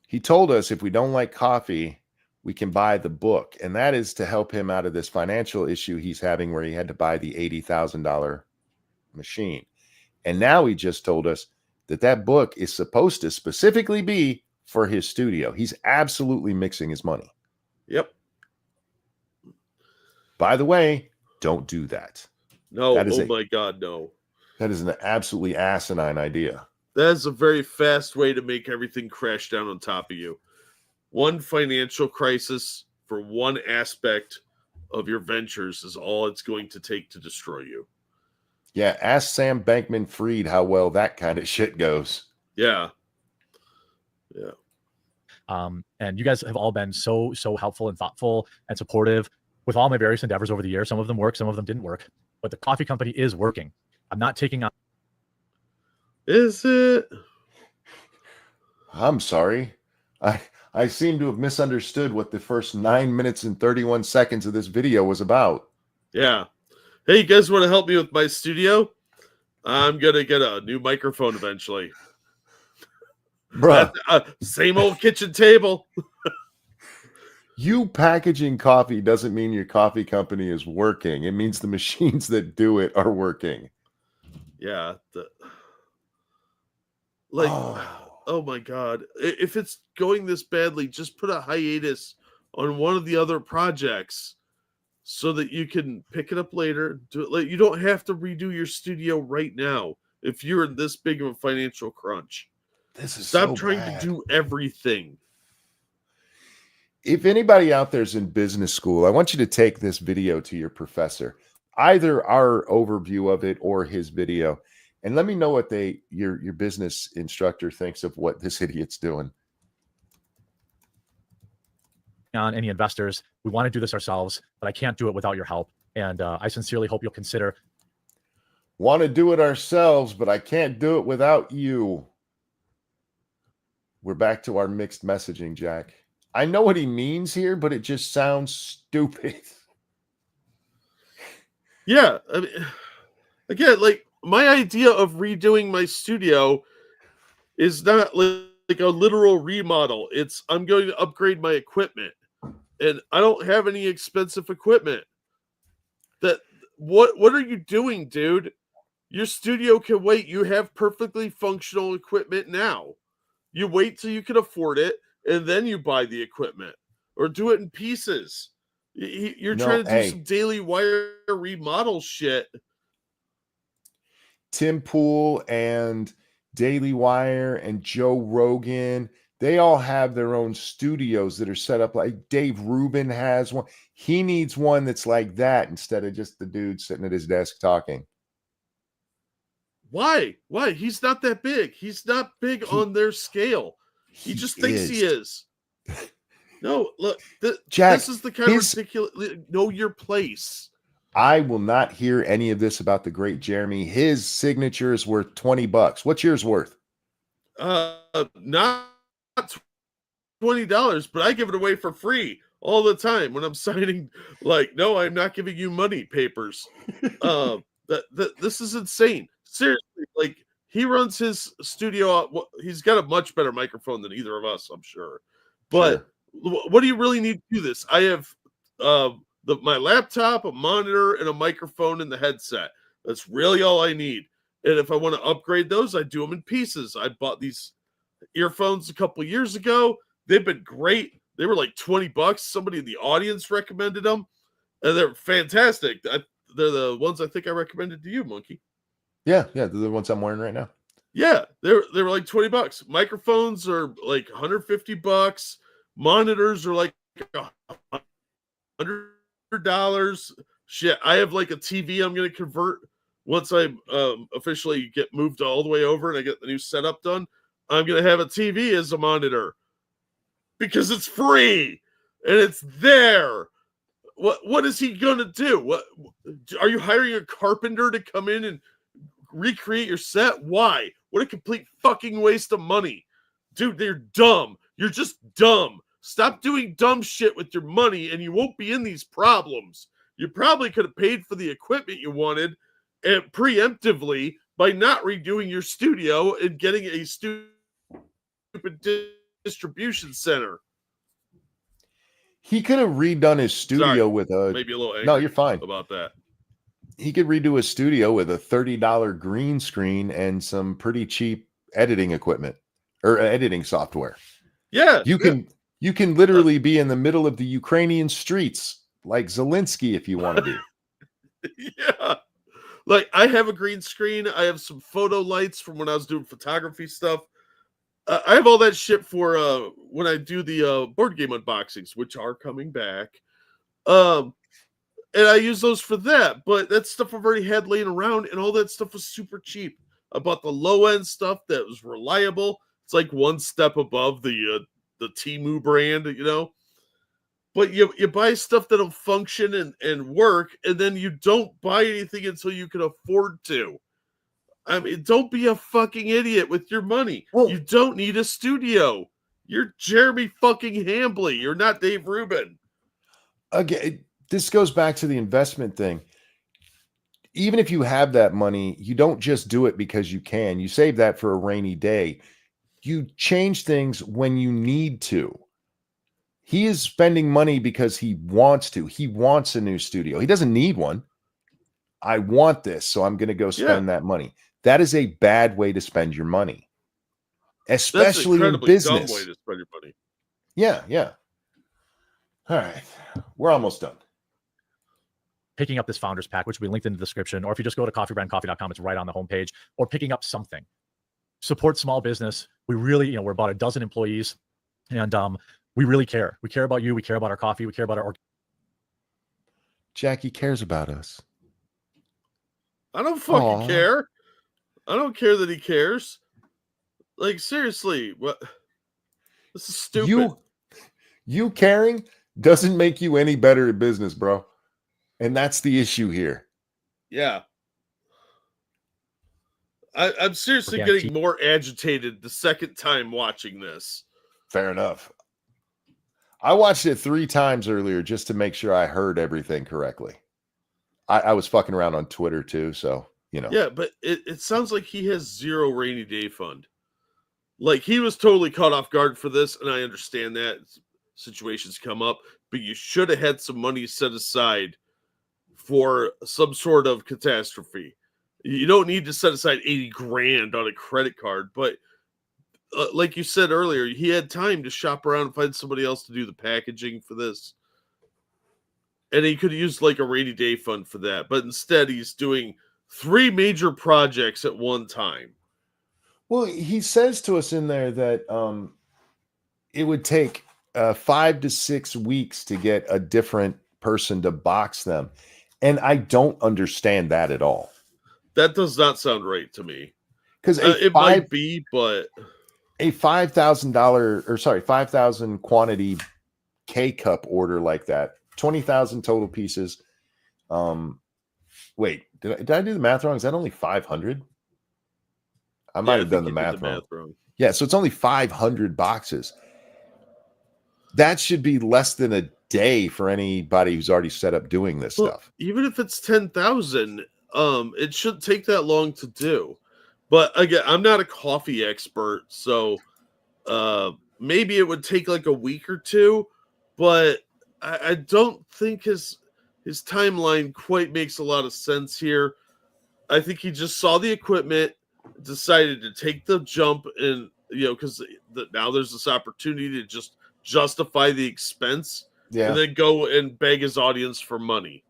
He told us if we don't like coffee, we can buy the book. And that is to help him out of this financial issue he's having where he had to buy the $80,000 machine. And now he just told us that book is supposed to specifically be for his studio. He's absolutely mixing his money. Yep. By the way, don't do that. No, my God, no. That is an absolutely asinine idea. That is a very fast way to make everything crash down on top of you. One financial crisis for one aspect of your ventures is all it's going to take to destroy you. Yeah, ask Sam Bankman-Fried how well that kind of shit goes. Yeah. Yeah. And you guys have all been so helpful and thoughtful and supportive with all my various endeavors over the years. Some of them worked, some of them didn't work, but the coffee company is working. I'm not taking on. Is it? I'm sorry. I seem to have misunderstood what the first 9 minutes and 31 seconds of this video was about. Yeah. Hey, you guys want to help me with my studio? I'm going to get a new microphone eventually. Bruh. Same old kitchen table. You packaging coffee doesn't mean your coffee company is working. It means the machines that do it are working. Yeah. Oh my God. If it's going this badly, just put a hiatus on one of the other projects so that you can pick it up later. You don't have to redo your studio right now if you're in this big of a financial crunch. This is Stop so trying bad. to do everything. If anybody out there's in business school, I want you to take this video to your professor, either our overview of it or his video, and let me know what your business instructor thinks of what this idiot's doing. On any investors, we want to do this ourselves, but I can't do it without your help. And I sincerely hope you'll consider. Want to do it ourselves, but I can't do it without you. We're back to our mixed messaging, Jack. I know what he means here, but it just sounds stupid. Yeah. I mean, again, like my idea of redoing my studio is not like a literal remodel. It's I'm going to upgrade my equipment, and I don't have any expensive equipment. What are you doing, dude? Your studio can wait. You have perfectly functional equipment now. You wait till you can afford it, and then you buy the equipment, or do it in pieces. You're trying to do some Daily Wire remodel shit. Tim Pool and Daily Wire and Joe Rogan, they all have their own studios that are set up like Dave Rubin has one. He needs one that's like that instead of just the dude sitting at his desk talking. Why? He's not that big. He's not big on their scale. He just thinks he is. No, look, Jack, this is the kind of ridiculous. Know your place. I will not hear any of this about the great Jeremy. His signature is worth $20. What's yours worth? Not $20, but I give it away for free all the time when I'm signing. Like, no, I'm not giving you money papers. This is insane. Seriously, like he runs his studio. He's got a much better microphone than either of us, I'm sure. But what do you really need to do this? I have my laptop, a monitor, and a microphone in the headset. That's really all I need. And if I want to upgrade those, I do them in pieces. I bought these earphones a couple years ago. They've been great. They were like $20. Somebody in the audience recommended them, and they're fantastic. They're the ones I think I recommended to you, Monkey. Yeah, they're the ones I'm wearing right now. Yeah, they were like $20. Microphones are like $150. Monitors are like $100. Shit, I have like a TV I'm going to convert once I officially get moved all the way over and I get the new setup done. I'm going to have a TV as a monitor because it's free and it's there. What is he going to do? What are you hiring a carpenter to come in and recreate your set? Why? What a complete fucking waste of money. Dude, they're dumb. You're just dumb. Stop doing dumb shit with your money and you won't be in these problems. You probably could have paid for the equipment you wanted and preemptively by not redoing your studio and getting a stupid distribution center. He could have redone his studio with maybe a little angry. No, you're fine about that. He could redo his studio with a $30 green screen and some pretty cheap editing equipment or editing software. Yeah, you can literally be in the middle of the Ukrainian streets like Zelensky if you want to be. Yeah. Like I have a green screen. I have some photo lights from when I was doing photography stuff. I have all that shit for when I do the board game unboxings, which are coming back. And I use those for that. But that stuff I've already had laying around, and all that stuff was super cheap. I bought the low end stuff that was reliable. It's like one step above the Temu brand, you know. But you buy stuff that'll function and work, and then you don't buy anything until you can afford to. I mean, don't be a fucking idiot with your money. Well, you don't need a studio. You're Jeremy fucking Hambley. You're not Dave Rubin. Again, this goes back to the investment thing. Even if you have that money, you don't just do it because you can. You save that for a rainy day. You change things when you need to. He is spending money because he wants to. He wants a new studio. He doesn't need one. I want this, so I'm going to go spend that money. That is a bad way to spend your money, especially in business. Dumb way to spend your money. Yeah. All right, we're almost done. Picking up this founders pack, which will be linked in the description, or if you just go to coffeebrandcoffee.com, it's right on the homepage, or picking up something. Support small business. We really, we're about a dozen employees, and we really care. We care about you. We care about our coffee. We care about our. Jackie cares about us. I don't fucking care. I don't care that he cares. Like, seriously, what? This is stupid. You caring doesn't make you any better at business, bro. And that's the issue here. Yeah. I'm seriously getting more agitated the second time watching this. Fair enough. I watched it 3 times earlier just to make sure I heard everything correctly. I was fucking around on Twitter too, so, Yeah, but it sounds like he has 0 rainy day fund. Like, he was totally caught off guard for this, and I understand that situations come up, but you should have had some money set aside for some sort of catastrophe. You don't need to set aside 80 grand on a credit card, but like you said earlier, he had time to shop around and find somebody else to do the packaging for this. And he could have used like a rainy day fund for that, but instead he's doing 3 major projects at one time. Well, he says to us in there that it would take 5 to 6 weeks to get a different person to box them. And I don't understand that at all. That does not sound right to me. Because it might be, but a $5,000 quantity K-cup order like that, 20,000 total pieces. Wait, did I do the math wrong? Is that only 500? I might have done the math wrong. Yeah, so it's only 500 boxes. That should be less than a day for anybody who's already set up doing this stuff. Even if it's 10,000, it shouldn't take that long to do. But again, I'm not a coffee expert, so maybe it would take like a week or 2, but I don't think his timeline quite makes a lot of sense here. I think he just saw the equipment, decided to take the jump, and because now there's this opportunity to just justify the expense, and then go and beg his audience for money.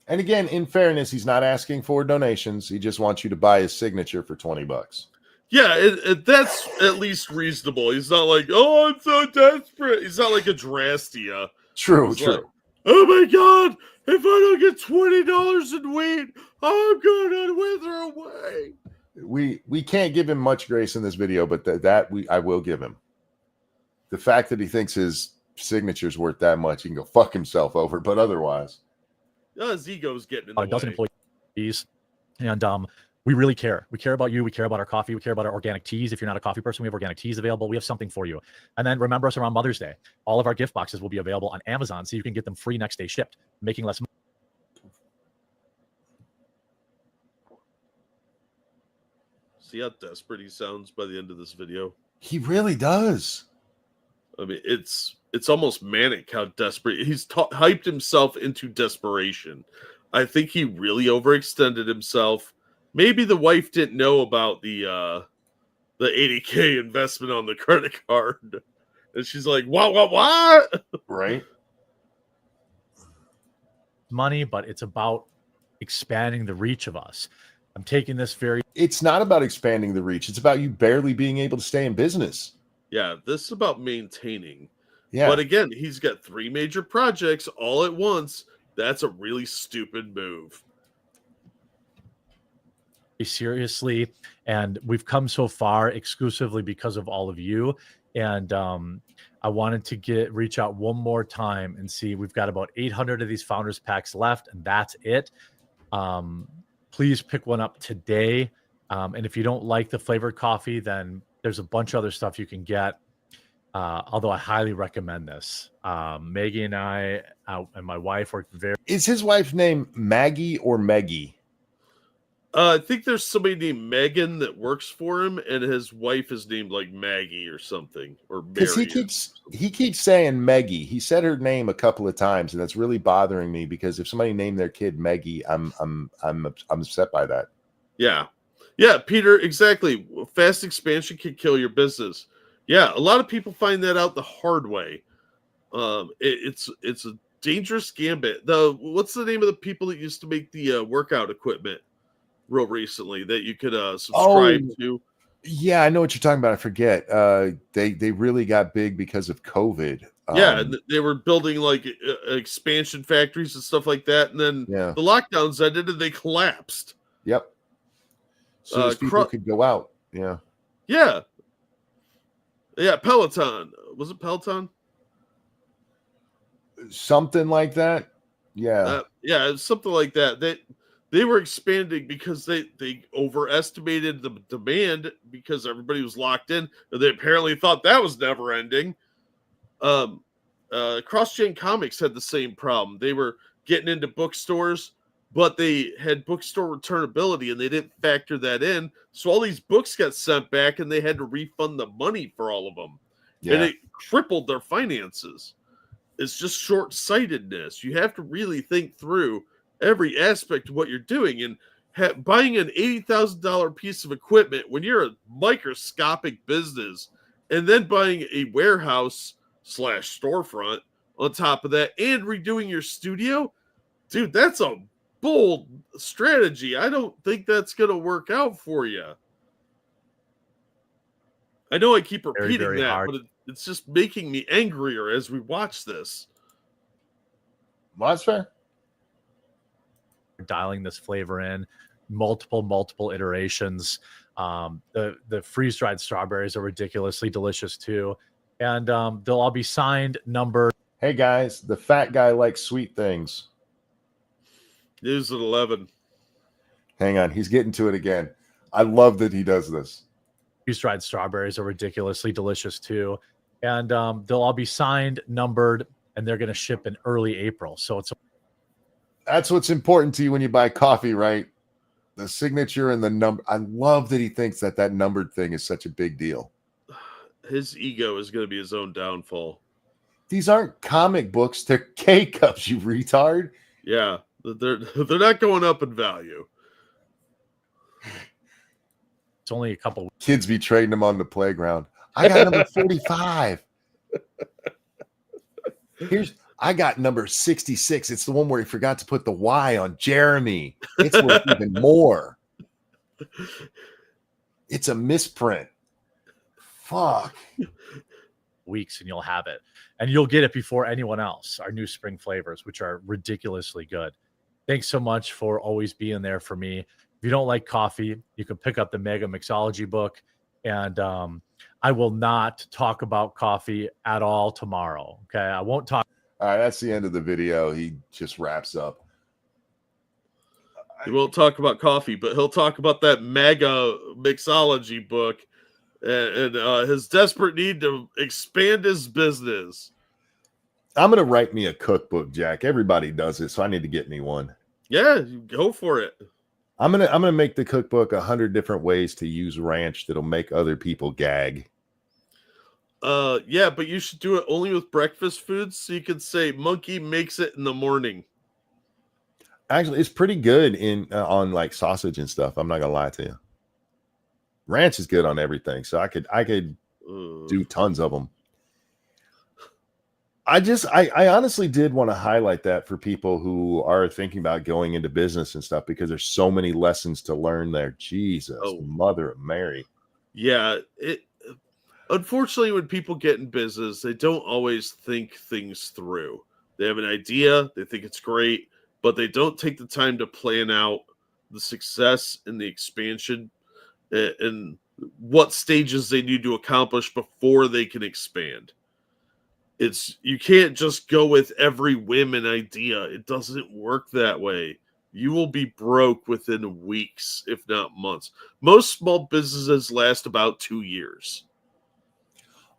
And again, in fairness, he's not asking for donations. He just wants you to buy his signature for $20. Yeah, that's at least reasonable. He's not like, oh, I'm so desperate. He's not like a Drastia. True. Like, oh my God, if I don't get $20 in weed, I'm going to wither away. We can't give him much grace in this video, but I will give him. The fact that he thinks his signature's worth that much, he can go fuck himself over, but otherwise. His ego's getting in the way. Dozen employees, and we really care. We care about you. We care about our coffee. We care about our organic teas. If you're not a coffee person, we have organic teas available. We have something for you. And then remember us around Mother's Day. All of our gift boxes will be available on Amazon, so you can get them free next day shipped, making less money. See how desperate he sounds by the end of this video? He really does. I mean, it's almost manic how desperate he's hyped himself into desperation. I think he really overextended himself. Maybe the wife didn't know about the $80K investment on the credit card, and she's like, "What?" Right? Money, but it's about expanding the reach of us. I'm taking this very. It's not about expanding the reach. It's about you barely being able to stay in business. Yeah, this is about maintaining. Yeah. But again, he's got 3 major projects all at once. That's a really stupid move. Seriously, and we've come so far exclusively because of all of you. And I wanted to reach out one more time and see. We've got about 800 of these founders packs left, and that's it. Please pick one up today. And if you don't like the flavored coffee, then there's a bunch of other stuff you can get. Although I highly recommend this. Maggie and I and my wife worked very. Is his wife's name Maggie or Meggie? I think there's somebody named Megan that works for him, and his wife is named like Maggie or something, or Mary. Because he keeps saying Meggie. He said her name a couple of times, and that's really bothering me because if somebody named their kid Meggie, I'm upset by that. Yeah, Peter, exactly. Fast expansion can kill your business. Yeah, a lot of people find that out the hard way. It's a dangerous gambit. What's the name of the people that used to make the workout equipment real recently that you could subscribe to? Yeah, I know what you're talking about. I forget. They really got big because of COVID. Yeah, and they were building like expansion factories and stuff like that, and then Yeah. the lockdowns ended and they collapsed. Yep. So as people could go out. Yeah. Yeah. Yeah, Peloton. Was it Peloton? Something like that. Yeah. Yeah, it's something like that. They were expanding because they overestimated the demand because everybody was locked in, and they apparently thought that was never ending. Cross-Gen Comics had the same problem. They were getting into bookstores, but they had bookstore returnability, and they didn't factor that in. So all these books got sent back, and they had to refund the money for all of them, and it crippled their finances. It's just short-sightedness. You have to really think through every aspect of what you're doing, and buying an $80,000 piece of equipment when you're a microscopic business, and then buying a warehouse / storefront on top of that, and redoing your studio, dude, that's a bold strategy. I don't think that's gonna work out for you. I know I keep repeating very that, hard. but it's just making me angrier as we watch this. Well, that's fair. Dialing this flavor in, multiple iterations. The freeze dried strawberries are ridiculously delicious too, and they'll all be signed, numbered. Hey guys, the fat guy likes sweet things. News at 11. Hang on, he's getting to it again. I love that he does this. Freeze-dried strawberries are ridiculously delicious too, and they'll all be signed, numbered, and they're going to ship in early April. So That's what's important to you when you buy coffee, right? The signature and the number. I love that he thinks that numbered thing is such a big deal. His ego is going to be his own downfall. These aren't comic books; they're K-cups, you retard. Yeah, they're not going up in value. it's only a couple. Kids be trading them on the playground. I got number 45. I got number 66. It's the one where he forgot to put the Y on Jeremy. It's worth even more. It's a misprint. Fuck. Weeks and you'll have it, and you'll get it before anyone else. Our new spring flavors, which are ridiculously good. Thanks so much for always being there for me. If you don't like coffee, you can pick up the Mega Mixology book, and I will not talk about coffee at all tomorrow. Okay, I won't talk. All right, that's the end of the video. He just wraps up. He won't talk about coffee, but he'll talk about that Mega Mixology book and his desperate need to expand his business. I'm going to write me a cookbook, Jack. Everybody does it, so I need to get me one. Yeah, go for it. I'm gonna make the cookbook 100 different ways to use ranch that'll make other people gag. Yeah, but you should do it only with breakfast foods, so you could say monkey makes it in the morning. Actually, it's pretty good in on like sausage and stuff. I'm not gonna lie to you. Ranch is good on everything, so I could do tons of them. I honestly did want to highlight that for people who are thinking about going into business and stuff, because there's so many lessons to learn there. Jesus, Mother of Mary. Yeah, unfortunately, when people get in business, they don't always think things through. They have an idea, they think it's great, but they don't take the time to plan out the success and the expansion and what stages they need to accomplish before they can expand. You can't just go with every whim and idea. It doesn't work that way. You will be broke within weeks, if not months. Most small businesses last about 2 years.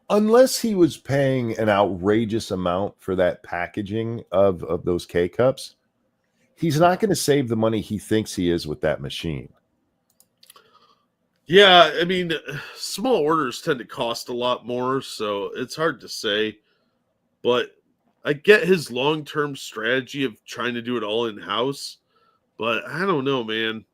Unless he was paying an outrageous amount for that packaging of those K-cups, he's not going to save the money he thinks he is with that machine. Yeah, I mean, small orders tend to cost a lot more, so it's hard to say. But I get his long-term strategy of trying to do it all in-house, but I don't know, man.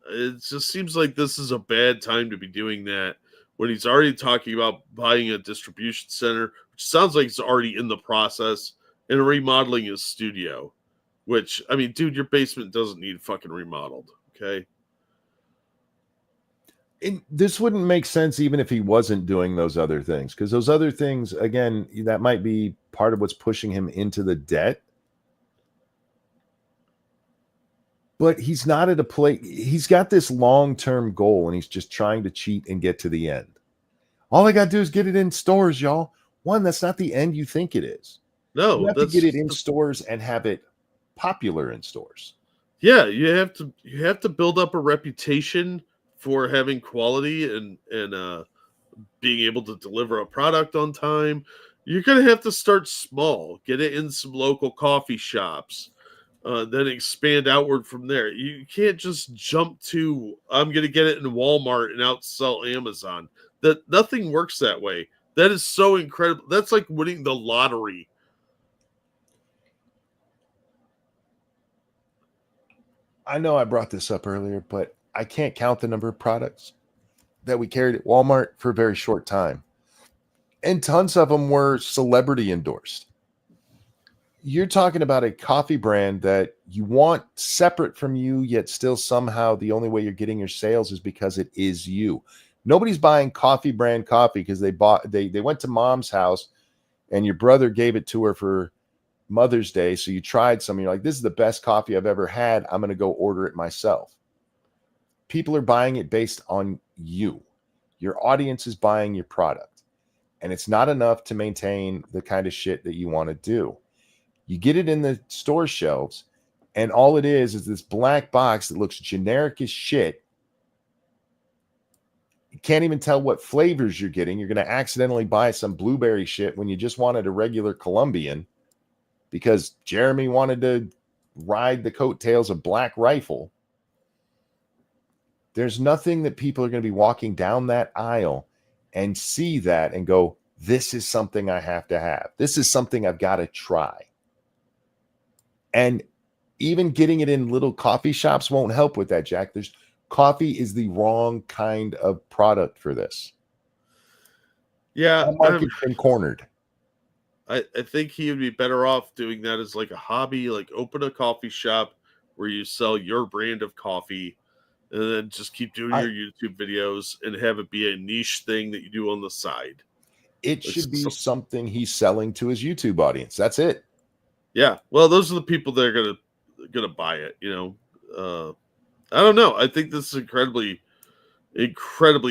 It just seems like this is a bad time to be doing that when he's already talking about buying a distribution center, which sounds like he's already in the process, and remodeling his studio, which, I mean, dude, your basement doesn't need fucking remodeled, okay? this wouldn't make sense even if he wasn't doing those other things, because those other things, again, that might be part of what's pushing him into the debt. But he's not at a place. He's got this long-term goal, and he's just trying to cheat and get to the end. All I got to do is get it in stores, y'all. One, that's not the end you think it is. No, You have to get it in stores and have it popular in stores. Yeah, you have to build up a reputation for having quality and being able to deliver a product on time. You're going to have to start small, get it in some local coffee shops, then expand outward from there. You can't just jump to, I'm going to get it in Walmart and outsell Amazon. That nothing works that way. That is so incredible. That's like winning the lottery. I know I brought this up earlier, but I can't count the number of products that we carried at Walmart for a very short time. And tons of them were celebrity endorsed. You're talking about a coffee brand that you want separate from you, yet still somehow the only way you're getting your sales is because it is you. Nobody's buying coffee brand coffee because they went to mom's house and your brother gave it to her for Mother's Day. So you tried some, and you're like, this is the best coffee I've ever had. I'm going to go order it myself. People are buying it based on you. Your audience is buying your product. And it's not enough to maintain the kind of shit that you want to do. You get it in the store shelves, and all it is this black box that looks generic as shit. You can't even tell what flavors you're getting. You're going to accidentally buy some blueberry shit when you just wanted a regular Colombian because Jeremy wanted to ride the coattails of Black Rifle. There's nothing that people are going to be walking down that aisle and see that and go, this is something I have to have. This is something I've got to try. And even getting it in little coffee shops won't help with that, Jack. Coffee is the wrong kind of product for this. Yeah, that market's been cornered. I think he would be better off doing that as like a hobby, like open a coffee shop where you sell your brand of coffee and then just keep doing your YouTube videos and have it be a niche thing that you do on the side. It should be something he's selling to his YouTube audience. That's it. Yeah. Well, those are the people that are gonna buy it, you know. I don't know. I think this is incredibly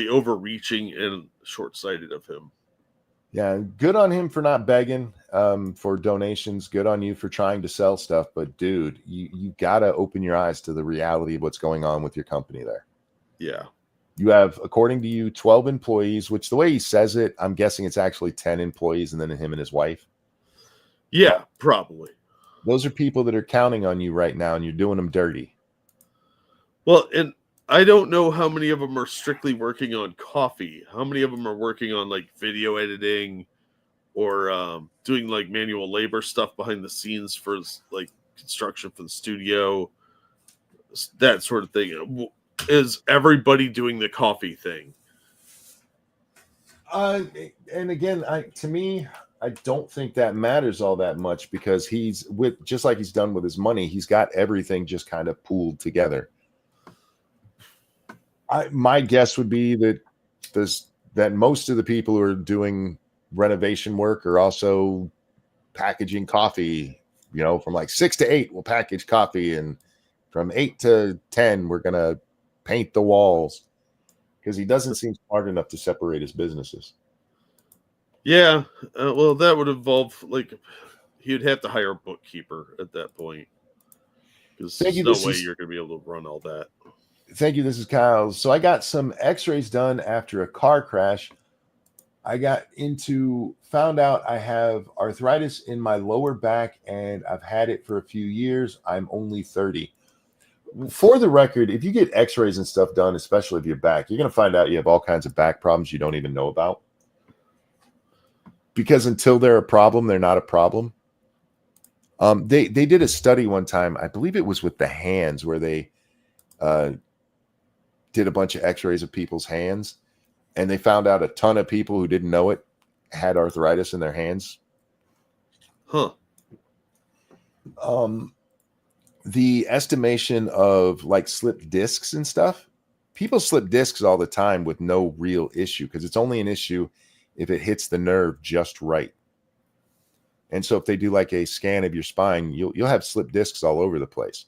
overreaching and short-sighted of him. Yeah, good on him for not begging for donations. Good on you for trying to sell stuff. But dude, you gotta open your eyes to the reality of what's going on with your company there. Yeah. You have, according to you, 12 employees, which the way he says it, I'm guessing it's actually 10 employees and then him and his wife. Yeah, probably. Those are people that are counting on you right now and you're doing them dirty. Well, and I don't know how many of them are strictly working on coffee. How many of them are working on like video editing or doing like manual labor stuff behind the scenes for like construction for the studio, that sort of thing. Is everybody doing the coffee thing? And again, to me, I don't think that matters all that much because he's just like he's done with his money. He's got everything just kind of pooled together. My guess would be that most of the people who are doing renovation work are also packaging coffee, you know, from like 6 to 8, we'll package coffee. And from 8 to 10, we're going to paint the walls because he doesn't seem smart enough to separate his businesses. Yeah. Well, that would involve like, he would have to hire a bookkeeper at that point because there's no way you're going to be able to run all that. Thank you. This is Kyle. So I got some x-rays done after a car crash. I found out I have arthritis in my lower back and I've had it for a few years. I'm only 30. For the record, if you get x-rays and stuff done, especially if you're back, you're going to find out you have all kinds of back problems you don't even know about. Because until they're a problem, they're not a problem. They did a study one time, I believe it was with the hands, where they did a bunch of x-rays of people's hands, and they found out a ton of people who didn't know it had arthritis in their hands. Huh. The estimation of like slipped discs and stuff People slip discs all the time with no real issue because it's only an issue if it hits the nerve just right. And so if they do like a scan of your spine, you'll have slip discs all over the place.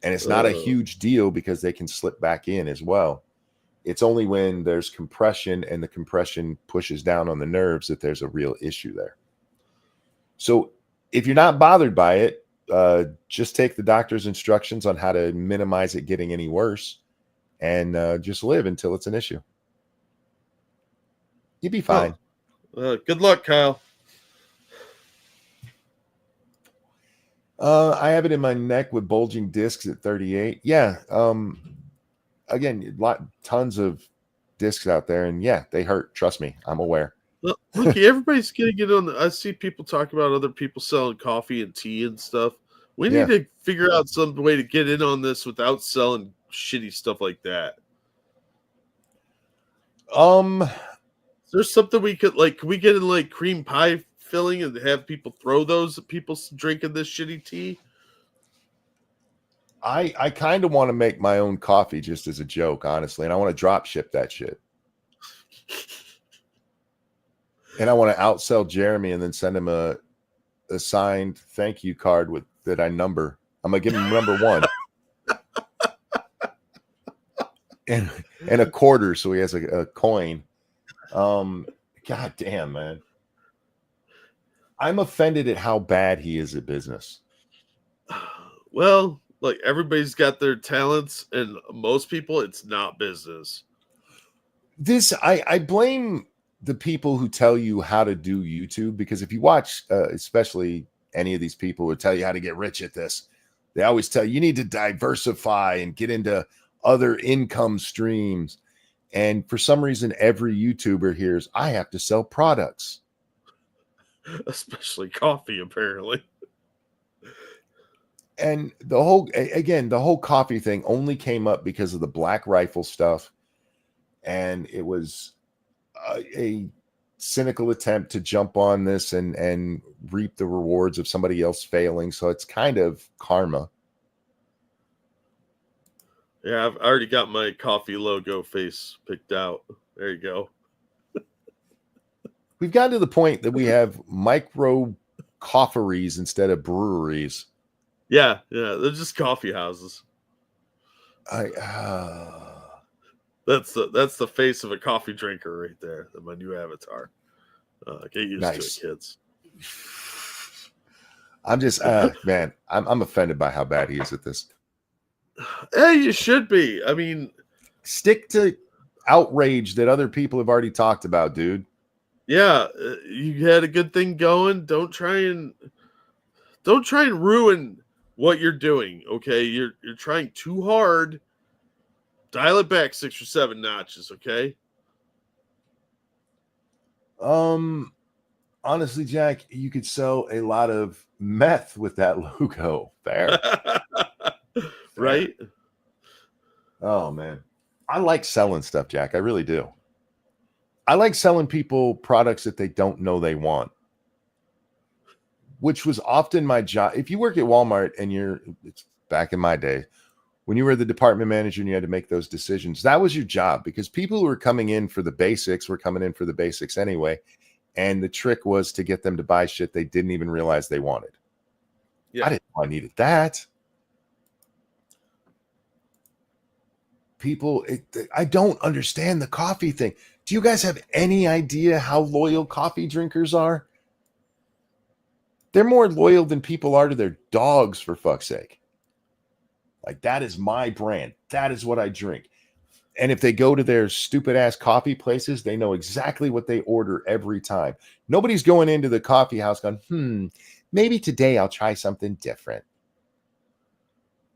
And it's not a huge deal because they can slip back in as well. It's only when there's compression and the compression pushes down on the nerves that there's a real issue there. So if you're not bothered by it, just take the doctor's instructions on how to minimize it getting any worse and just live until it's an issue. You'll be fine. Good luck, Kyle. I have it in my neck with bulging discs at 38. Yeah. Again, tons of discs out there, and yeah, they hurt. Trust me, I'm aware. Look, everybody's gonna get on. I see people talk about other people selling coffee and tea and stuff. We need to figure out some way to get in on this without selling shitty stuff like that. There's something we could like. Can we get in like cream pie filling and have people throw those at people drinking this shitty tea? I kind of want to make my own coffee just as a joke, honestly, and I want to drop ship that shit. And I want to outsell Jeremy and then send him a signed thank you card with that I number. I'm gonna give him number 1. and a quarter, so he has a coin. God damn, man. I'm offended at how bad he is at business. Well, like everybody's got their talents, and most people, it's not business. I blame the people who tell you how to do YouTube, because if you watch, especially any of these people who tell you how to get rich at this, they always tell you need to diversify and get into other income streams. And for some reason, every YouTuber hears, I have to sell products. Especially coffee, apparently. And the whole coffee thing only came up because of the Black Rifle stuff. And it was a cynical attempt to jump on this and reap the rewards of somebody else failing. So it's kind of karma. Yeah, I've already got my coffee logo face picked out. There you go. We've gotten to the point that we have micro coffeeries instead of breweries. Yeah, they're just coffee houses. That's the face of a coffee drinker right there. My new avatar. Get used to it, kids. I'm just man, I'm offended by how bad he is at this. Hey, you should be. I mean, stick to outrage that other people have already talked about, dude. Yeah, you had a good thing going. Don't try and ruin what you're doing. Okay, you're trying too hard. Dial it back 6 or 7 notches. Okay. Honestly, Jack, you could sell a lot of meth with that logo. Fair. Right? Oh man, I like selling stuff, Jack. I really do. I like selling people products that they don't know they want, which was often my job. If you work at Walmart and it's back in my day, when you were the department manager and you had to make those decisions, that was your job, because people who were coming in for the basics were coming in for the basics anyway. And the trick was to get them to buy shit they didn't even realize they wanted. Yeah. I didn't know I needed that. People, I don't understand the coffee thing. Do you guys have any idea how loyal coffee drinkers are? They're more loyal than people are to their dogs, for fuck's sake. Like, that is my brand. That is what I drink. And if they go to their stupid ass coffee places, they know exactly what they order every time. Nobody's going into the coffee house going, maybe today I'll try something different.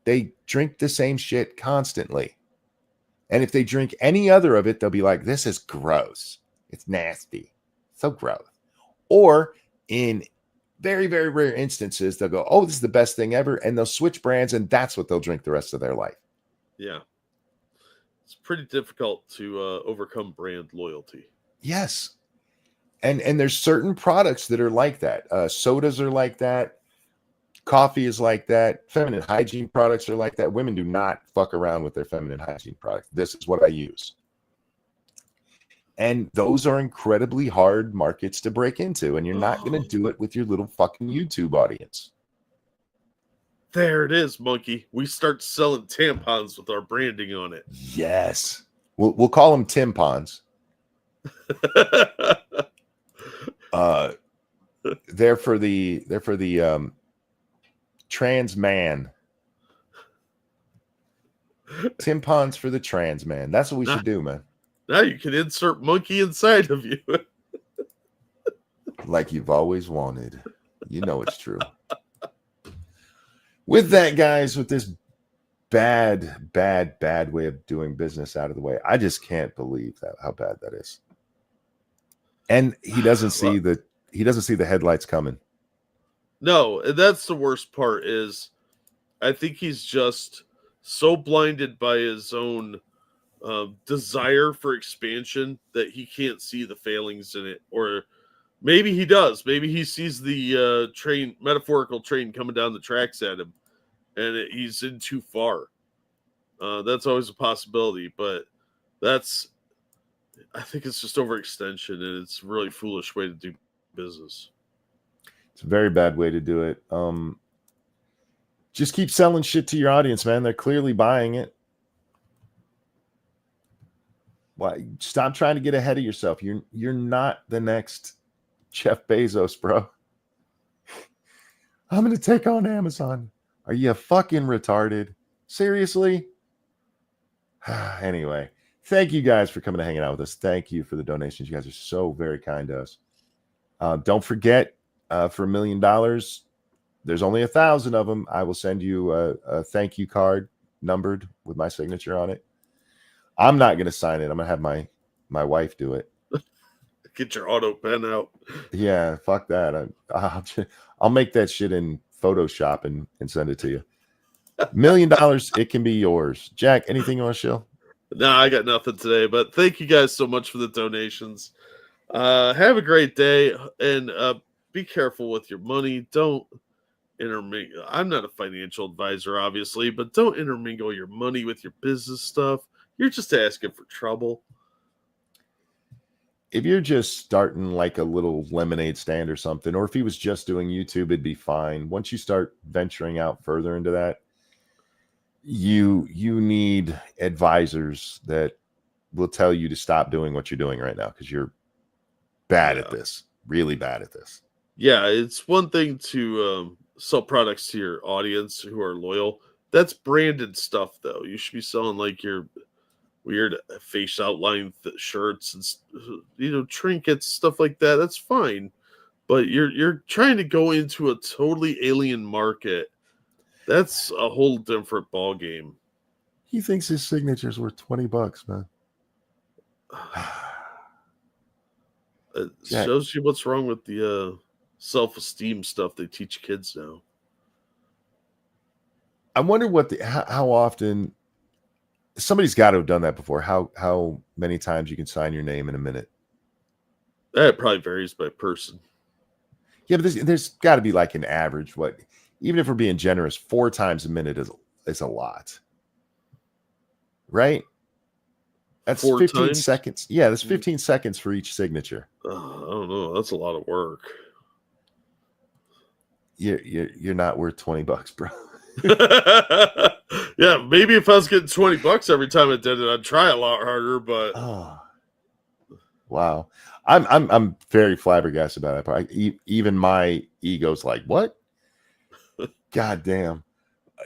They drink the same shit constantly. And if they drink any other of it, they'll be like, this is gross. It's nasty. So gross. Or in very, very rare instances, they'll go, oh, this is the best thing ever. And they'll switch brands, and that's what they'll drink the rest of their life. Yeah. It's pretty difficult to overcome brand loyalty. Yes. And there's certain products that are like that. Sodas are like that. Coffee is like that. Feminine hygiene products are like that. Women do not fuck around with their feminine hygiene products. This is what I use. And those are incredibly hard markets to break into. And you're not going to do it with your little fucking YouTube audience. There it is, monkey. We start selling tampons with our branding on it. Yes. We'll call them Timpons. They're for the trans man. Timpons for the trans man. That's what we should do, man. Now you can insert monkey inside of you. Like you've always wanted. You know it's true. With that, guys, with this bad way of doing business out of the way, I just can't believe how bad that is. And he doesn't see the headlights coming. No, and that's the worst part is I think he's just so blinded by his own desire for expansion that he can't see the failings in it. Or maybe he does. Maybe he sees the metaphorical train coming down the tracks at him and he's in too far. That's always a possibility, but I think it's just overextension, and it's a really foolish way to do business. It's a very bad way to do it. Just keep selling shit to your audience, man. They're clearly buying it. Why? Stop trying to get ahead of yourself. You're not the next Jeff Bezos, bro. I'm going to take on Amazon. Are you fucking retarded? Seriously? Anyway, thank you guys for coming and hanging out with us. Thank you for the donations. You guys are so very kind to us. Don't forget, for $1 million, there's only 1,000 of them. I will send you a thank you card numbered with my signature on it. I'm not going to sign it. I'm going to have my wife do it. Get your auto pen out. Yeah, fuck that. I'll make that shit in Photoshop and send it to you. $1 million, it can be yours. Jack, anything you want to show? No, I got nothing today, but thank you guys so much for the donations. Have a great day, and be careful with your money. Don't intermingle. I'm not a financial advisor, obviously, but don't intermingle your money with your business stuff. You're just asking for trouble. If you're just starting like a little lemonade stand or something, or if he was just doing YouTube, it'd be fine. Once you start venturing out further into that, you need advisors that will tell you to stop doing what you're doing right now because you're bad at this, really bad at this. Yeah, it's one thing to sell products to your audience who are loyal. That's branded stuff, though. You should be selling like your weird face outline shirts and trinkets, stuff like that. That's fine, but you're trying to go into a totally alien market. That's a whole different ball game. He thinks his signature's worth $20, man. It shows you what's wrong with the self-esteem stuff they teach kids now. I wonder how often somebody's got to have done that before. How many times you can sign your name in a minute? That probably varies by person. Yeah, but there's got to be like an average. Even if we're being generous, 4 times a minute is a lot, right? That's 15 seconds. Yeah, that's 15 seconds for each signature. I don't know. That's a lot of work. You're not worth $20, bro. Yeah, maybe if I was getting $20 every time I did it, I'd try a lot harder. But wow, I'm very flabbergasted about that part. Even my ego's like, what? God damn.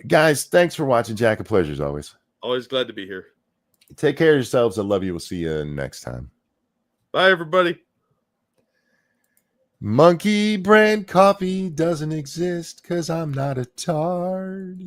Guys, thanks for watching. Jack, a pleasure as always. Always glad to be here. Take care of yourselves. I love you. We'll see you next time. Bye, everybody. Monkey brand coffee doesn't exist because I'm not a tard.